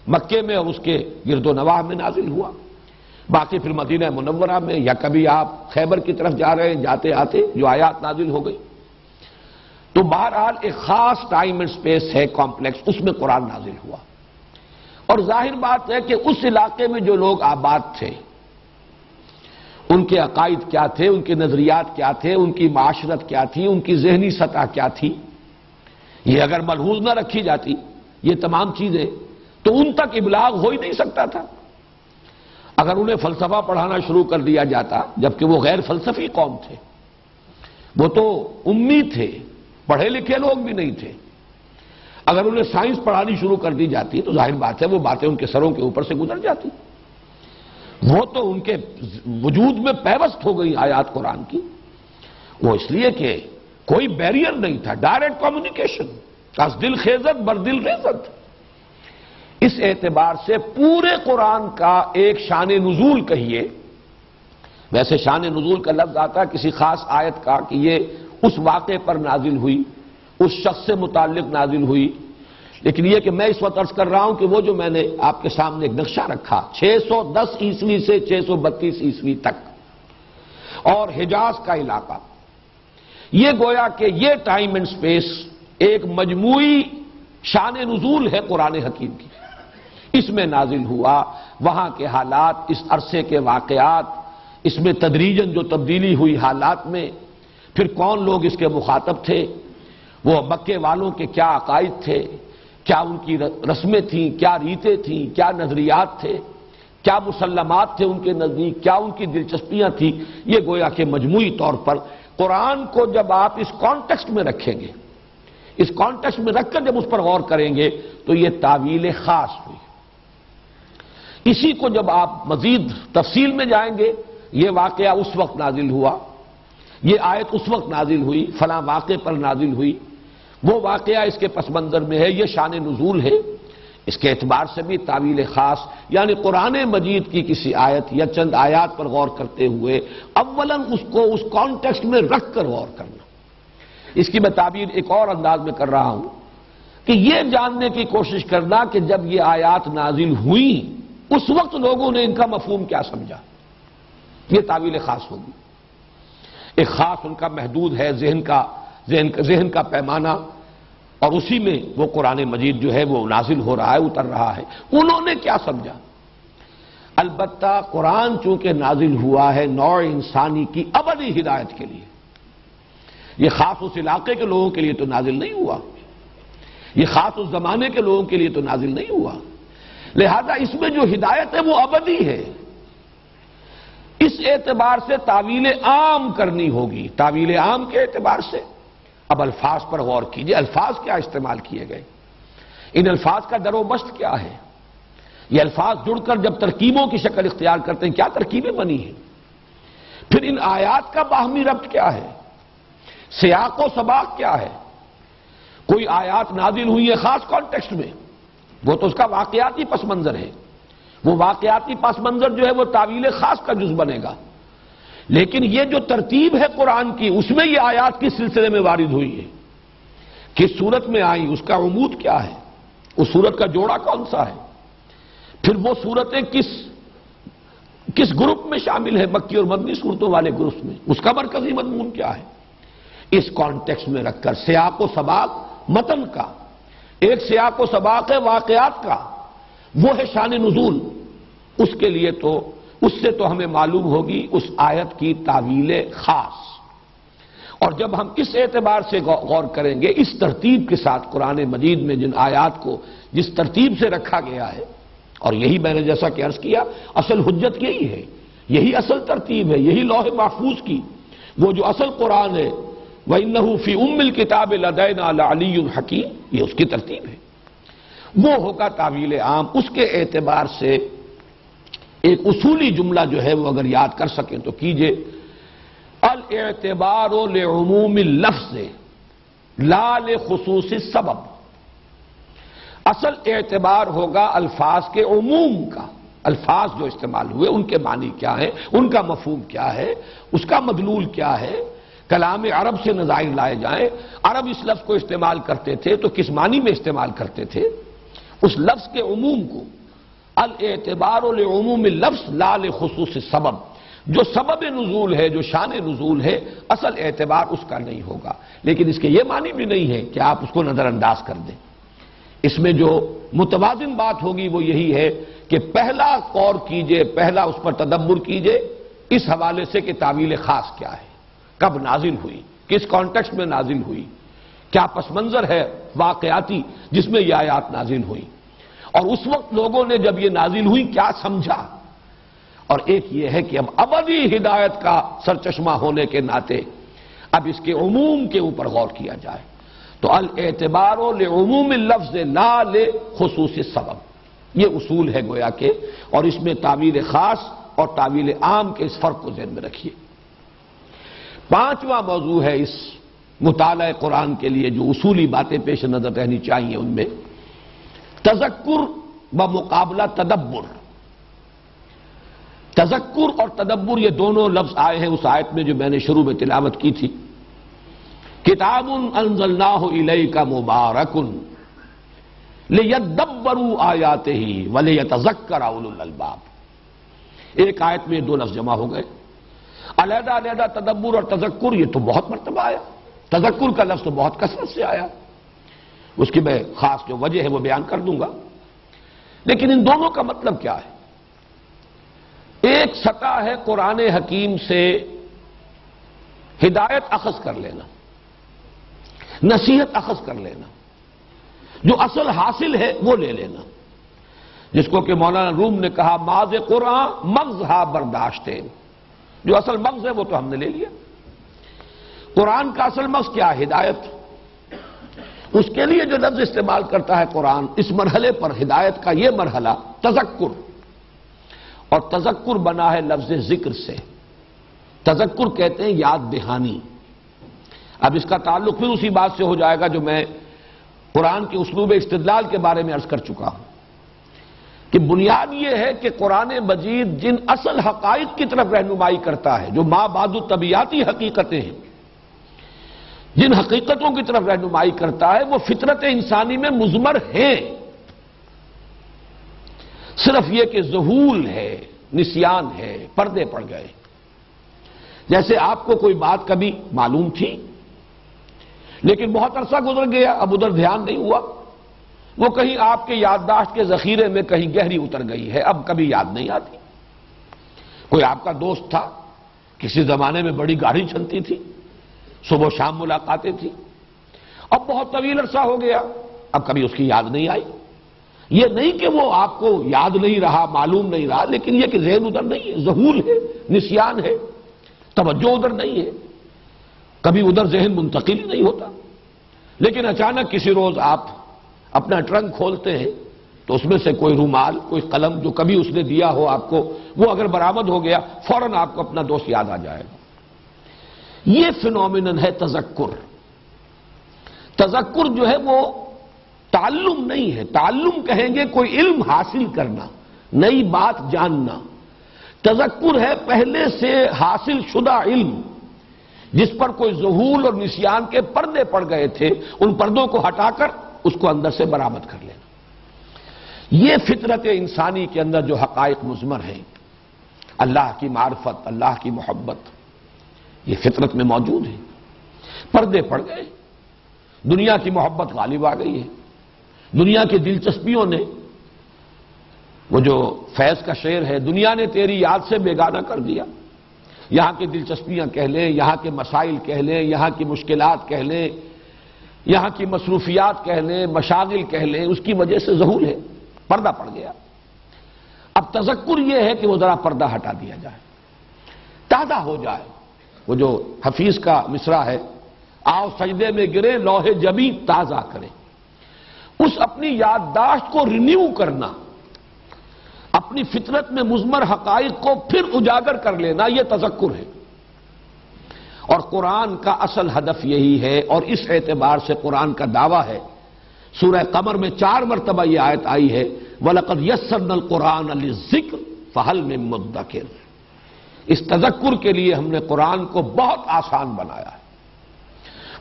مکے میں اور اس کے گرد و نواح میں نازل ہوا. باقی پھر مدینہ منورہ میں یا کبھی آپ خیبر کی طرف جا رہے ہیں، جاتے آتے جو آیات نازل ہو گئی. تو بہرحال ایک خاص ٹائم اینڈ سپیس ہے کمپلیکس، اس میں قرآن نازل ہوا. اور ظاہر بات ہے کہ اس علاقے میں جو لوگ آباد تھے، ان کے عقائد کیا تھے، ان کے نظریات کیا تھے، ان کی معاشرت کیا تھی، ان کی ذہنی سطح کیا تھی، یہ اگر ملحوظ نہ رکھی جاتی یہ تمام چیزیں تو ان تک ابلاغ ہو ہی نہیں سکتا تھا. اگر انہیں فلسفہ پڑھانا شروع کر دیا جاتا، جبکہ وہ غیر فلسفی قوم تھے، وہ تو امی تھے، پڑھے لکھے لوگ بھی نہیں تھے، اگر انہیں سائنس پڑھانی شروع کر دی جاتی تو ظاہر بات ہے وہ باتیں ان کے سروں کے اوپر سے گزر جاتی. وہ تو ان کے وجود میں پیوست ہو گئی آیات قرآن کی. وہ اس لیے کہ کوئی بیریئر نہیں تھا، ڈائریکٹ کمیونیکیشن، از دل خیزت بر دل ریزت. اس اعتبار سے پورے قرآن کا ایک شان نزول کہیے، ویسے شان نزول کا لفظ آتا ہے کسی خاص آیت کا کہ یہ اس واقعے پر نازل ہوئی، اس شخص سے متعلق نازل ہوئی. لیکن یہ کہ میں اس وقت عرض کر رہا ہوں کہ وہ جو میں نے آپ کے سامنے ایک نقشہ رکھا 610 عیسوی سے 632 عیسوی تک اور حجاز کا علاقہ، یہ گویا کہ یہ ٹائم اینڈ سپیس ایک مجموعی شان نزول ہے قرآن حکیم کی. اس میں نازل ہوا، وہاں کے حالات، اس عرصے کے واقعات، اس میں تدریجاً جو تبدیلی ہوئی حالات میں، پھر کون لوگ اس کے مخاطب تھے، وہ مکے والوں کے کیا عقائد تھے، کیا ان کی رسمیں تھیں، کیا ریتیں تھیں، کیا نظریات تھے، کیا مسلمات تھے ان کے نزدیک، کیا ان کی دلچسپیاں تھیں. یہ گویا کہ مجموعی طور پر قرآن کو جب آپ اس کانٹیکسٹ میں رکھیں گے، اس کانٹیکسٹ میں رکھ کر جب اس پر غور کریں گے تو یہ تعویل خاص ہوئی. اسی کو جب آپ مزید تفصیل میں جائیں گے، یہ واقعہ اس وقت نازل ہوا، یہ آیت اس وقت نازل ہوئی، فلاں واقعے پر نازل ہوئی، وہ واقعہ اس کے پس منظر میں ہے، یہ شان نزول ہے. اس کے اعتبار سے بھی تعویل خاص، یعنی قرآن مجید کی کسی آیت یا چند آیات پر غور کرتے ہوئے اولاً اس کو اس کانٹیکسٹ میں رکھ کر غور کرنا. اس کی میں تعبیر ایک اور انداز میں کر رہا ہوں کہ یہ جاننے کی کوشش کرنا کہ جب یہ آیات نازل ہوئیں اس وقت لوگوں نے ان کا مفہوم کیا سمجھا، یہ تعویل خاص ہوگی. ایک خاص ان کا محدود ہے ذہن کا پیمانہ، اور اسی میں وہ قرآن مجید جو ہے وہ نازل ہو رہا ہے، اتر رہا ہے. انہوں نے کیا سمجھا؟ البتہ قرآن چونکہ نازل ہوا ہے نوع انسانی کی ابدی ہدایت کے لیے، یہ خاص اس علاقے کے لوگوں کے لیے تو نازل نہیں ہوا، یہ خاص اس زمانے کے لوگوں کے لیے تو نازل نہیں ہوا. لہذا اس میں جو ہدایت ہے وہ ابدی ہے. اس اعتبار سے تعویل عام کرنی ہوگی. تعویل عام کے اعتبار سے اب الفاظ پر غور کیجئے، الفاظ کیا استعمال کیے گئے، ان الفاظ کا در و بست کیا ہے، یہ الفاظ جڑ کر جب ترکیبوں کی شکل اختیار کرتے ہیں کیا ترکیبیں بنی ہیں، پھر ان آیات کا باہمی ربط کیا ہے، سیاق و سباق کیا ہے۔ کوئی آیات نازل ہوئی ہے خاص کانٹیکسٹ میں، وہ تو اس کا واقعاتی پس منظر ہے، وہ واقعاتی پس منظر جو ہے وہ تعویل خاص کا جز بنے گا، لیکن یہ جو ترتیب ہے قرآن کی اس میں یہ آیات کس سلسلے میں وارد ہوئی ہے، کس صورت میں آئی، اس کا عمود کیا ہے، اس صورت کا جوڑا کون سا ہے، پھر وہ صورتیں کس گروپ میں شامل ہے، مکی اور مدنی صورتوں والے گروپ میں، اس کا مرکزی مضمون کیا ہے، اس کانٹیکسٹ میں رکھ کر سیاق و سباق متن کا، ایک سیاق و سباق ہے واقعات کا، وہ ہے شان نزول، اس کے لیے تو اس سے تو ہمیں معلوم ہوگی اس آیت کی تعویل خاص، اور جب ہم اس اعتبار سے غور کریں گے اس ترتیب کے ساتھ قرآن مجید میں جن آیات کو جس ترتیب سے رکھا گیا ہے، اور یہی میں نے جیسا کہ عرض کیا اصل حجت یہی ہے، یہی اصل ترتیب ہے، یہی لوح محفوظ کی وہ جو اصل قرآن ہے وَإِنَّهُ فِي أُمِّ الْكِتَابِ لَدَيْنَا لَعَلِيٌّ حَكِيمٌ، یہ اس کی ترتیب ہے، وہ ہوگا تعویل عام۔ اس کے اعتبار سے ایک اصولی جملہ جو ہے وہ اگر یاد کر سکیں تو کیجئے، الاعتبار لعموم اللفظ لا لخصوص السبب، اصل اعتبار ہوگا الفاظ کے عموم کا، الفاظ جو استعمال ہوئے ان کے معنی کیا ہے، ان کا مفہوم کیا ہے، اس کا مدلول کیا ہے، کلام عرب سے نظائر لائے جائیں، عرب اس لفظ کو استعمال کرتے تھے تو کس معنی میں استعمال کرتے تھے، اس لفظ کے عموم کو، الاعتبار لعموم اللفظ لا لخصوص السبب، جو سبب نزول ہے، جو شان نزول ہے، اصل اعتبار اس کا نہیں ہوگا، لیکن اس کے یہ معنی بھی نہیں ہے کہ آپ اس کو نظر انداز کر دیں۔ اس میں جو متوازن بات ہوگی وہ یہی ہے کہ پہلا غور کیجئے، پہلا اس پر تدبر کیجئے اس حوالے سے کہ تعویل خاص کیا ہے، کب نازل ہوئی، کس کانٹیکسٹ میں نازل ہوئی، کیا پس منظر ہے واقعاتی جس میں یہ آیات نازل ہوئی، اور اس وقت لوگوں نے جب یہ نازل ہوئی کیا سمجھا، اور ایک یہ ہے کہ اب ابدی ہدایت کا سرچشمہ ہونے کے ناطے اب اس کے عموم کے اوپر غور کیا جائے، تو الاعتبار لعموم اللفظ لا لخصوص السبب، یہ اصول ہے گویا کہ، اور اس میں تعویل خاص اور تعویل عام کے اس فرق کو ذہن میں رکھیے۔ پانچواں موضوع ہے اس مطالعہ قرآن کے لیے جو اصولی باتیں پیش نظر رہنی چاہیے، ان میں تذکر بمقابلہ تدبر۔ تذکر اور تدبر یہ دونوں لفظ آئے ہیں اس آیت میں جو میں نے شروع میں تلاوت کی تھی، کتاب انزلناہ الیک مبارک لیدبروا آیاتہ ولیتذکر اولو الالباب۔ ایک آیت میں دو لفظ جمع ہو گئے، علیحدہ علیحدہ تدبر اور تذکر یہ تو بہت مرتبہ آیا، تذکر کا لفظ تو بہت کثرت سے آیا، اس کی میں خاص جو وجہ ہے وہ بیان کر دوں گا، لیکن ان دونوں کا مطلب کیا ہے؟ ایک سطح ہے قرآن حکیم سے ہدایت اخذ کر لینا، نصیحت اخذ کر لینا، جو اصل حاصل ہے وہ لے لینا، جس کو کہ مولانا روم نے کہا ماذ قرآن مغزہا برداشتے، جو اصل مغز ہے وہ تو ہم نے لے لیا۔ قرآن کا اصل مغز کیا ہے؟ ہدایت۔ اس کے لیے جو لفظ استعمال کرتا ہے قرآن اس مرحلے پر، ہدایت کا یہ مرحلہ تذکر، اور تذکر بنا ہے لفظ ذکر سے، تذکر کہتے ہیں یاد دہانی۔ اب اس کا تعلق پھر اسی بات سے ہو جائے گا جو میں قرآن کے اسلوب استدلال کے بارے میں عرض کر چکا ہوں، کہ بنیاد یہ ہے کہ قرآن مجید جن اصل حقائق کی طرف رہنمائی کرتا ہے، جو ما بعد طبیعتی حقیقتیں ہیں، جن حقیقتوں کی طرف رہنمائی کرتا ہے وہ فطرت انسانی میں مضمر ہیں، صرف یہ کہ ذہول ہے، نسیان ہے، پردے پڑ گئے۔ جیسے آپ کو کوئی بات کبھی معلوم تھی لیکن بہت عرصہ گزر گیا، اب ادھر دھیان نہیں ہوا، وہ کہیں آپ کے یادداشت کے ذخیرے میں کہیں گہری اتر گئی ہے، اب کبھی یاد نہیں آتی۔ کوئی آپ کا دوست تھا، کسی زمانے میں بڑی گاڑی چلتی تھی، صبح و شام ملاقاتیں تھیں، اب بہت طویل عرصہ ہو گیا، اب کبھی اس کی یاد نہیں آئی۔ یہ نہیں کہ وہ آپ کو یاد نہیں رہا، معلوم نہیں رہا، لیکن یہ کہ ذہن ادھر نہیں ہے، ذہول ہے، نسیان ہے، توجہ ادھر نہیں ہے۔ کبھی ادھر ذہن منتقل ہی نہیں ہوتا. لیکن اچانک کسی روز آپ اپنا ٹرنک کھولتے ہیں تو اس میں سے کوئی رومال، کوئی قلم جو کبھی اس نے دیا ہو آپ کو، وہ اگر برآمد ہو گیا فوراً آپ کو اپنا دوست یاد آ جائے گا. یہ فینومینن ہے تذکر. تذکر جو ہے وہ تعلم نہیں ہے. تعلم کہیں گے کوئی علم حاصل کرنا، نئی بات جاننا. تذکر ہے پہلے سے حاصل شدہ علم جس پر کوئی ذہول اور نسیان کے پردے پڑ گئے تھے، ان پردوں کو ہٹا کر اس کو اندر سے برآمد کر لینا. یہ فطرت انسانی کے اندر جو حقائق مضمر ہیں، اللہ کی معرفت، اللہ کی محبت، یہ فطرت میں موجود ہے. پردے پڑ گئے، دنیا کی محبت غالب آ گئی ہے. دنیا کی دلچسپیوں نے، وہ جو فیض کا شعر ہے، دنیا نے تیری یاد سے بیگانہ کر دیا. یہاں کی دلچسپیاں کہہ لیں، یہاں کے مسائل کہہ لیں، یہاں کی مشکلات کہہ لیں، یہاں کی مصروفیات کہہ لیں، مشاغل کہہ لیں، اس کی وجہ سے ظہور ہے، پردہ پڑ گیا. اب تذکر یہ ہے کہ وہ ذرا پردہ ہٹا دیا جائے، تازہ ہو جائے. وہ جو حفیظ کا مصرع ہے، آؤ سجدے میں گرے لوح جبیں تازہ کرے. اس اپنی یادداشت کو رینیو کرنا، اپنی فطرت میں مضمر حقائق کو پھر اجاگر کر لینا، یہ تذکر ہے. اور قرآن کا اصل ہدف یہی ہے، اور اس اعتبار سے قرآن کا دعویٰ ہے. سورہ قمر میں 4 مرتبہ یہ آیت آئی ہے، وَلَقَدْ يَسَّرْنَا الْقُرْآنَ لِلذِّكْرِ فَهَلْ مِن مُدَّكِرٍ. اس تذکر کے لیے ہم نے قرآن کو بہت آسان بنایا ہے.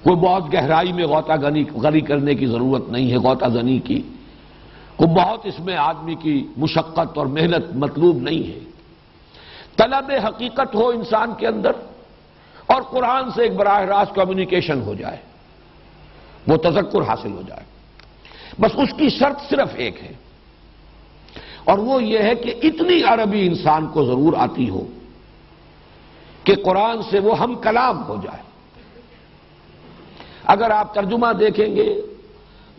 کوئی بہت گہرائی میں غوطہ غنی کرنے کی ضرورت نہیں ہے، غوطہ زنی کی. کوئی بہت اس میں آدمی کی مشقت اور محنت مطلوب نہیں ہے. طلب حقیقت ہو انسان کے اندر اور قرآن سے ایک براہ راست کمیونیکیشن ہو جائے، وہ تذکر حاصل ہو جائے. بس اس کی شرط صرف ایک ہے، اور وہ یہ ہے کہ اتنی عربی انسان کو ضرور آتی ہو کہ قرآن سے وہ ہم کلام ہو جائے. اگر آپ ترجمہ دیکھیں گے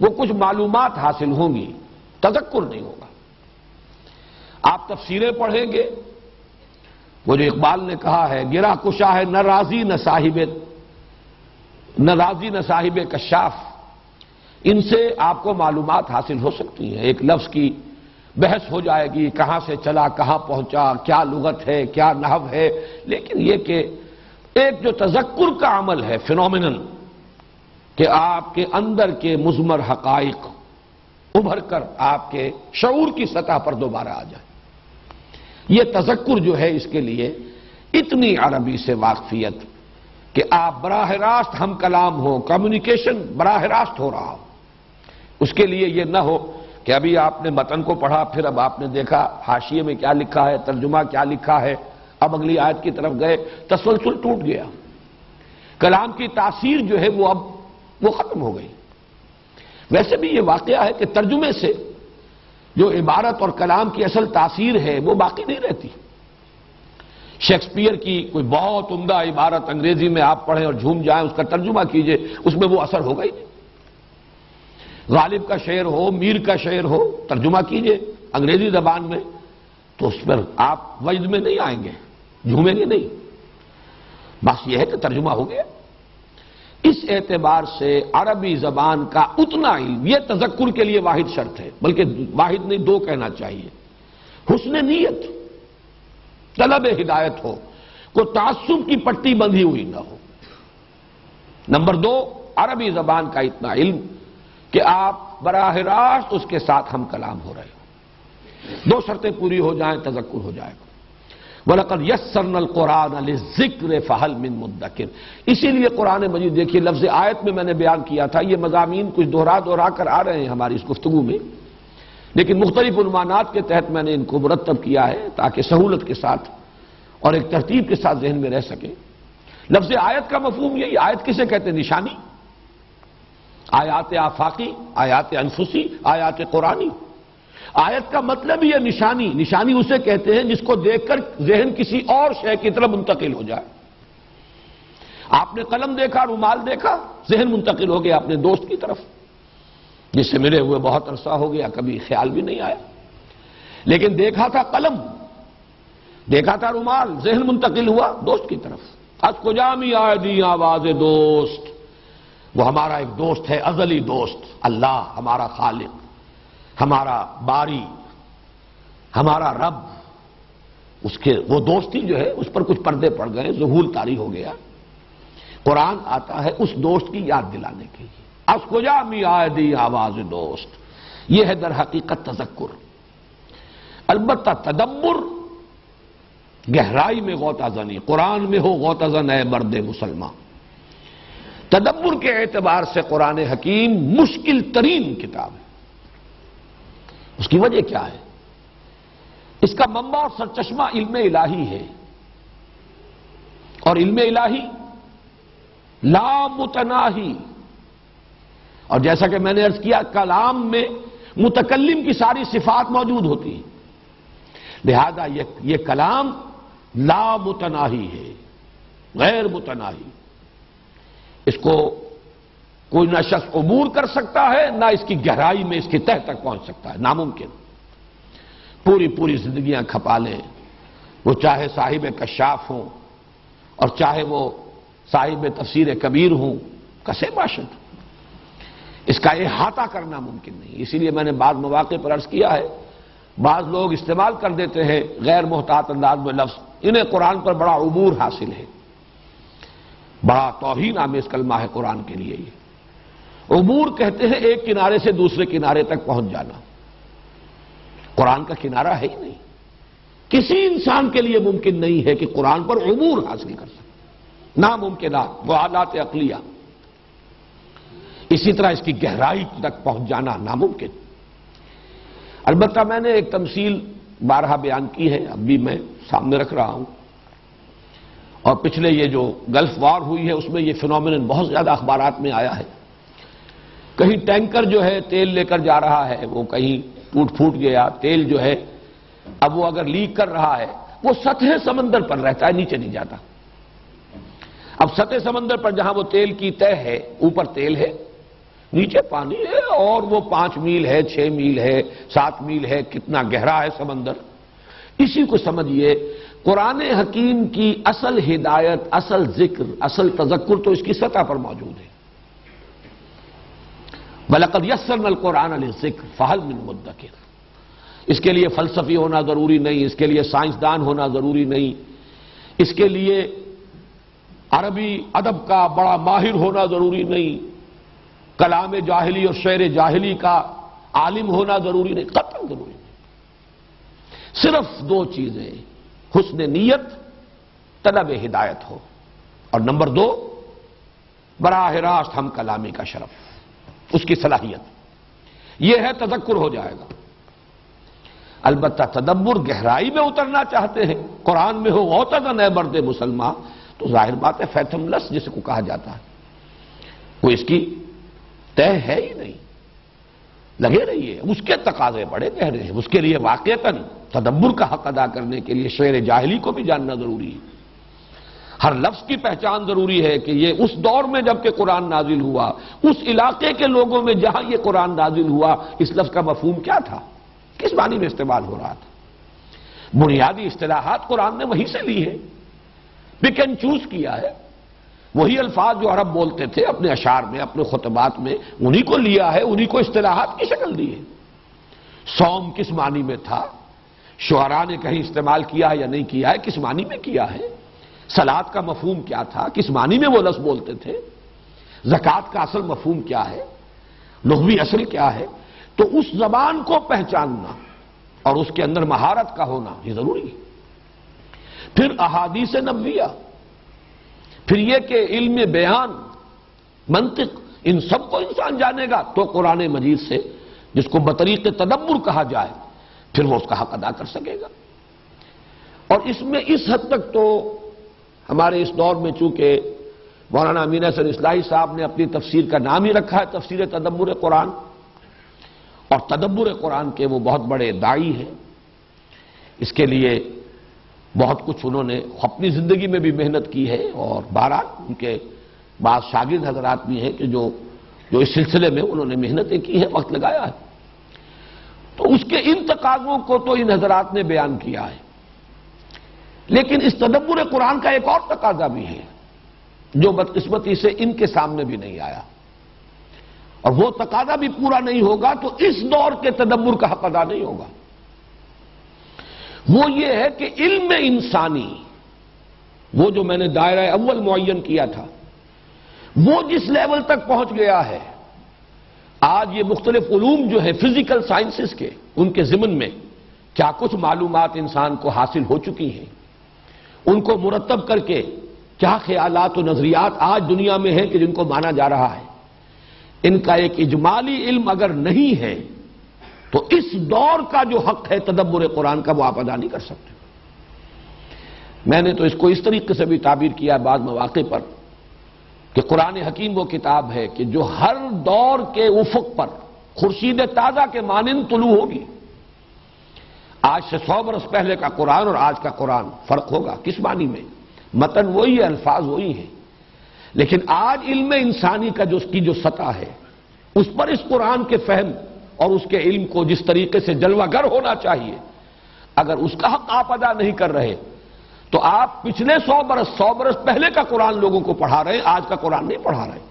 وہ کچھ معلومات حاصل ہوں گی، تذکر نہیں ہوگا. آپ تفسیریں پڑھیں گے، وہ جو اقبال نے کہا ہے، گرہ کشا ہے نہ راضی نہ صاحب کشاف. ان سے آپ کو معلومات حاصل ہو سکتی ہیں. ایک لفظ کی بحث ہو جائے گی، کہاں سے چلا کہاں پہنچا، کیا لغت ہے کیا نحو ہے. لیکن یہ کہ ایک جو تذکر کا عمل ہے فینومینل، کہ آپ کے اندر کے مضمر حقائق ابھر کر آپ کے شعور کی سطح پر دوبارہ آ جائے، یہ تذکر جو ہے اس کے لیے اتنی عربی سے واقفیت کہ آپ براہ راست ہم کلام ہو، کمیونیکیشن براہ راست ہو رہا ہو. اس کے لیے یہ نہ ہو کہ ابھی آپ نے متن کو پڑھا، پھر اب آپ نے دیکھا حاشیے میں کیا لکھا ہے، ترجمہ کیا لکھا ہے، اب اگلی آیت کی طرف گئے، تسلسل ٹوٹ گیا. کلام کی تاثیر جو ہے وہ ختم ہو گئی. ویسے بھی یہ واقعہ ہے کہ ترجمے سے جو عبارت اور کلام کی اصل تاثیر ہے وہ باقی نہیں رہتی. شیکسپیئر کی کوئی بہت عمدہ عبارت انگریزی میں آپ پڑھیں اور جھوم جائیں، اس کا ترجمہ کیجئے، اس میں وہ اثر ہوگا ہی نہیں. غالب کا شعر ہو، میر کا شعر ہو، ترجمہ کیجئے انگریزی زبان میں، تو اس پر آپ وجد میں نہیں آئیں گے، جھومیں گے نہیں. بس یہ ہے کہ ترجمہ ہو گیا. اس اعتبار سے عربی زبان کا اتنا علم، یہ تذکر کے لیے واحد شرط ہے، بلکہ واحد نہیں 2 کہنا چاہیے. حسن نیت، طلب ہدایت ہو، کوئی تعصب کی پٹی بندھی ہوئی نہ ہو. نمبر 2، عربی زبان کا اتنا علم کہ آپ براہ راست اس کے ساتھ ہم کلام ہو رہے ہو. 2 شرطیں پوری ہو جائیں، تذکر ہو جائے گا. وَلَقَدْ يَسَّرْنَا الْقُرْآنَ لِلذِّكْرِ فَهَلْ مِن مُدَّكِرٍ. اسی لیے قرآن مجید دیکھیے، لفظ آیت میں نے بیان کیا تھا، یہ مضامین کچھ دہرا کر آ رہے ہیں ہماری اس گفتگو میں، لیکن مختلف عنوانات کے تحت میں نے ان کو مرتب کیا ہے تاکہ سہولت کے ساتھ اور ایک ترتیب کے ساتھ ذہن میں رہ سکے. لفظ آیت کا مفہوم یہی، آیت کسے کہتے ہیں؟ نشانی. آیات آفاقی، آیات انفسی، آیات قرآنی. آیت کا مطلب یہ نشانی. نشانی اسے کہتے ہیں جس کو دیکھ کر ذہن کسی اور شے کی طرف منتقل ہو جائے. آپ نے قلم دیکھا، رومال دیکھا، ذہن منتقل ہو گیا اپنے دوست کی طرف جس سے ملے ہوئے بہت عرصہ ہو گیا، کبھی خیال بھی نہیں آیا. لیکن دیکھا تھا قلم، دیکھا تھا رومال، ذہن منتقل ہوا دوست کی طرف. از کجا می آئے دی آواز دوست، وہ ہمارا ایک دوست ہے، ازلی دوست، اللہ ہمارا خالق، ہمارا باری، ہمارا رب۔ اس کے وہ دوستی جو ہے اس پر کچھ پردے پڑ گئے، ظہور طاری ہو گیا۔ قرآن آتا ہے اس دوست کی یاد دلانے کے لیے۔ از کجا می آئے دی آواز دوست، یہ ہے در حقیقت تذکر۔ البتہ تدبر گہرائی میں غوطہ زنی، قرآن میں ہو غوطہ زن اے مرد مسلمان۔ تدبر کے اعتبار سے قرآن حکیم مشکل ترین کتاب ہے۔ اس کی وجہ کیا ہے؟ اس کا منبع اور سرچشمہ علم الہی ہے، اور علم الہی لا متناہی، اور جیسا کہ میں نے عرض کیا کلام میں متکلم کی ساری صفات موجود ہوتی ہیں، لہذا یہ کلام لا متناہی ہے، غیر متناہی۔ اس کو کوئی نہ شخص عبور کر سکتا ہے، نہ اس کی گہرائی میں اس کی تہ تک پہنچ سکتا ہے، ناممکن۔ پوری زندگیاں کھپا لیں، وہ چاہے صاحب کشاف ہوں اور چاہے وہ صاحب تفسیر کبیر ہوں، کسے باشد، اس کا احاطہ کرنا ممکن نہیں۔ اسی لیے میں نے بعض مواقع پر عرض کیا ہے، بعض لوگ استعمال کر دیتے ہیں غیر محتاط انداز میں لفظ، انہیں قرآن پر بڑا عبور حاصل ہے، بڑا توہین آمیز کلمہ ہے قرآن کے لیے۔ یہ عبور کہتے ہیں ایک کنارے سے دوسرے کنارے تک پہنچ جانا، قرآن کا کنارہ ہے ہی نہیں۔ کسی انسان کے لیے ممکن نہیں ہے کہ قرآن پر عبور حاصل کر سکے، ناممکنات، محالات عقلیہ۔ اسی طرح اس کی گہرائی تک پہنچ جانا ناممکن۔ البتہ میں نے ایک تمثیل بارہا بیان کی ہے، اب بھی میں سامنے رکھ رہا ہوں، اور پچھلے یہ جو گلف وار ہوئی ہے اس میں یہ فینومینن بہت زیادہ اخبارات میں آیا ہے۔ کہیں ٹینکر جو ہے تیل لے کر جا رہا ہے، وہ کہیں ٹوٹ پھوٹ گیا، تیل جو ہے اب وہ اگر لیک کر رہا ہے وہ سطح سمندر پر رہتا ہے، نیچے نہیں جاتا۔ اب سطح سمندر پر جہاں وہ تیل کی تہ ہے، اوپر تیل ہے، نیچے پانی ہے، اور وہ 5 میل ہے، 6 میل ہے، 7 میل ہے، کتنا گہرا ہے سمندر۔ اسی کو سمجھیے قرآن حکیم کی اصل ہدایت، اصل ذکر، اصل تذکر تو اس کی سطح پر موجود ہے۔ وَلَقَدْ يَسَّرْنَا الْقُرْآنَ لِلذِّكْرِ فَهَلْ مِن مُدَّكِرٍ۔ اس کے لیے فلسفی ہونا ضروری نہیں، اس کے لیے سائنسدان ہونا ضروری نہیں، اس کے لیے عربی ادب کا بڑا ماہر ہونا ضروری نہیں، کلام جاہلی اور شعر جاہلی کا عالم ہونا ضروری نہیں، قطعاً ضروری نہیں۔ صرف 2 چیزیں، حسن نیت، طلب ہدایت ہو، اور نمبر 2 براہ راست ہم کلامی کا شرف، اس کی صلاحیت، یہ ہے تذکر ہو جائے گا۔ البتہ تدبر گہرائی میں اترنا چاہتے ہیں، قرآن میں ہو غوطہ زن اے مرد مسلمان، تو ظاہر بات ہے فیتھم لس جس کو کہا جاتا ہے، وہ اس کی طے ہے ہی نہیں، لگے رہیے، اس کے تقاضے بڑے گہرے ہیں، اس کے لیے واقعتاً تدبر کا حق ادا کرنے کے لیے شعر جاہلی کو بھی جاننا ضروری ہے، ہر لفظ کی پہچان ضروری ہے کہ یہ اس دور میں جب کہ قرآن نازل ہوا، اس علاقے کے لوگوں میں جہاں یہ قرآن نازل ہوا، اس لفظ کا مفہوم کیا تھا، کس معنی میں استعمال ہو رہا تھا۔ بنیادی اصطلاحات قرآن نے وہیں سے لی ہے، پک اینڈ چوز کیا ہے، وہی الفاظ جو عرب بولتے تھے اپنے اشعار میں، اپنے خطبات میں، انہی کو لیا ہے، انہی کو اصطلاحات کی شکل دی ہے۔ صوم کس معنی میں تھا، شعراء نے کہیں استعمال کیا ہے یا نہیں کیا ہے، کس معنی میں کیا ہے، صلاۃ کا مفہوم کیا تھا، کس معنی میں وہ لفظ بولتے تھے، زکوٰۃ کا اصل مفہوم کیا ہے، لغوی اصل کیا ہے، تو اس زبان کو پہچاننا اور اس کے اندر مہارت کا ہونا یہ ضروری ہے۔ پھر احادیث نبویہ، پھر یہ کہ علم بیان، منطق، ان سب کو انسان جانے گا تو قرآن مجید سے، جس کو بطریق تدبر کہا جائے، پھر وہ اس کا حق ادا کر سکے گا۔ اور اس میں اس حد تک تو ہمارے اس دور میں چونکہ مولانا امین احسن اصلاحی صاحب نے اپنی تفسیر کا نام ہی رکھا ہے تفسیر تدبر قرآن، اور تدبر قرآن کے وہ بہت بڑے داعی ہیں، اس کے لیے بہت کچھ انہوں نے اپنی زندگی میں بھی محنت کی ہے، اور بہرحال ان کے بعض شاگرد حضرات بھی ہیں کہ جو اس سلسلے میں انہوں نے محنتیں کی ہیں، وقت لگایا ہے، تو اس کے ان تقاضوں کو تو ان حضرات نے بیان کیا ہے۔ لیکن اس تدبر قرآن کا ایک اور تقاضا بھی ہے جو بدقسمتی سے ان کے سامنے بھی نہیں آیا، اور وہ تقاضا بھی پورا نہیں ہوگا تو اس دور کے تدبر کا حق ادا نہیں ہوگا۔ وہ یہ ہے کہ علم انسانی، وہ جو میں نے دائرہ اول معین کیا تھا، وہ جس لیول تک پہنچ گیا ہے، آج یہ مختلف علوم جو ہیں فزیکل سائنسز کے، ان کے ضمن میں کیا کچھ معلومات انسان کو حاصل ہو چکی ہیں، ان کو مرتب کر کے کیا خیالات و نظریات آج دنیا میں ہیں کہ جن کو مانا جا رہا ہے، ان کا ایک اجمالی علم اگر نہیں ہے تو اس دور کا جو حق ہے تدبر قرآن کا وہ آپ ادا نہیں کر سکتے۔ میں نے تو اس کو اس طریقے سے بھی تعبیر کیا بعض مواقع پر کہ قرآن حکیم وہ کتاب ہے کہ جو ہر دور کے افق پر خورشید تازہ کے مانند طلوع ہوگی۔ آج سے 100 برس پہلے کا قرآن اور آج کا قرآن فرق ہوگا، کس معنی میں؟ متن وہی ہے، الفاظ وہی ہیں، لیکن آج علم انسانی کا جو اس کی جو سطح ہے اس پر اس قرآن کے فہم اور اس کے علم کو جس طریقے سے جلوہ گر ہونا چاہیے، اگر اس کا حق آپ ادا نہیں کر رہے تو آپ پچھلے 100 برس پہلے کا قرآن لوگوں کو پڑھا رہے ہیں، آج کا قرآن نہیں پڑھا رہے۔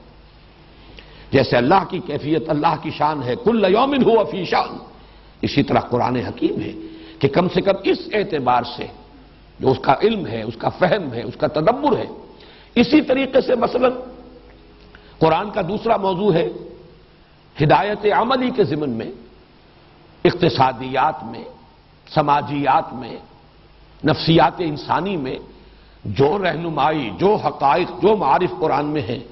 جیسے اللہ کی کیفیت اللہ کی شان ہے، کل یوم ہوا فی شان، اسی طرح قرآن حکیم ہے کہ کم سے کم اس اعتبار سے جو اس کا علم ہے، اس کا فہم ہے، اس کا تدبر ہے۔ اسی طریقے سے مثلا قرآن کا دوسرا موضوع ہے ہدایت عملی کے ضمن میں، اقتصادیات میں، سماجیات میں، نفسیات انسانی میں جو رہنمائی، جو حقائق، جو معارف قرآن میں ہیں،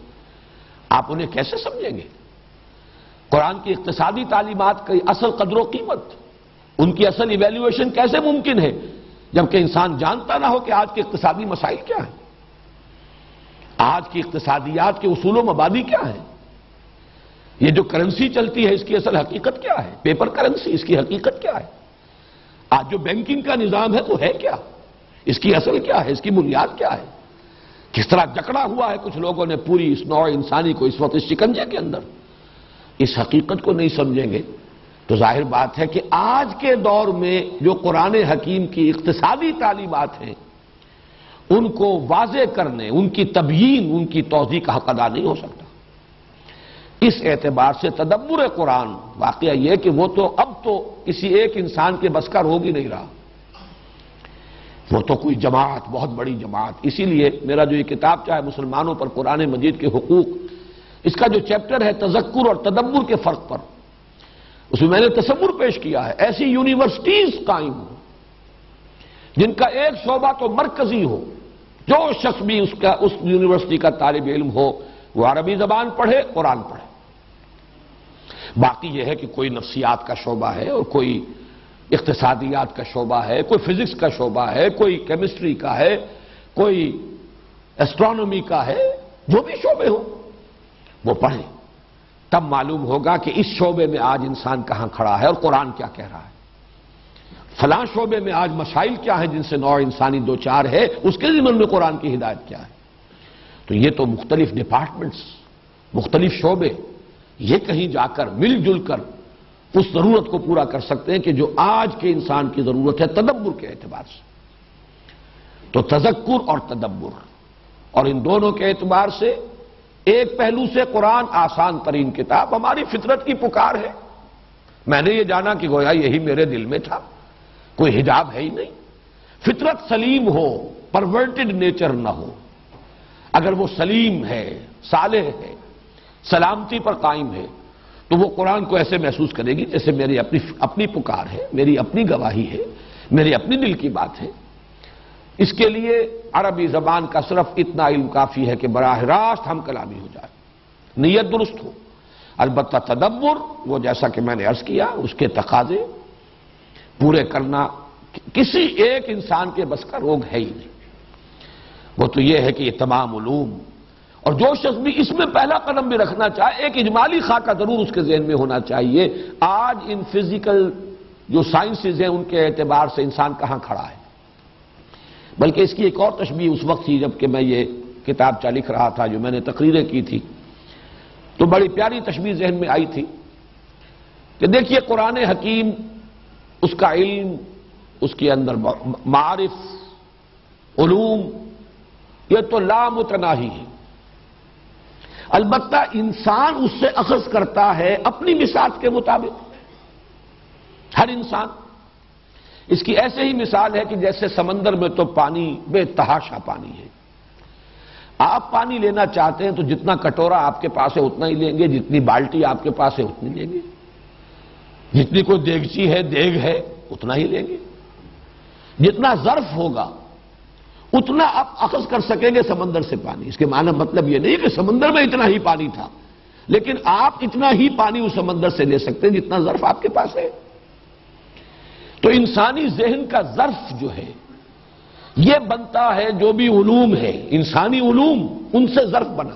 آپ انہیں کیسے سمجھیں گے؟ قرآن کی اقتصادی تعلیمات کی اصل قدر و قیمت، ان کی اصل ایویلیویشن کیسے ممکن ہے جبکہ انسان جانتا نہ ہو کہ آج کے اقتصادی مسائل کیا ہیں، آج کی اقتصادیات کے اصول و مبادی کیا ہیں، یہ جو کرنسی چلتی ہے اس کی اصل حقیقت کیا ہے، پیپر کرنسی، اس کی حقیقت کیا ہے، آج جو بینکنگ کا نظام ہے وہ ہے کیا، اس کی اصل کیا ہے، اس کی بنیاد کیا ہے، کس طرح جکڑا ہوا ہے کچھ لوگوں نے پوری اس نوع انسانی کو اس وقت اس شکنجے کے اندر۔ اس حقیقت کو نہیں سمجھیں گے تو ظاہر بات ہے کہ آج کے دور میں جو قرآن حکیم کی اقتصادی تعلیمات ہیں ان کو واضح کرنے، ان کی تبیین، ان کی توضیح کا حق ادا نہیں ہو سکتا۔ اس اعتبار سے تدبر قرآن واقعہ یہ کہ وہ تو اب تو کسی ایک انسان کے بس کا روگ ہی نہیں رہا، وہ تو کوئی جماعت، بہت بڑی جماعت۔ اسی لیے میرا جو یہ کتاب چاہے مسلمانوں پر قرآن مجید کے حقوق، اس کا جو چیپٹر ہے تذکر اور تدبر کے فرق پر، اس میں نے تصور پیش کیا ہے ایسی یونیورسٹیز قائم ہو جن کا ایک شعبہ تو مرکزی ہو، جو شخص بھی اس یونیورسٹی کا طالب علم ہو وہ عربی زبان پڑھے، قرآن پڑھے۔ باقی یہ ہے کہ کوئی نفسیات کا شعبہ ہے اور کوئی اقتصادیات کا شعبہ ہے، کوئی فزکس کا شعبہ ہے، کوئی کیمسٹری کا ہے، کوئی ایسٹرونومی کا ہے، جو بھی شعبے ہوں وہ پڑھیں، تب معلوم ہوگا کہ اس شعبے میں آج انسان کہاں کھڑا ہے اور قرآن کیا کہہ رہا ہے، فلاں شعبے میں آج مسائل کیا ہیں جن سے نوع انسانی دو چار ہے، اس کے ضمن میں قرآن کی ہدایت کیا ہے۔ تو یہ تو مختلف ڈپارٹمنٹس، مختلف شعبے، یہ کہیں جا کر مل جل کر اس ضرورت کو پورا کر سکتے ہیں کہ جو آج کے انسان کی ضرورت ہے تدبر کے اعتبار سے۔ تو تذکر اور تدبر، اور ان دونوں کے اعتبار سے ایک پہلو سے قرآن آسان ترین کتاب، ہماری فطرت کی پکار ہے۔ میں نے یہ جانا کہ گویا یہی میرے دل میں تھا، کوئی حجاب ہے ہی نہیں۔ فطرت سلیم ہو، پرورٹڈ نیچر نہ ہو، اگر وہ سلیم ہے، صالح ہے، سلامتی پر قائم ہے تو وہ قرآن کو ایسے محسوس کرے گی جیسے میری اپنی پکار ہے، میری اپنی گواہی ہے، میری اپنی دل کی بات ہے۔ اس کے لیے عربی زبان کا صرف اتنا علم کافی ہے کہ براہ راست ہم کلامی ہو جائے، نیت درست ہو۔ البتہ تدبر، وہ جیسا کہ میں نے عرض کیا، اس کے تقاضے پورے کرنا کسی ایک انسان کے بس کا روگ ہے ہی نہیں۔ وہ تو یہ ہے کہ یہ تمام علوم، اور جو شخص بھی اس میں پہلا قدم بھی رکھنا چاہے ایک اجمالی خاکہ ضرور اس کے ذہن میں ہونا چاہیے، آج ان فزیکل جو سائنسز ہیں ان کے اعتبار سے انسان کہاں کھڑا ہے۔ بلکہ اس کی ایک اور تشبیہ اس وقت تھی جب کہ میں یہ کتاب لکھ رہا تھا، جو میں نے تقریریں کی تھی، تو بڑی پیاری تشبیہ ذہن میں آئی تھی کہ دیکھیے قرآن حکیم، اس کا علم، اس کے اندر معارف، علوم، یہ تو لامتناہی ہے۔ البتہ انسان اس سے اخذ کرتا ہے اپنی مثال کے مطابق، ہر انسان۔ اس کی ایسے ہی مثال ہے کہ جیسے سمندر میں تو پانی بے تحاشا پانی ہے، آپ پانی لینا چاہتے ہیں تو جتنا کٹورا آپ کے پاس ہے اتنا ہی لیں گے، جتنی بالٹی آپ کے پاس ہے اتنی لیں گے، جتنی کوئی دیگچی ہے، دیگ ہے، اتنا ہی لیں گے، جتنا ظرف ہوگا اتنا آپ اخذ کر سکیں گے سمندر سے پانی۔ اس کے معنی مطلب یہ نہیں کہ سمندر میں اتنا ہی پانی تھا، لیکن آپ اتنا ہی پانی اس سمندر سے لے سکتے ہیں جتنا ظرف آپ کے پاس ہے۔ تو انسانی ذہن کا ظرف جو ہے یہ بنتا ہے، جو بھی علوم ہے، انسانی علوم، ان سے ظرف بنا۔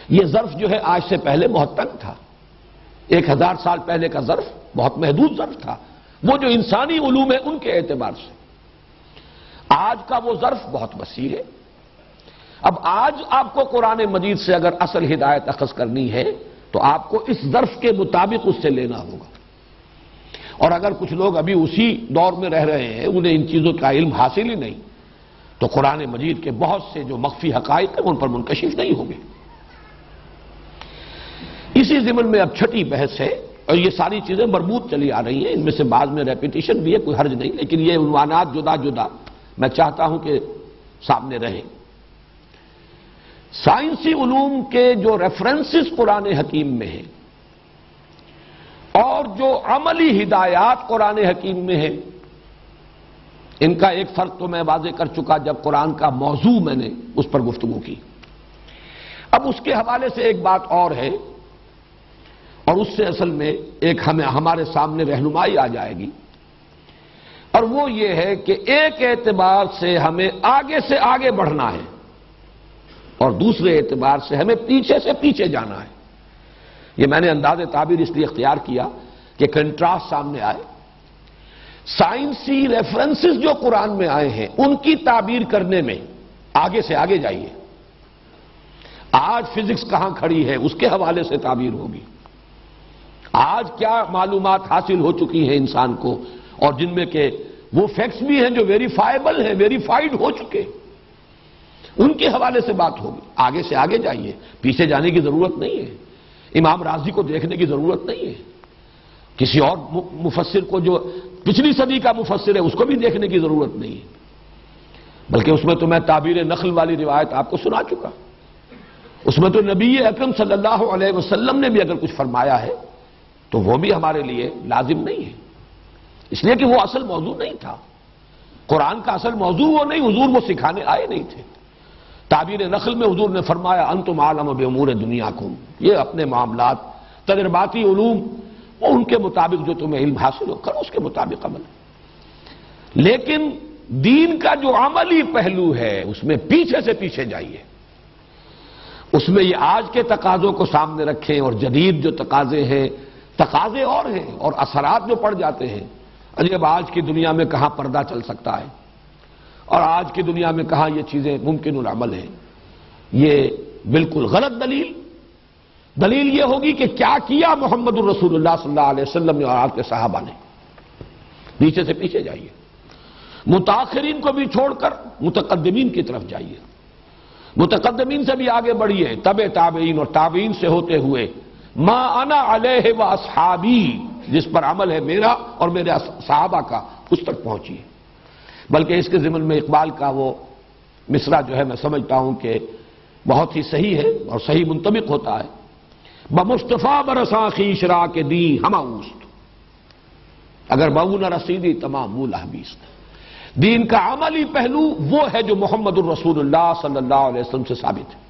یہ ظرف جو ہے آج سے پہلے بہت تنگ تھا، 1000 سال پہلے کا ظرف بہت محدود ظرف تھا، وہ جو انسانی علوم ہے ان کے اعتبار سے۔ آج کا وہ ظرف بہت وسیع ہے۔ اب آج آپ کو قرآن مجید سے اگر اصل ہدایت اخذ کرنی ہے تو آپ کو اس ظرف کے مطابق اس سے لینا ہوگا۔ اور اگر کچھ لوگ ابھی اسی دور میں رہ رہے ہیں، انہیں ان چیزوں کا علم حاصل ہی نہیں، تو قرآن مجید کے بہت سے جو مخفی حقائق ہیں ان پر منکشف نہیں ہوں گے۔ اسی ضمن میں اب چھٹی بحث ہے، اور یہ ساری چیزیں مربوط چلی آ رہی ہیں، ان میں سے بعض میں ریپیٹیشن بھی ہے، کوئی حرج نہیں، لیکن یہ عنوانات جدا جدا میں چاہتا ہوں کہ سامنے رہیں۔ سائنسی علوم کے جو ریفرنسز قرآن حکیم میں ہیں اور جو عملی ہدایات قرآن حکیم میں ہیں، ان کا ایک فرق تو میں واضح کر چکا جب قرآن کا موضوع میں نے اس پر گفتگو کی۔ اب اس کے حوالے سے ایک بات اور ہے، اور اس سے اصل میں ایک ہمارے سامنے رہنمائی آ جائے گی، اور وہ یہ ہے کہ ایک اعتبار سے ہمیں آگے سے آگے بڑھنا ہے اور دوسرے اعتبار سے ہمیں پیچھے سے پیچھے جانا ہے۔ یہ میں نے انداز تعبیر اس لیے اختیار کیا کہ کنٹراسٹ سامنے آئے۔ سائنسی ریفرنسز جو قرآن میں آئے ہیں ان کی تعبیر کرنے میں آگے سے آگے جائیے۔ آج فزکس کہاں کھڑی ہے اس کے حوالے سے تعبیر ہوگی، آج کیا معلومات حاصل ہو چکی ہیں انسان کو، اور جن میں کہ وہ فیکٹس بھی ہیں جو ویریفائبل ہیں، ویریفائڈ ہو چکے، ان کے حوالے سے بات ہوگی۔ آگے سے آگے جائیے، پیچھے جانے کی ضرورت نہیں ہے، امام راضی کو دیکھنے کی ضرورت نہیں ہے، کسی اور مفسر کو جو پچھلی صدی کا مفسر ہے اس کو بھی دیکھنے کی ضرورت نہیں ہے، بلکہ اس میں تو میں تعبیر نخل والی روایت آپ کو سنا چکا، اس میں تو نبی اکرم صلی اللہ علیہ وسلم نے بھی اگر کچھ فرمایا ہے تو وہ بھی ہمارے لیے لازم نہیں ہے، اس لیے کہ وہ اصل موضوع نہیں تھا، قرآن کا اصل موضوع وہ نہیں، حضور وہ سکھانے آئے نہیں تھے۔ تعبیر نخل میں حضور نے فرمایا انتم عالم بامور دنیاکم، یہ اپنے معاملات، تجرباتی علوم، وہ ان کے مطابق جو تمہیں علم حاصل ہو کرو، اس کے مطابق عمل۔ لیکن دین کا جو عملی پہلو ہے اس میں پیچھے سے پیچھے جائیے، اس میں یہ آج کے تقاضوں کو سامنے رکھیں، اور جدید جو تقاضے ہیں، تقاضے اور ہیں اور اثرات جو پڑ جاتے ہیں۔ اب آج کی دنیا میں کہاں پردہ چل سکتا ہے، اور آج کی دنیا میں کہاں یہ چیزیں ممکن العمل ہیں، یہ بالکل غلط دلیل یہ ہوگی کہ کیا کیا محمد الرسول اللہ صلی اللہ علیہ وسلم نے اور آپ کے صحابہ نے۔ پیچھے سے پیچھے جائیے، متاخرین کو بھی چھوڑ کر متقدمین کی طرف جائیے، متقدمین سے بھی آگے بڑھیے، تبع تابعین اور تابعین سے ہوتے ہوئے ما انا علیہ و اصحابی، جس پر عمل ہے میرا اور میرے صحابہ کا، اس تک پہنچیے۔ بلکہ اس کے ضمن میں اقبال کا وہ مصرع جو ہے میں سمجھتا ہوں کہ بہت ہی صحیح ہے اور صحیح منطبق ہوتا ہے، بمصطفیٰ برساں خویش را کے دی ہمہ اوست، اگر بہو نہ رسیدی تمام مول حبیست۔ دین کا عملی پہلو وہ ہے جو محمد الرسول اللہ صلی اللہ علیہ وسلم سے ثابت ہے۔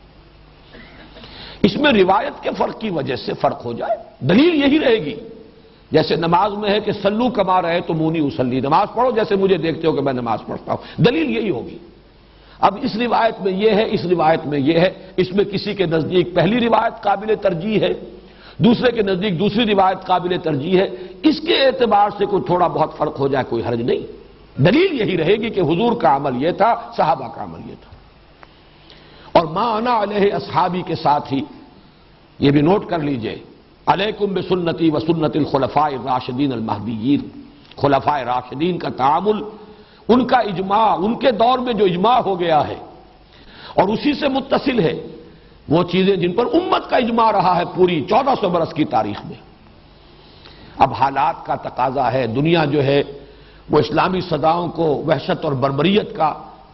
اس میں روایت کے فرق کی وجہ سے فرق ہو جائے، دلیل یہی رہے گی، جیسے نماز میں ہے کہ سلو کما رہے تو مونی اسلی، نماز پڑھو جیسے مجھے دیکھتے ہو کہ میں نماز پڑھتا ہوں، دلیل یہی ہوگی۔ اب اس روایت میں یہ ہے، اس روایت میں یہ ہے، اس میں کسی کے نزدیک پہلی روایت قابل ترجیح ہے، دوسرے کے نزدیک دوسری روایت قابل ترجیح ہے، اس کے اعتبار سے کوئی تھوڑا بہت فرق ہو جائے کوئی حرج نہیں، دلیل یہی رہے گی کہ حضور کا عمل یہ تھا، صحابہ کا عمل یہ تھا۔ اور ما انا علیہ اصحابی کے ساتھ ہی یہ بھی نوٹ کر لیجئے، علیکم بسنتی و سنت الخلفاء الراشدین المہدیین، خلفاء راشدین کا تعامل ان کا اجماع، ان کے دور میں جو اجماع ہو گیا ہے اور اسی سے متصل ہے وہ چیزیں جن پر امت کا اجماع رہا ہے پوری 1400 برس کی تاریخ میں۔ اب حالات کا تقاضا ہے، دنیا جو ہے وہ اسلامی صداؤں کو وحشت اور بربریت کا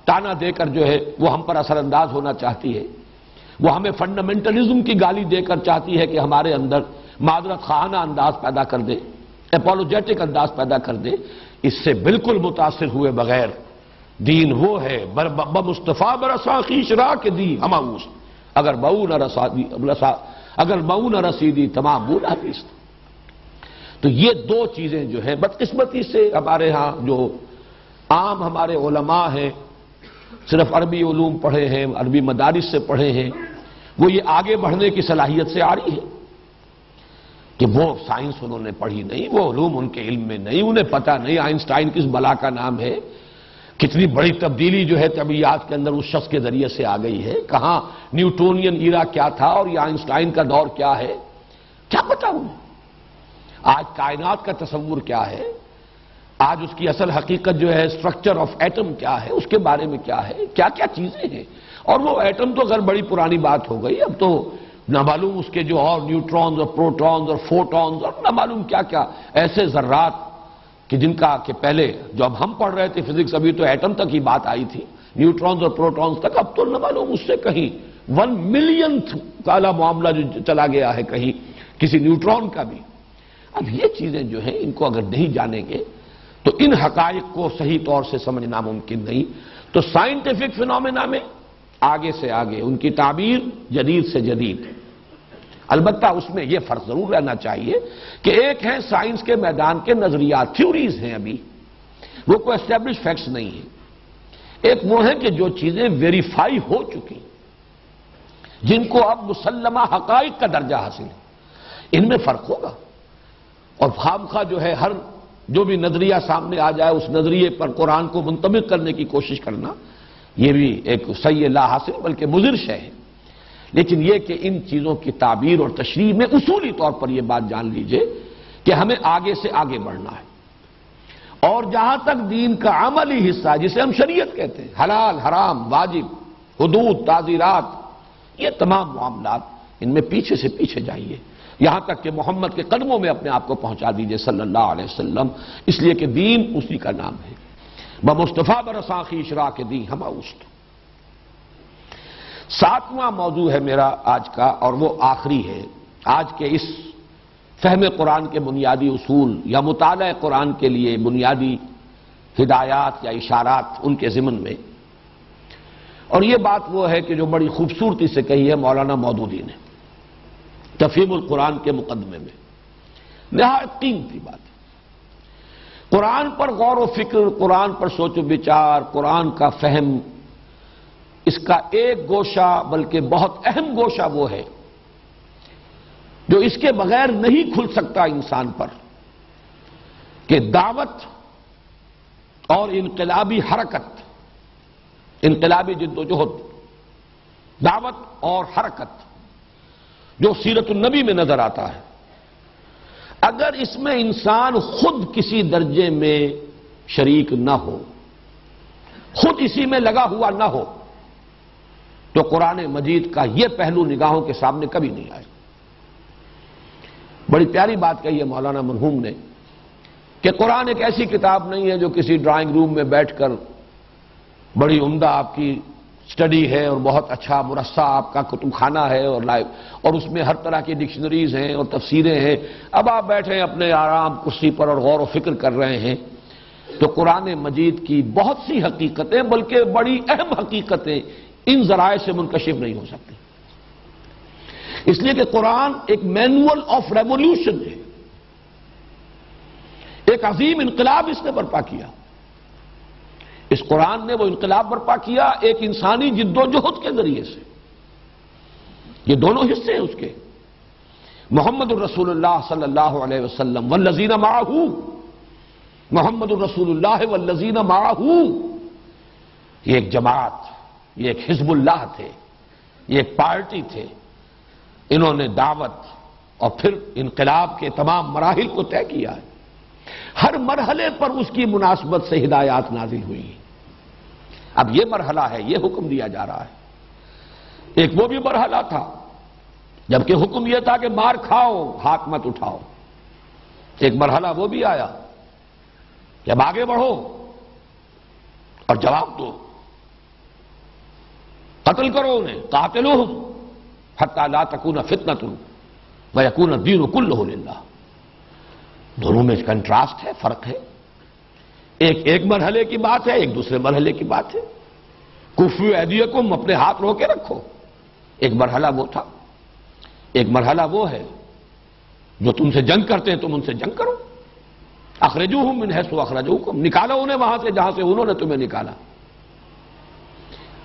تانا دے کر جو ہے وہ ہم پر اثر انداز ہونا چاہتی ہے، وہ ہمیں فنڈامنٹلزم کی گالی دے کر چاہتی ہے کہ ہمارے اندر معذرت خواہانہ انداز پیدا کر دے، اپولوجیٹک انداز پیدا کر دے۔ اس سے بالکل متاثر ہوئے بغیر دین وہ ہے بمصطفیٰ برساں خویش راہ کے دی ہماؤس، اگر مئو نہ رسیدی تمام بول حدیث۔ تو یہ دو چیزیں جو ہے بدقسمتی سے ہمارے ہاں جو عام ہمارے علماء ہیں، صرف عربی علوم پڑھے ہیں، عربی مدارس سے پڑھے ہیں، وہ یہ آگے بڑھنے کی صلاحیت سے آ رہی ہے کہ وہ سائنس انہوں نے پڑھی نہیں، وہ علوم ان کے علم میں نہیں، انہیں پتہ نہیں آئنسٹائن کس بلا کا نام ہے، کتنی بڑی تبدیلی جو ہے طبیعیات کے اندر اس شخص کے ذریعے سے آ گئی ہے، کہاں نیوٹونین ایرا کیا تھا اور یہ آئنسٹائن کا دور کیا ہے، کیا پتہ انہیں؟ آج کائنات کا تصور کیا ہے، آج اس کی اصل حقیقت جو ہے اسٹرکچر آف ایٹم کیا ہے، اس کے بارے میں کیا ہے، کیا کیا چیزیں ہیں۔ اور وہ ایٹم تو اگر بڑی پرانی بات ہو گئی، اب تو نہ معلوم اس کے جو اور نیوٹرونز اور پروٹونز اور فوٹونز اور نہ معلوم کیا کیا ایسے ذرات کہ جن کا کہ پہلے جب ہم پڑھ رہے تھے فزکس ابھی تو ایٹم تک ہی بات آئی تھی، نیوٹرونز اور پروٹونز تک، اب تو نہ معلوم اس سے کہیں 1 ملینتھ والا معاملہ جو چلا گیا ہے کہیں کسی نیوٹرون کا بھی۔ اب یہ چیزیں جو ہیں ان کو اگر نہیں جانیں گے تو ان حقائق کو صحیح طور سے سمجھنا ممکن نہیں۔ تو سائنٹیفک فینومینا میں آگے سے آگے ان کی تعبیر جدید سے جدید، البتہ اس میں یہ فرق ضرور رہنا چاہیے کہ ایک ہیں سائنس کے میدان کے نظریات، تھیوریز ہیں، ابھی وہ کوئی اسٹیبلش فیکٹس نہیں ہیں، ایک وہ ہیں کہ جو چیزیں ویریفائی ہو چکی، جن کو اب مسلمہ حقائق کا درجہ حاصل ہے، ان میں فرق ہوگا۔ اور خامخواہ جو ہے ہر جو بھی نظریہ سامنے آ جائے اس نظریے پر قرآن کو منطبق کرنے کی کوشش کرنا، یہ بھی ایک صحیح لا حاصل بلکہ مضر شے ہے۔ لیکن یہ کہ ان چیزوں کی تعبیر اور تشریح میں اصولی طور پر یہ بات جان لیجئے کہ ہمیں آگے سے آگے بڑھنا ہے، اور جہاں تک دین کا عملی حصہ جسے ہم شریعت کہتے ہیں، حلال حرام واجب حدود تعزیرات، یہ تمام معاملات ان میں پیچھے سے پیچھے جائیے، یہاں تک کہ محمد کے قدموں میں اپنے آپ کو پہنچا دیجئے صلی اللہ علیہ وسلم، اس لیے کہ دین اسی کا نام ہے، بمصطفیٰ برساں خویش راہ کے دی ہماؤست۔ 7واں موضوع ہے میرا آج کا، اور وہ آخری ہے آج کے اس فہم قرآن کے بنیادی اصول یا مطالعہ قرآن کے لیے بنیادی ہدایات یا اشارات ان کے ضمن میں، اور یہ بات وہ ہے کہ جو بڑی خوبصورتی سے کہی ہے مولانا مودودی نے تفہیم القرآن کے مقدمے میں، نہایت قیمتی بات ہے۔ قرآن پر غور و فکر، قرآن پر سوچ و بچار، قرآن کا فہم، اس کا ایک گوشہ بلکہ بہت اہم گوشہ وہ ہے جو اس کے بغیر نہیں کھل سکتا انسان پر، کہ دعوت اور انقلابی حرکت، انقلابی جد و جہد، دعوت اور حرکت جو سیرت النبی میں نظر آتا ہے، اگر اس میں انسان خود کسی درجے میں شریک نہ ہو، خود اسی میں لگا ہوا نہ ہو، تو قرآن مجید کا یہ پہلو نگاہوں کے سامنے کبھی نہیں آئے۔ بڑی پیاری بات کہی ہے مولانا مرحوم نے کہ قرآن ایک ایسی کتاب نہیں ہے جو کسی ڈرائنگ روم میں بیٹھ کر بڑی عمدہ آپ کی سٹڈی ہے اور بہت اچھا مرصع آپ کا کتب خانہ ہے اور لائب، اور اس میں ہر طرح کی ڈکشنریز ہیں اور تفسیریں ہیں، اب آپ بیٹھے اپنے آرام کرسی پر اور غور و فکر کر رہے ہیں، تو قرآن مجید کی بہت سی حقیقتیں بلکہ بڑی اہم حقیقتیں ان ذرائع سے منکشف نہیں ہو سکتی، اس لیے کہ قرآن ایک مینول آف ریولیوشن ہے، ایک عظیم انقلاب اس نے برپا کیا۔ اس قرآن نے وہ انقلاب برپا کیا ایک انسانی جد و جہد کے ذریعے سے، یہ دونوں حصے ہیں اس کے، محمد الرسول اللہ صلی اللہ علیہ وسلم والذین معہ، محمد الرسول اللہ والذین معہ، یہ ایک جماعت، یہ ایک حزب اللہ تھے، یہ ایک پارٹی تھے، انہوں نے دعوت اور پھر انقلاب کے تمام مراحل کو طے کیا ہے۔ ہر مرحلے پر اس کی مناسبت سے ہدایات نازل ہوئی. اب یہ مرحلہ ہے، یہ حکم دیا جا رہا ہے. ایک وہ بھی مرحلہ تھا جبکہ حکم یہ تھا کہ مار کھاؤ، ہاتھ مت اٹھاؤ. ایک مرحلہ وہ بھی آیا کہ اب آگے بڑھو اور جواب دو، قتل کرو انہیں، قاتلوہم حتی لا تکون فتنۃ ویکون الدین کلہ للہ. دونوں میں کنٹراسٹ ہے، فرق ہے. ایک مرحلے کی بات ہے، ایک دوسرے مرحلے کی بات ہے. کفوا ایدیکم، اپنے ہاتھ رو کے رکھو. ایک مرحلہ وہ تھا. ایک مرحلہ وہ ہے جو تم سے جنگ کرتے ہیں تم ان سے جنگ کرو. اخرجوہم من حیث اخرجوکم، نکالو انہیں وہاں سے جہاں سے انہوں نے تمہیں نکالا.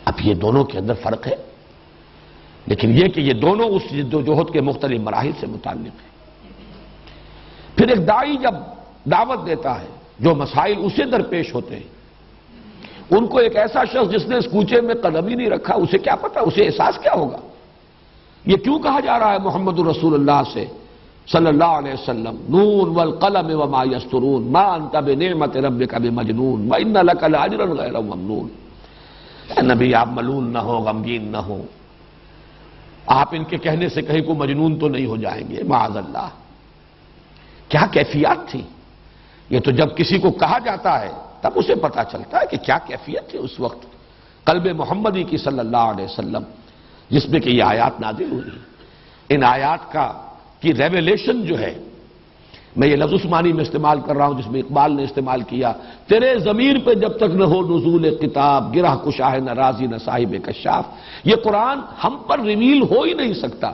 اب یہ دونوں کے اندر فرق ہے، لیکن یہ کہ یہ دونوں اس جد و جہد کے مختلف مراحل سے متعلق ہیں. پھر ایک داعی جب دعوت دیتا ہے، جو مسائل اسے درپیش ہوتے ہیں، ان کو ایک ایسا شخص جس نے اس کوچے میں قدم ہی نہیں رکھا، اسے کیا پتا، اسے احساس کیا ہوگا. یہ کیوں کہا جا رہا ہے محمد رسول اللہ سے صلی اللہ علیہ وسلم، نون والقلم وما یسطرون ما انت بنعمت ربک بمجنون وان لک لاجرا غیر ممنون. اے نبی، آپ ملول نہ ہو، غمگین نہ ہو. آپ ان کے کہنے سے کہیں کو مجنون تو نہیں ہو جائیں گے، معاذ اللہ. کیا کیفیات تھی. یہ تو جب کسی کو کہا جاتا ہے تب اسے پتا چلتا ہے کہ کیا کیفیت تھی اس وقت قلب محمدی کی صلی اللہ علیہ وسلم، جس میں کہ یہ آیات نازل ہوئی. ان آیات کی ریویلیشن جو ہے، میں یہ لفظ عثمانی میں استعمال کر رہا ہوں جس میں اقبال نے استعمال کیا، تیرے ضمیر پہ جب تک نہ ہو نزول کتاب، گرہ کشا ہے نہ رازی نہ صاحب کشاف. یہ قرآن ہم پر ریویل ہو ہی نہیں سکتا.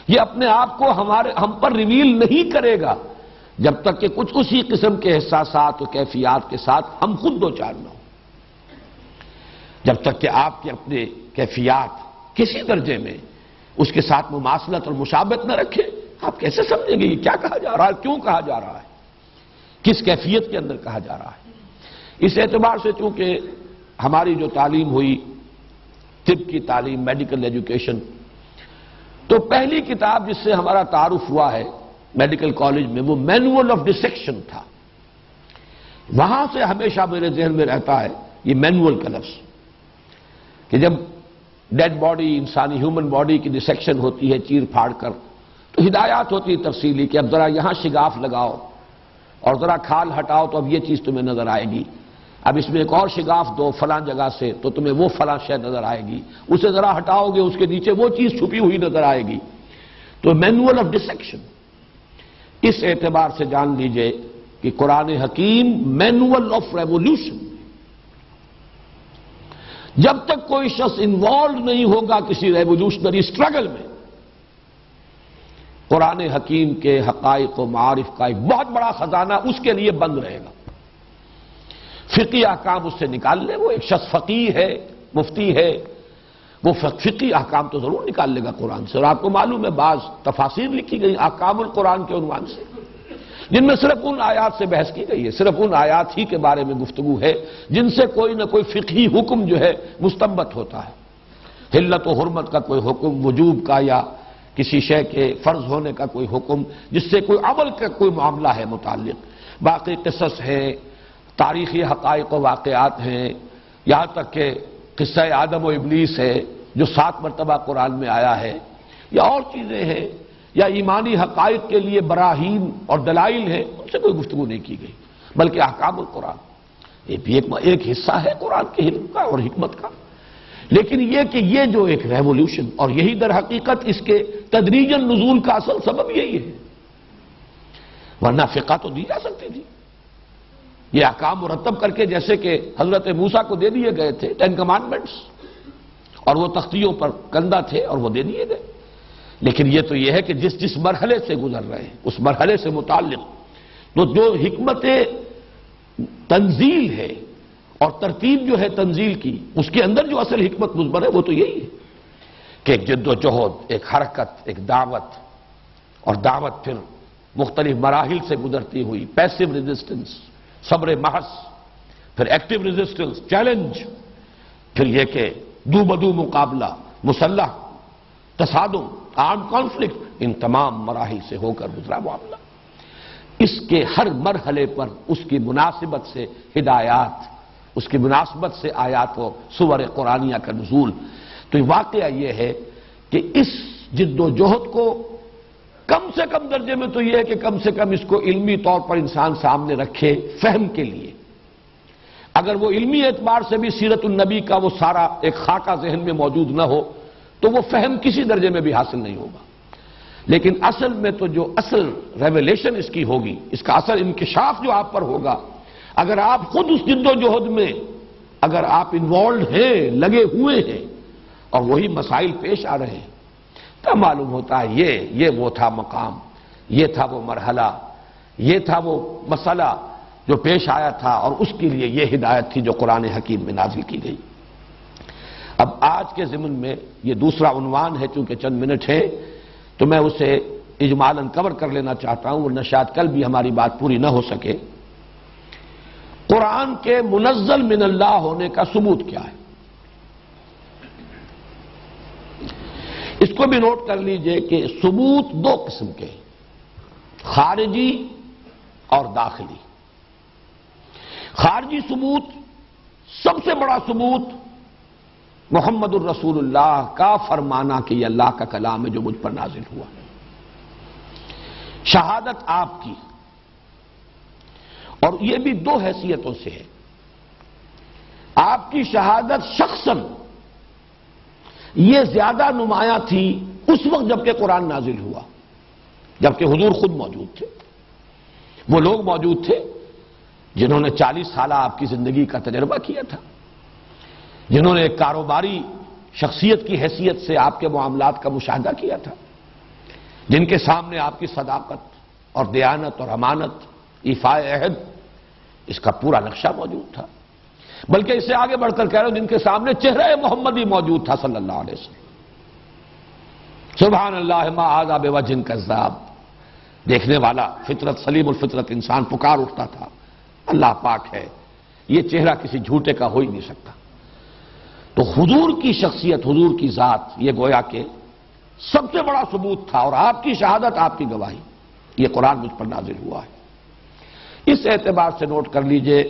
یہ اپنے آپ کو ہم پر ریویل نہیں کرے گا جب تک کہ کچھ اسی قسم کے احساسات و کیفیات کے ساتھ ہم خود دو چار نہ ہوں. جب تک کہ آپ کے اپنے کیفیات کسی درجے میں اس کے ساتھ مماثلت اور مشابہت نہ رکھیں، آپ کیسے سمجھیں گے یہ کیا کہا جا رہا ہے، کیوں کہا جا رہا ہے، کس کیفیت کے اندر کہا جا رہا ہے. اس اعتبار سے چونکہ ہماری جو تعلیم ہوئی، طب کی تعلیم، میڈیکل ایجوکیشن، تو پہلی کتاب جس سے ہمارا تعارف ہوا ہے میڈیکل کالج میں وہ مینول آف ڈسیکشن تھا. وہاں سے ہمیشہ میرے ذہن میں رہتا ہے یہ مینول کا لفظ، کہ جب ڈیڈ باڈی، انسانی ہیومن باڈی کی ڈسیکشن ہوتی ہے چیر پھاڑ کر، تو ہدایات ہوتی ہے تفصیلی کہ اب ذرا یہاں شگاف لگاؤ اور ذرا کھال ہٹاؤ تو اب یہ چیز تمہیں نظر آئے گی. اب اس میں ایک اور شگاف دو فلاں جگہ سے تو تمہیں وہ فلاں شے نظر آئے گی. اسے ذرا ہٹاؤ گے اس کے نیچے وہ چیز چھپی ہوئی نظر آئے گی. تو مینول آف ڈسیکشن. اس اعتبار سے جان لیجئے کہ قرآن حکیم مینول آف ریولیوشن. جب تک کوئی شخص انوالو نہیں ہوگا کسی ریولیوشنری اسٹرگل میں، قرآن حکیم کے حقائق و معارف کا ایک بہت بڑا خزانہ اس کے لیے بند رہے گا. فقہی احکام اس سے نکال لے. وہ ایک شخص فقیہ ہے، مفتی ہے، وہ فقہی احکام تو ضرور نکال لے گا قرآن سے. اور آپ کو معلوم ہے بعض تفاسیر لکھی گئی احکام القرآن کے عنوان سے، جن میں صرف ان آیات سے بحث کی گئی ہے، صرف ان آیات ہی کے بارے میں گفتگو ہے جن سے کوئی نہ کوئی فقہی حکم جو ہے مستنبط ہوتا ہے. حلت و حرمت کا کوئی حکم، وجوب کا، یا کسی شے کے فرض ہونے کا کوئی حکم جس سے کوئی عمل کا کوئی معاملہ ہے متعلق. باقی قصص ہیں، تاریخی حقائق و واقعات ہیں، یہاں تک کہ قصہ آدم و ابلیس ہے جو 7 مرتبہ قرآن میں آیا ہے، یا اور چیزیں ہیں، یا ایمانی حقائق کے لیے براہین اور دلائل ہیں، ان سے کوئی گفتگو نہیں کی گئی. بلکہ احکام القرآن یہ بھی ایک حصہ ہے قرآن کے علم کا اور حکمت کا. لیکن یہ کہ یہ جو ایک ریولیوشن، اور یہی در حقیقت اس کے تدریجاً نزول کا اصل سبب یہی ہے، ورنہ فقہ تو دی جا سکتی تھی. یہ احکام مرتب کر کے جیسے کہ حضرت موسیٰ کو دے دیے گئے تھے 10 کمانڈمنٹس، اور وہ تختیوں پر کندہ تھے اور وہ دے دیے گئے. لیکن یہ تو یہ ہے کہ جس مرحلے سے گزر رہے ہیں اس مرحلے سے متعلق تو جو حکمت تنزیل ہے اور ترتیب جو ہے تنزیل کی، اس کے اندر جو اصل حکمت مضمر ہے وہ تو یہی ہے کہ ایک جد و جہد، ایک حرکت، ایک دعوت، اور دعوت پھر مختلف مراحل سے گزرتی ہوئی. پیسو ریزسٹنس، صبر محض، پھر ایکٹیو ریزسٹنس، چیلنج، پھر یہ کہ دو بدو مقابلہ، مسلح تصادم، آرم کانفلکٹ، ان تمام مراحل سے ہو کر گزرا معاملہ. اس کے ہر مرحلے پر اس کی مناسبت سے ہدایات، اس کی مناسبت سے آیات و سور قرآنیہ کا نزول. تو واقعہ یہ ہے کہ اس جد و جہد کو کم سے کم درجے میں تو یہ ہے کہ کم سے کم اس کو علمی طور پر انسان سامنے رکھے فہم کے لیے. اگر وہ علمی اعتبار سے بھی سیرت النبی کا وہ سارا ایک خاکہ ذہن میں موجود نہ ہو تو وہ فہم کسی درجے میں بھی حاصل نہیں ہوگا. لیکن اصل میں تو جو اصل ریویلیشن اس کی ہوگی، اس کا اصل انکشاف جو آپ پر ہوگا، اگر آپ خود اس جد و جہد میں اگر آپ انوالوڈ ہیں، لگے ہوئے ہیں اور وہی مسائل پیش آ رہے ہیں، تو معلوم ہوتا ہے یہ وہ تھا مقام، یہ تھا وہ مرحلہ، یہ تھا وہ مسئلہ جو پیش آیا تھا، اور اس کے لیے یہ ہدایت تھی جو قرآن حکیم میں نازل کی گئی. اب آج کے ضمن میں یہ دوسرا عنوان ہے، چونکہ چند منٹ ہے تو میں اسے اجمالاً کور کر لینا چاہتا ہوں، ورنہ شاید کل بھی ہماری بات پوری نہ ہو سکے. قرآن کے منزل من اللہ ہونے کا ثبوت کیا ہے؟ اس کو بھی نوٹ کر لیجئے کہ ثبوت دو قسم کے، خارجی اور داخلی. خارجی ثبوت، سب سے بڑا ثبوت محمد الرسول اللہ کا فرمانا کہ یہ اللہ کا کلام ہے جو مجھ پر نازل ہوا. شہادت آپ کی، اور یہ بھی دو حیثیتوں سے ہے. آپ کی شہادت شخصاً یہ زیادہ نمایاں تھی اس وقت جبکہ قرآن نازل ہوا، جبکہ حضور خود موجود تھے. وہ لوگ موجود تھے جنہوں نے 40 سالہ آپ کی زندگی کا تجربہ کیا تھا، جنہوں نے ایک کاروباری شخصیت کی حیثیت سے آپ کے معاملات کا مشاہدہ کیا تھا، جن کے سامنے آپ کی صداقت اور دیانت اور امانت، ایفاء عہد، اس کا پورا نقشہ موجود تھا. بلکہ اس سے آگے بڑھ کر کہہ رہا ہوں، جن کے سامنے چہرہ محمدی موجود تھا صلی اللہ علیہ وسلم. سبحان اللہ ما ھذا بوجہ کذاب، دیکھنے والا فطرت سلیم الفطرت انسان پکار اٹھتا تھا، اللہ پاک ہے، یہ چہرہ کسی جھوٹے کا ہو ہی نہیں سکتا. تو حضور کی شخصیت، حضور کی ذات، یہ گویا کہ سب سے بڑا ثبوت تھا. اور آپ کی شہادت، آپ کی گواہی، یہ قرآن مجھ پر نازل ہوا ہے. اس اعتبار سے نوٹ کر لیجئے،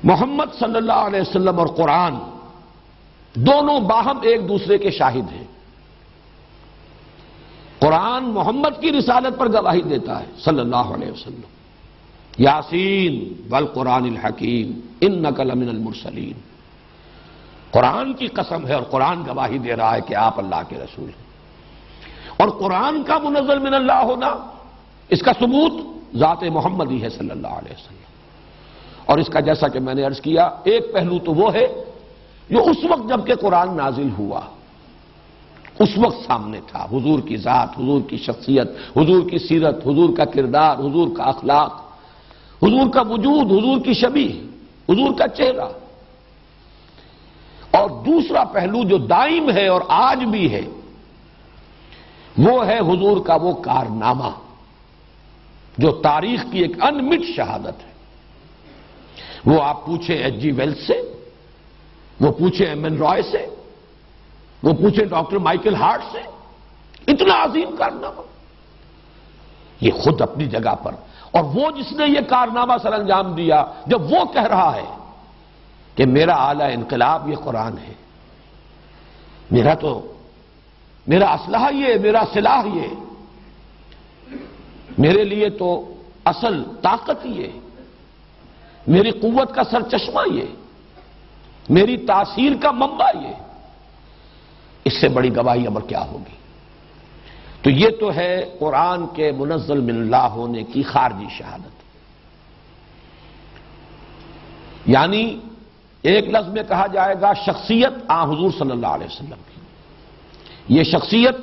محمد صلی اللہ علیہ وسلم اور قرآن دونوں باہم ایک دوسرے کے شاہد ہیں. قرآن محمد کی رسالت پر گواہی دیتا ہے صلی اللہ علیہ وسلم، یاسین والقرآن الحکیم انک لمن المرسلین. قرآن کی قسم ہے اور قرآن گواہی دے رہا ہے کہ آپ اللہ کے رسول ہیں. اور قرآن کا منزل من اللہ ہونا، اس کا ثبوت ذات محمدی ہے صلی اللہ علیہ وسلم. اور اس کا جیسا کہ میں نے عرض کیا، ایک پہلو تو وہ ہے جو اس وقت جب کہ قرآن نازل ہوا اس وقت سامنے تھا، حضور کی ذات، حضور کی شخصیت، حضور کی سیرت، حضور کا کردار، حضور کا اخلاق، حضور کا وجود، حضور کی شبیہ، حضور کا چہرہ. اور دوسرا پہلو جو دائم ہے اور آج بھی ہے، وہ ہے حضور کا وہ کارنامہ جو تاریخ کی ایک انمٹ شہادت ہے. وہ آپ پوچھیں ایچ جی ویلز سے، وہ پوچھیں ایم این رائے سے، وہ پوچھیں ڈاکٹر مائیکل ہارٹ سے، اتنا عظیم کارنامہ یہ خود اپنی جگہ پر. اور وہ جس نے یہ کارنامہ سر انجام دیا، جب وہ کہہ رہا ہے کہ میرا اعلی انقلاب یہ قرآن ہے، میرا اسلحہ یہ، میرا سلاح یہ، میرے لیے تو اصل طاقت یہ، میری قوت کا سر چشمہ یہ، میری تاثیر کا منبع یہ، اس سے بڑی گواہی اب کیا ہوگی. تو یہ تو ہے قرآن کے منزل من اللہ ہونے کی خارجی شہادت. یعنی ایک لفظ میں کہا جائے گا شخصیت حضور صلی اللہ علیہ وسلم کی. یہ شخصیت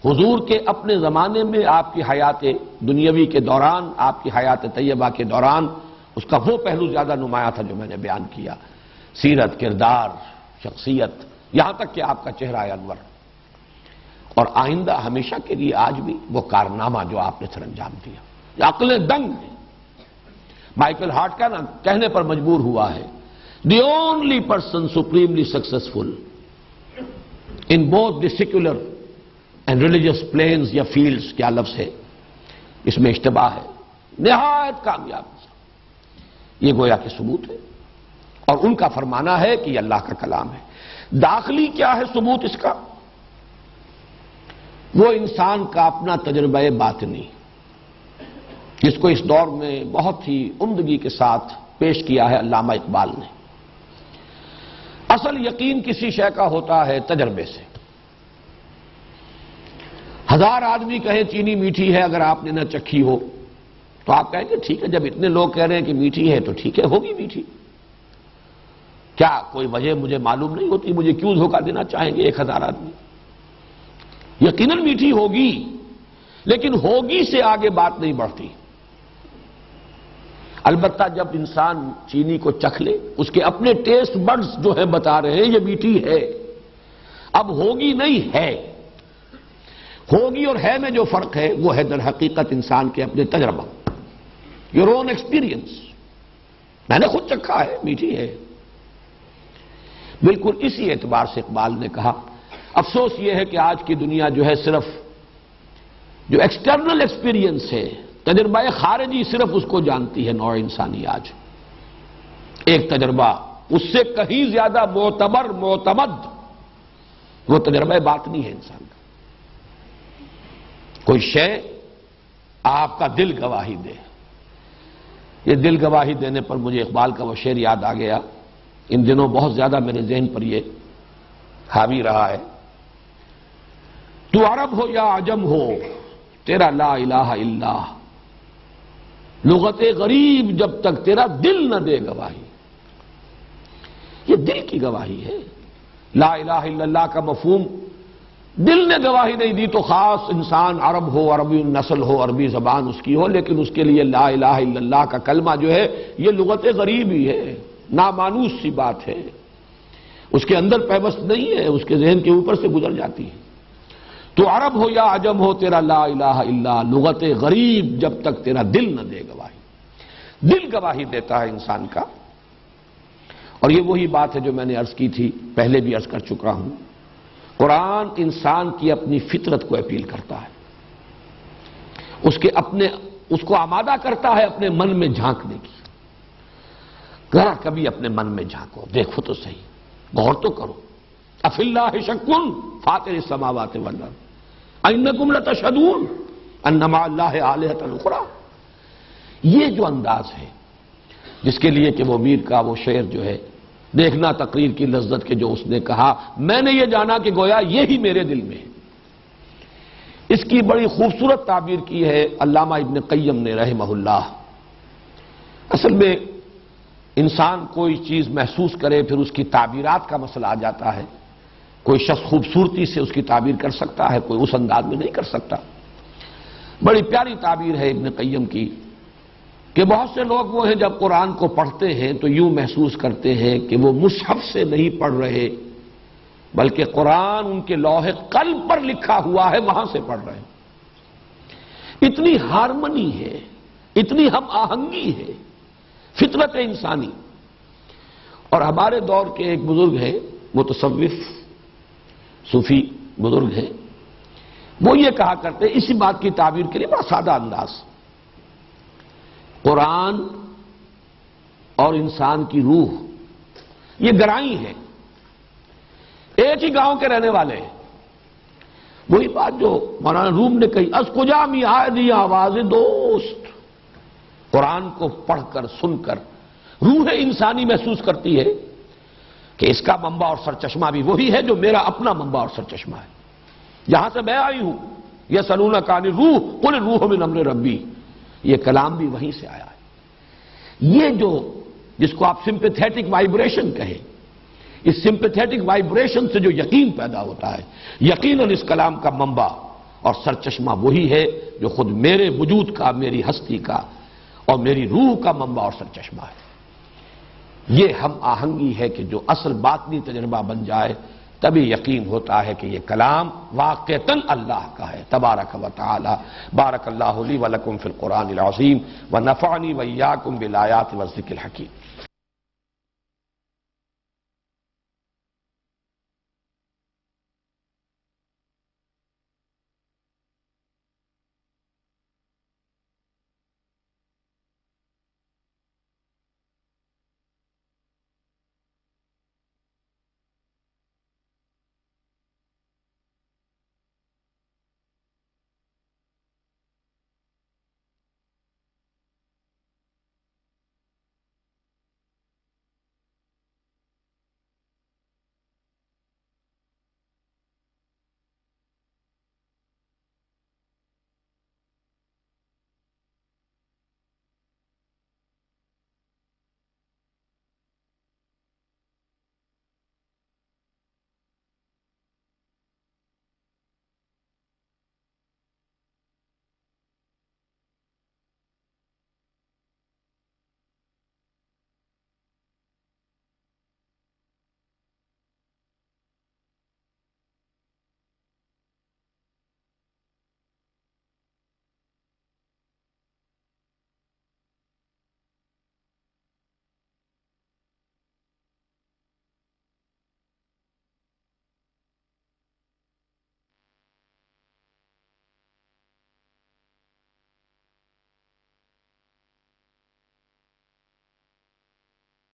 حضور کے اپنے زمانے میں آپ کی حیات دنیاوی کے دوران، آپ کی حیات طیبہ کے دوران اس کا وہ پہلو زیادہ نمایاں تھا جو میں نے بیان کیا، سیرت، کردار، شخصیت، یہاں تک کہ آپ کا چہرہ انور. اور آئندہ ہمیشہ کے لیے آج بھی وہ کارنامہ جو آپ نے سر انجام دیا، عقلیں دنگ ہیں. مائیکل ہارٹ کا نا کہنے پر مجبور ہوا ہے، the only person supremely successful in both the secular and religious planes یا فیلڈز، کیا لفظ ہے، اس میں اشتباہ ہے، نہایت کامیاب یہ گویا کہ ثبوت ہے، اور ان کا فرمانا ہے کہ یہ اللہ کا کلام ہے۔ داخلی کیا ہے ثبوت اس کا؟ وہ انسان کا اپنا تجربہ باطنی، جس کو اس دور میں بہت ہی عمدگی کے ساتھ پیش کیا ہے علامہ اقبال نے۔ اصل یقین کسی شے کا ہوتا ہے تجربے سے۔ 1000 آدمی کہیں چینی میٹھی ہے، اگر آپ نے نہ چکھی ہو تو آپ کہیں گے ٹھیک ہے، جب اتنے لوگ کہہ رہے ہیں کہ میٹھی ہے تو ٹھیک ہے، ہوگی میٹھی۔ کیا کوئی وجہ مجھے معلوم نہیں ہوتی؟ مجھے کیوں دھوکہ دینا چاہیں گے 1000 آدمی؟ یقیناً میٹھی ہوگی، لیکن ہوگی سے آگے بات نہیں بڑھتی۔ البتہ جب انسان چینی کو چکھ لے، اس کے اپنے ٹیسٹ بڈز جو ہے بتا رہے ہیں یہ میٹھی ہے، اب ہوگی نہیں ہے۔ ہوگی اور ہے میں جو فرق ہے وہ ہے در حقیقت انسان کے اپنے تجربہ، یور اون ایکسپیرئنس۔ میں نے خود چکھا ہے، میٹھی ہے۔ بالکل اسی اعتبار سے اقبال نے کہا افسوس یہ ہے کہ آج کی دنیا جو ہے صرف جو ایکسٹرنل ایکسپیرئنس ہے، تجربہ خارجی، صرف اس کو جانتی ہے نوع انسانی آج۔ ایک تجربہ اس سے کہیں زیادہ معتبر معتمد وہ تجربہ باطنی ہے انسان کا۔ کوئی شے آپ کا دل گواہی دے، یہ دل گواہی دینے پر مجھے اقبال کا وہ شعر یاد آ گیا، ان دنوں بہت زیادہ میرے ذہن پر یہ حاوی رہا ہے۔ تو عرب ہو یا عجم ہو تیرا لا الہ الا، لغت غریب جب تک تیرا دل نہ دے گواہی۔ یہ دل کی گواہی ہے۔ لا الہ الا اللہ کا مفہوم دل نے گواہی نہیں دی تو خاص انسان عرب ہو، عربی نسل ہو، عربی زبان اس کی ہو، لیکن اس کے لیے لا الہ الا اللہ کا کلمہ جو ہے یہ لغت غریب ہی ہے، نامانوس سی بات ہے، اس کے اندر پیوست نہیں ہے، اس کے ذہن کے اوپر سے گزر جاتی ہے۔ تو عرب ہو یا عجم ہو تیرا لا الہ الا، لغت غریب جب تک تیرا دل نہ دے گواہی۔ دل گواہی دیتا ہے انسان کا، اور یہ وہی بات ہے جو میں نے عرض کی تھی، پہلے بھی عرض کر چکا ہوں۔ قرآن انسان کی اپنی فطرت کو اپیل کرتا ہے، اس کو آمادہ کرتا ہے اپنے من میں جھانکنے کی۔ ذرا کبھی اپنے من میں جھانکو، دیکھو تو صحیح، غور تو کرو۔ افی اللہ شک فاطر السماوات والارض انکم لتشہدون ان مع اللہ آلہۃ اخری۔ یہ جو انداز ہے جس کے لیے کہ وہ میر کا وہ شعر جو ہے، دیکھنا تقریر کی لذت کے جو اس نے کہا، میں نے یہ جانا کہ گویا یہی میرے دل میں ہے، اس کی بڑی خوبصورت تعبیر کی ہے علامہ ابن قیم نے رحمہ اللہ۔ اصل میں انسان کوئی چیز محسوس کرے پھر اس کی تعبیرات کا مسئلہ آ جاتا ہے۔ کوئی شخص خوبصورتی سے اس کی تعبیر کر سکتا ہے، کوئی اس انداز میں نہیں کر سکتا۔ بڑی پیاری تعبیر ہے ابن قیم کی کہ بہت سے لوگ وہ ہیں جب قرآن کو پڑھتے ہیں تو یوں محسوس کرتے ہیں کہ وہ مصحف سے نہیں پڑھ رہے، بلکہ قرآن ان کے لوح قلب پر لکھا ہوا ہے، وہاں سے پڑھ رہے ہیں۔ اتنی ہارمنی ہے، اتنی ہم آہنگی ہے فطرت انسانی۔ اور ہمارے دور کے ایک بزرگ ہیں، متصوف صوفی بزرگ ہیں، وہ یہ کہا کرتے اسی بات کی تعبیر کے لیے بڑا سادہ انداز، قرآن اور انسان کی روح یہ گرائی ہے، ایک ہی گاؤں کے رہنے والے ہیں۔ وہی بات جو مولانا روم نے کہی، از کجا می آئے دی آواز دوست۔ قرآن کو پڑھ کر سن کر روح انسانی محسوس کرتی ہے کہ اس کا منبع اور سرچشمہ بھی وہی ہے جو میرا اپنا منبع اور سرچشمہ ہے، جہاں سے میں آئی ہوں۔ یسألونک عن الروح قل الروح من امر ربی، یہ کلام بھی وہیں سے آیا ہے۔ یہ جو جس کو آپ سمپیتھیٹک وائبریشن کہیں، اس سمپیتھیٹک وائبریشن سے جو یقین پیدا ہوتا ہے، یقیناً اس کلام کا منبع اور سرچشمہ وہی ہے جو خود میرے وجود کا، میری ہستی کا اور میری روح کا منبع اور سرچشمہ ہے۔ یہ ہم آہنگی ہے کہ جو اصل باطنی تجربہ بن جائے تبھی یقین ہوتا ہے کہ یہ کلام واقعتاً اللہ کا ہے۔ تبارک و تعالی۔ بارک اللہ لی و لکم فی القرآن العظیم ونفعنی وإیاکم بالآیات والذکر الحکیم۔